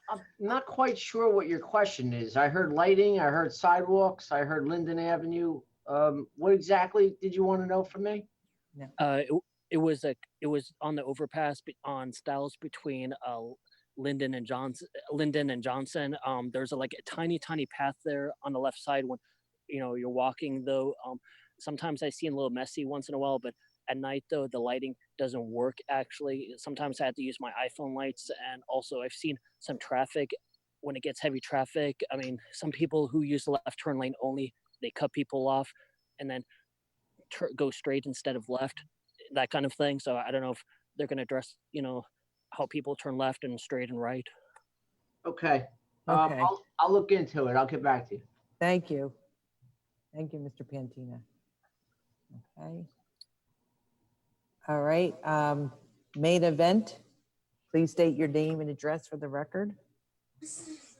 I'm not quite sure what your question is. I heard lighting, I heard sidewalks, I heard Linden Avenue. What exactly did you want to know from me? It was on the overpass on Stiles between Linden and Johnson. There's like a tiny path there on the left side when you're walking, though. Sometimes I see it a little messy once in a while, but at night, though, the lighting doesn't work, actually. Sometimes I have to use my iPhone lights, and also I've seen some traffic when it gets heavy traffic. I mean, some people who use the left turn lane only, they cut people off and then go straight instead of left, that kind of thing. So I don't know if they're going to address, how people turn left and straight and right. Okay. Okay. I'll look into it. I'll get back to you. Thank you. Thank you, Mr. Pantina. Okay. All right. Main event. Please state your name and address for the record.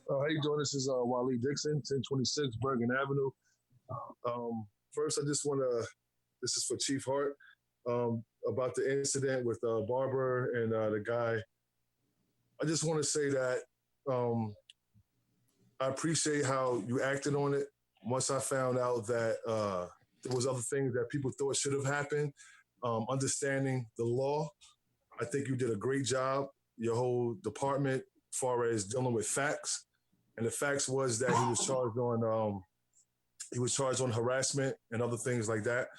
How you doing? This is Waleed Dixon, 1026 Bergen Avenue. First, I just want to, this is for Chief Hart, about the incident with Barbara and the guy. I just want to say that I appreciate how you acted on it. Once I found out that there was other things that people thought should have happened, understanding the law, I think you did a great job, your whole department, as far as dealing with facts. And the facts was that he was charged on harassment and other things like that.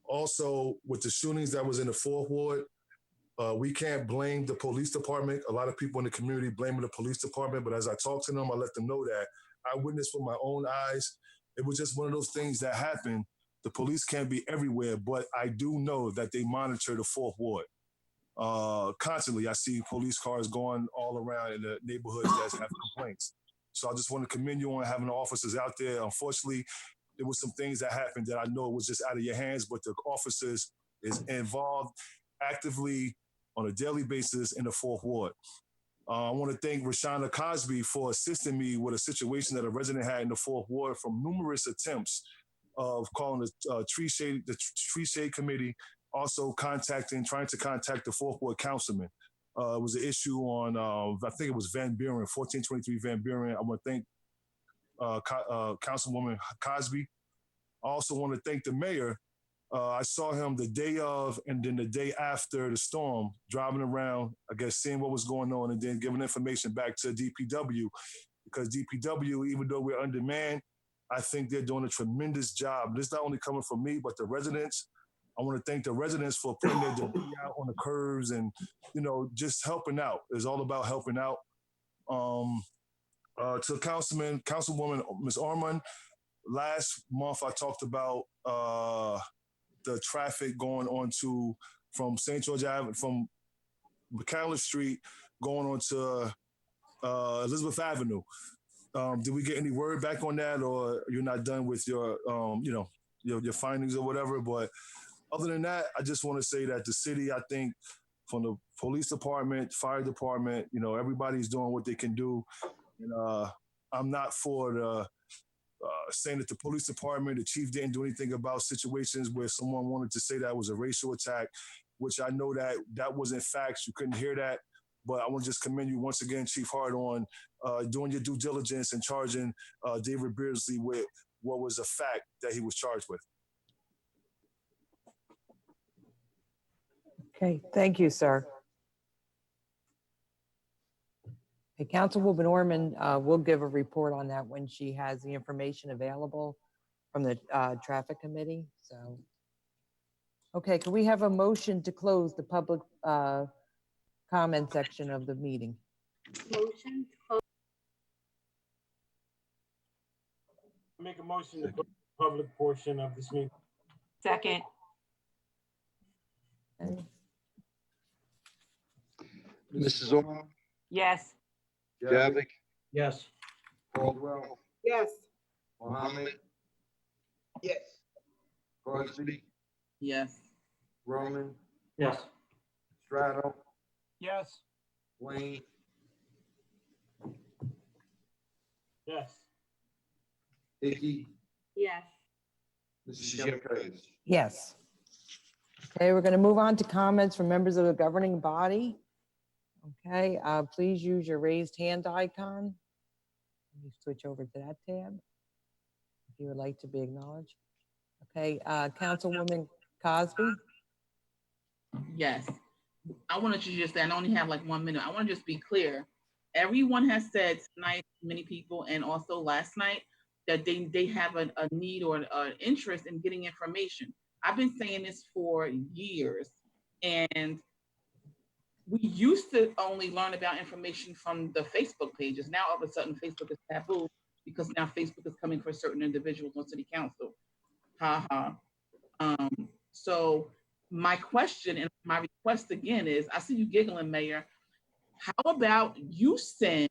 Also, with the shootings that was in the 4th Ward, we can't blame the police department. A lot of people in the community blaming the police department, but as I talk to them, I let them know that I witnessed with my own eyes. It was just one of those things that happened. The police can't be everywhere, but I do know that they monitor the 4th Ward. Constantly, I see police cars going all around in the neighborhoods that have complaints. So I just want to commend you on having the officers out there. Unfortunately, there was some things that happened that I know it was just out of your hands, but the officers is involved actively on a daily basis in the Fourth Ward. I want to thank Rashonda Cosby for assisting me with a situation that a resident had in the Fourth Ward from numerous attempts of calling the tree shade committee, also trying to contact the Fourth Ward councilman. It was an issue on, I think it was Van Buren, 1423 Van Buren. I want to thank Councilwoman Cosby. I also want to thank the mayor. I saw him the day of and then the day after the storm, driving around, I guess, seeing what was going on and then giving information back to DPW, because DPW, even though we're undermanned, I think they're doing a tremendous job. This is not only coming from me, but the residents. I want to thank the residents for putting their debris out on the curves and, just helping out. It's all about helping out. To Councilwoman Ms. ORMON, last month I talked about the traffic going on from St. George Avenue, from McCallum Street going on to Elizabeth Avenue. Did we get any word back on that, or you're not done with your findings or whatever? But other than that, I just want to say that the city, I think, from the police department, fire department, everybody's doing what they can do. And I'm not for the saying that the police department, the chief didn't do anything about situations where someone wanted to say that was a racial attack, which I know that wasn't facts. You couldn't hear that. But I want to just commend you once again, Chief Hart, on doing your due diligence and charging David Beardsley with what was a fact that he was charged with. Okay, thank you, sir. Okay, Councilwoman Orman will give a report on that when she has the information available from the traffic committee. So, okay, can we have a motion to close the public comment section of the meeting? Motion. Make a motion to close the public portion of this meeting. Second. Okay. Mrs. Orr, Yes. JAVICK, Yes. Caldwell, Yes. Mohammed, Yes. Crosby, Yes. Roman, Yes. Strato, Yes. Wayne, Yes. Hickey, Yes. Mrs. Yamikai. Yes. Okay, we're going to move on to comments from members of the governing body. Okay, please use your raised hand icon. Let me switch over to that tab if you would like to be acknowledged. Okay, Councilwoman Cosby. Yes. I wanted you to just say, I only have like 1 minute. I want to just be clear. Everyone has said tonight, many people, and also last night, that they have a need or an interest in getting information. I've been saying this for years, and we used to only learn about information from the Facebook pages. Now, all of a sudden, Facebook is taboo because now Facebook is coming for certain individuals on city council. Ha ha. So my question and my request again is, I see you giggling, Mayor. How about you send,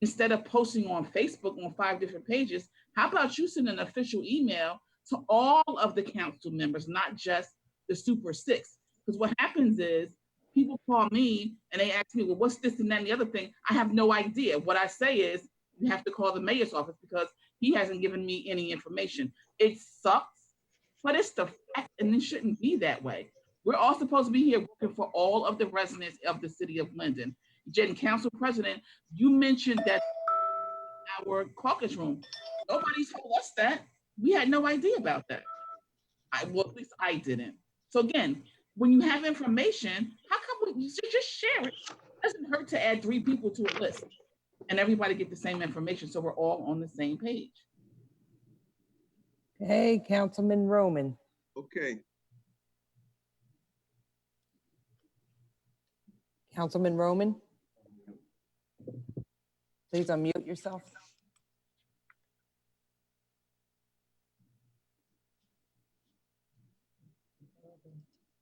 instead of posting on Facebook on 5 different pages, how about you send an official email to all of the council members, not just the Super 6? Because what happens is people call me and they ask me, well, what's this and that and the other thing? I have no idea. What I say is, you have to call the mayor's office because he hasn't given me any information. It sucks, but it's the fact, and it shouldn't be that way. We're all supposed to be here working for all of the residents of the city of Linden. Jen, Council President, you mentioned that our caucus room. Nobody's told us that. We had no idea about that. Well, at least I didn't. So again, when you have information, how come we just share it? It doesn't hurt to add 3 people to a list and everybody get the same information so we're all on the same page. Okay, Councilman Roman. Okay. Councilman Roman. Please unmute yourself.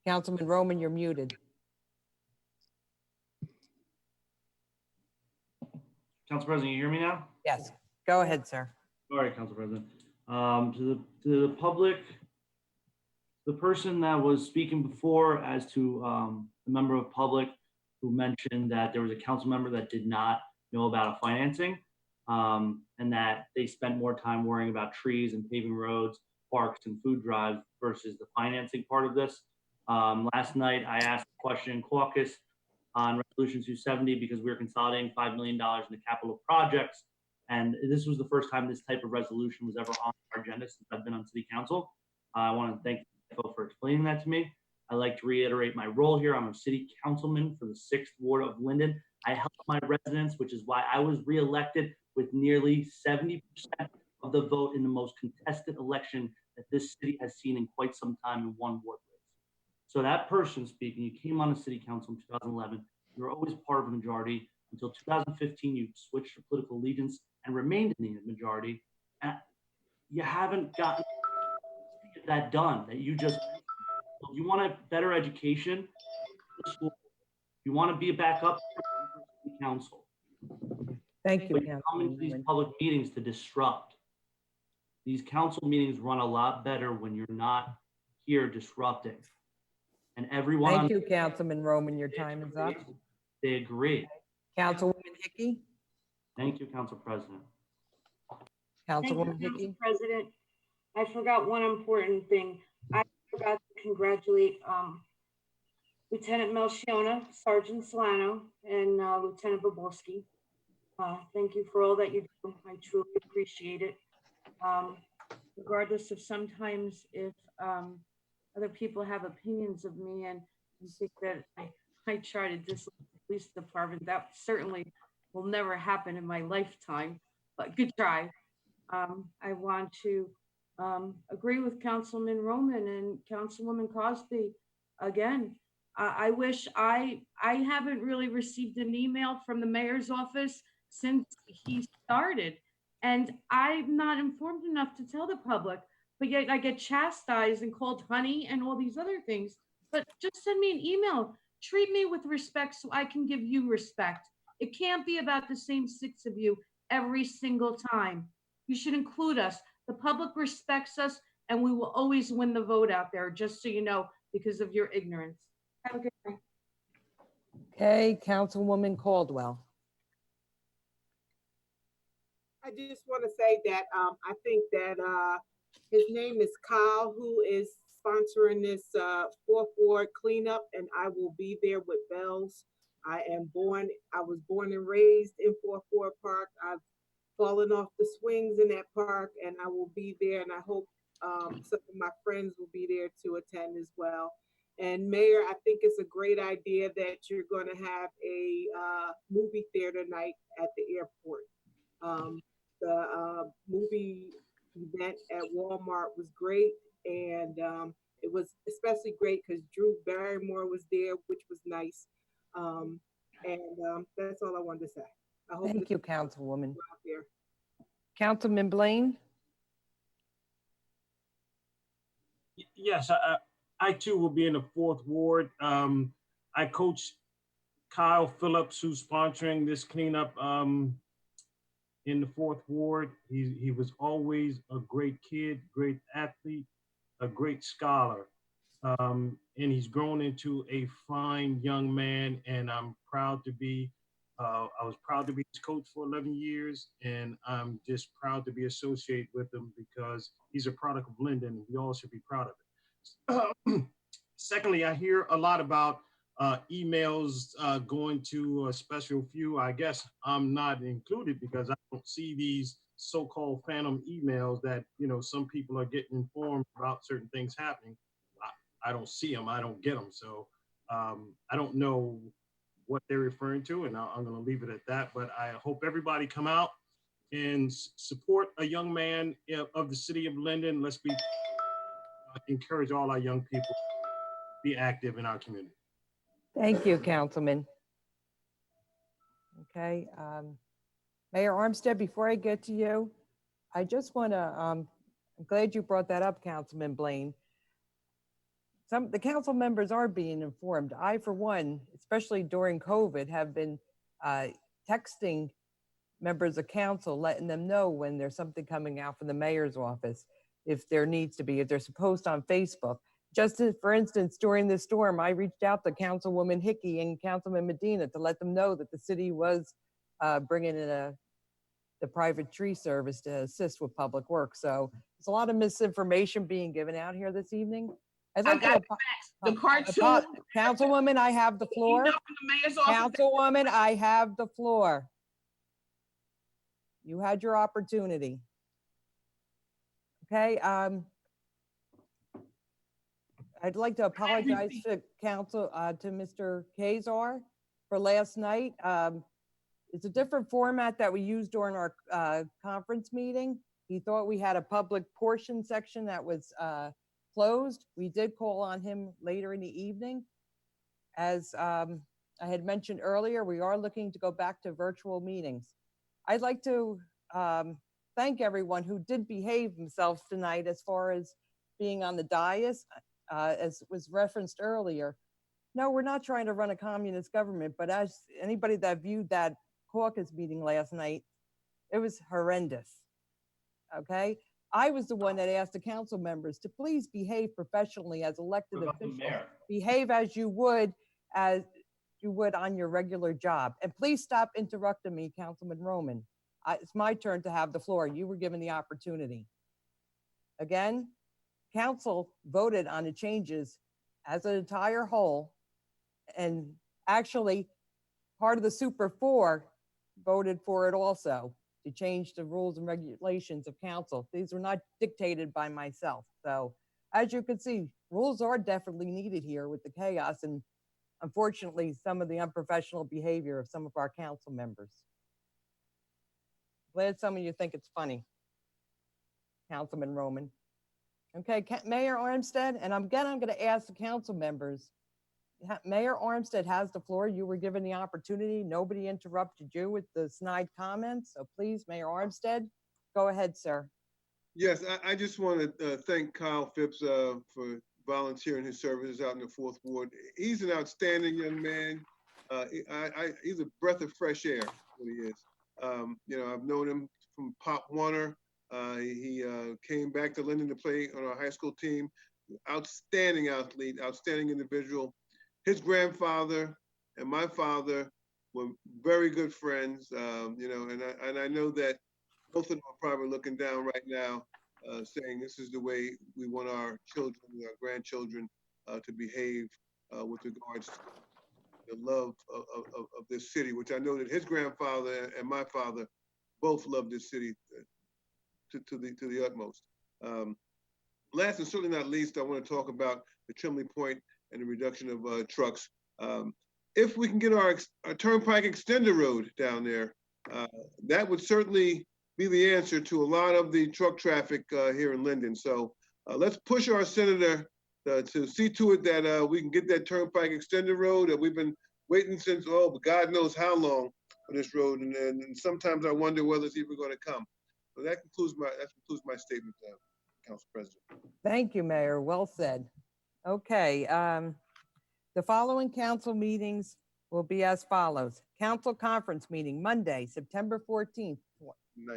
Councilman Roman, you're muted. Council President, you hear me now? Yes, go ahead, sir. All right, Council President. To the public, the person that was speaking before as to the member of public who mentioned that there was a council member that did not know about a financing, and that they spent more time worrying about trees and paving roads, parks and food drives versus the financing part of this. Last night, I asked a question in caucus on Resolution 270 because we were consolidating $5 million into capital projects. And this was the first time this type of resolution was ever on our agenda since I've been on city council. I want to thank you for explaining that to me. I'd like to reiterate my role here. I'm a city councilman for the 6th Ward of Linden. I help my residents, which is why I was reelected with nearly 70% of the vote in the most contested election that this city has seen in quite some time in one ward race. So that person speaking, you came on the city council in 2011, you were always part of a majority until 2015, you switched your political allegiance and remained in the majority. And you haven't gotten that done that you just mentioned. If you want a better education, you want to be a backup city council. Thank you, But you come into these public meetings to disrupt. These council meetings run a lot better when you're not here disrupting. And everyone. Thank you, Councilman Roman. Your time is up. They agree. Councilwoman Hickey. Thank you, Council President. Councilwoman Thank you, Hickey. Council President. I forgot one important thing. I forgot to congratulate Lieutenant Melchiona, Sergeant Solano, and Lieutenant Boborski. Thank you for all that you do. I truly appreciate it. Regardless of sometimes if other people have opinions of me and think that I try to dislike the police department, that certainly will never happen in my lifetime, but good try. I want to agree with Councilman Roman and Councilwoman Cosby again. I wish I haven't really received an email from the mayor's office since he started, and I'm not informed enough to tell the public, but yet I get chastised and called honey and all these other things. But just send me an email. Treat me with respect so I can give you respect. It can't be about the same 6 of you every single time. You should include us. The public respects us, and we will always win the vote out there, just so you know, because of your ignorance. Have a good night. Okay, Councilwoman Caldwell. I just want to say that I think that his name is Kyle, who is sponsoring this 4th Ward cleanup, and I will be there with bells. I was born and raised in 4th Ward Park. I've fallen off the swings in that park, and I will be there, and I hope some of my friends will be there to attend as well. And Mayor, I think it's a great idea that you're going to have a movie theater night at the airport. The movie event at Walmart was great, and it was especially great because Drew Barrymore was there, which was nice. That's all I wanted to say. I hope Thank you, Councilwoman. Here. Councilman Blaine. Yes, I too will be in the 4th Ward. I coach Kyle Phillips, who's sponsoring this cleanup in the 4th Ward. He was always a great kid, great athlete, a great scholar. And he's grown into a fine young man, and I'm proud to be, I was proud to be his coach for 11 years, and I'm just proud to be associated with him because he's a product of Linden, and we all should be proud of it. Secondly, I hear a lot about emails going to a special few. I guess I'm not included because I don't see these so-called phantom emails that, you know, some people are getting informed about certain things happening. I don't see them, I don't get them. So I don't know what they're referring to, and I'm going to leave it at that. But I hope everybody come out and support a young man of the city of Linden. Let's be encourage all our young people to be active in our community. Thank you, Councilman. Okay, Mayor Armstead, before I get to you, I just want to, I'm glad you brought that up, Councilman Blaine. The council members are being informed. I, for one, especially during COVID, have been texting members of council, letting them know when there's something coming out from the mayor's office, if there needs to be, if there's a post on Facebook. Just as, for instance, during this storm, I reached out to Councilwoman Hickey and Councilman Medina to let them know that the city was bringing in the private tree service to assist with public work. So there's a lot of misinformation being given out here this evening. I'd like to, The cartoon. Councilwoman, I have the floor. Email from the mayor's office. Councilwoman, I have the floor. You had your opportunity. Okay, I'd like to apologize to council, to Mr. Kazar for last night. It's a different format that we used during our conference meeting. He thought we had a public portion section that was closed. We did call on him later in the evening. As I had mentioned earlier, we are looking to go back to virtual meetings. I'd like to thank everyone who did behave themselves tonight as far as being on the dais. As was referenced earlier, no, we're not trying to run a communist government, but as anybody that viewed that caucus meeting last night, it was horrendous. Okay, I was the one that asked the council members to please behave professionally as elected officials. Behave as you would on your regular job, and please stop interrupting me, Councilman Roman. It's my turn to have the floor. You were given the opportunity. Again, council voted on the changes as an entire whole, and actually part of the Super 4 voted for it also, to change the rules and regulations of council. These were not dictated by myself. So as you can see, rules are definitely needed here with the chaos and unfortunately some of the unprofessional behavior of some of our council members. Glad some of you think it's funny, Councilman Roman. Okay, Mayor Armstead, and again, I'm going to ask the council members. Mayor Armstead has the floor. You were given the opportunity. Nobody interrupted you with the snide comments. So please, Mayor Armstead, go ahead, sir. Yes, I just want to thank Kyle Phipps for volunteering his services out in the 4th Ward. He's an outstanding young man. He's a breath of fresh air, what he is. You know, I've known him from Pop Warner. He came back to Linden to play on our high school team. Outstanding athlete, outstanding individual. His grandfather and my father were very good friends, you know, and I know that both of them are probably looking down right now, saying this is the way we want our children, our grandchildren to behave with regards to the love of this city, which I know that his grandfather and my father both love this city to the utmost. Last and certainly not least, I want to talk about the Trimley Point and the reduction of trucks. If we can get our Turnpike Extender Road down there, that would certainly be the answer to a lot of the truck traffic here in Linden. So let's push our senator to see to it that we can get that Turnpike Extender Road. We've been waiting since, oh, God knows how long for this road. And sometimes I wonder whether it's even going to come. So that concludes my statement, Council President. Thank you, Mayor. Well said. Okay, the following council meetings will be as follows. Council conference meeting, Monday, September 14th.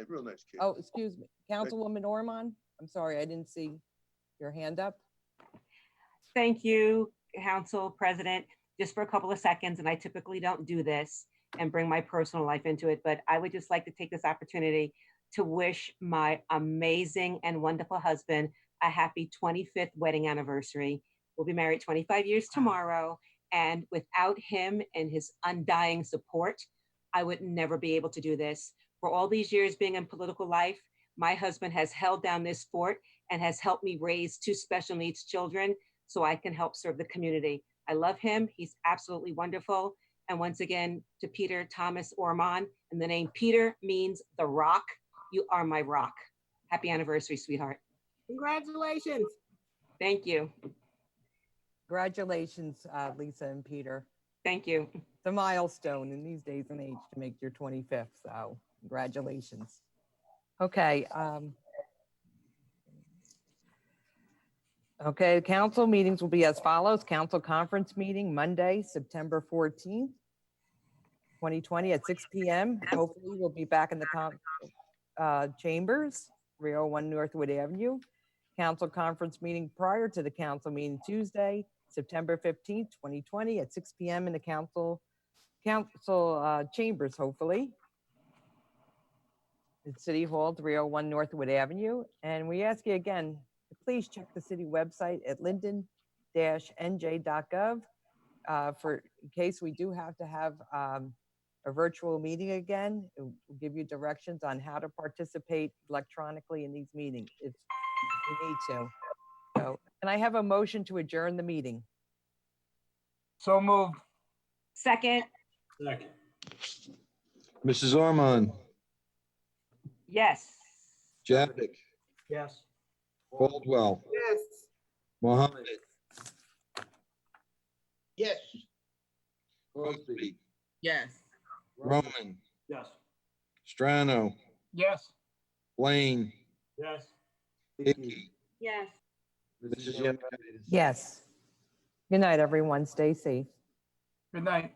Real nice kid. Oh, excuse me, Councilwoman Ormond. I'm sorry, I didn't see your hand up. Thank you, Council President. Just for a couple of seconds, and I typically don't do this and bring my personal life into it, but I would just like to take this opportunity to wish my amazing and wonderful husband a happy 25th wedding anniversary. We'll be married 25 years tomorrow, and without him and his undying support, I would never be able to do this. For all these years being in political life, my husband has held down this fort and has helped me raise 2 special needs children so I can help serve the community. I love him. He's absolutely wonderful. And once again, to Peter Thomas Ormond, and the name Peter means the rock. You are my rock. Happy anniversary, sweetheart. Congratulations. Thank you. Congratulations, Lisa and Peter. Thank you. It's a milestone in these days and age to make your 25th, so congratulations. Okay. Okay, council meetings will be as follows. Council conference meeting, Monday, September 14th. 2020 at 6 p.m. Hopefully, we'll be back in the chambers, 301 Northwood Avenue. Council conference meeting prior to the council meeting Tuesday, September 15th, 2020 at 6 p.m. in the council chambers, hopefully. At City Hall, 301 Northwood Avenue. And we ask you again, to please check the city website at linden-nj.gov for in case we do have to have a virtual meeting again. It will give you directions on how to participate electronically in these meetings if you need to. So, and I have a motion to adjourn the meeting. So moved. Second, Second. Mrs. Ormond, yes. JAVICK, Yes. Caldwell, Yes. Mohammed, Yes. Crosby, Yes. Roman, Yes. Strano, Yes. Blaine, Yes. Hickey, Yes. Mrs. Yamakaitis. Yes. Good night, everyone. Stay safe. Good night.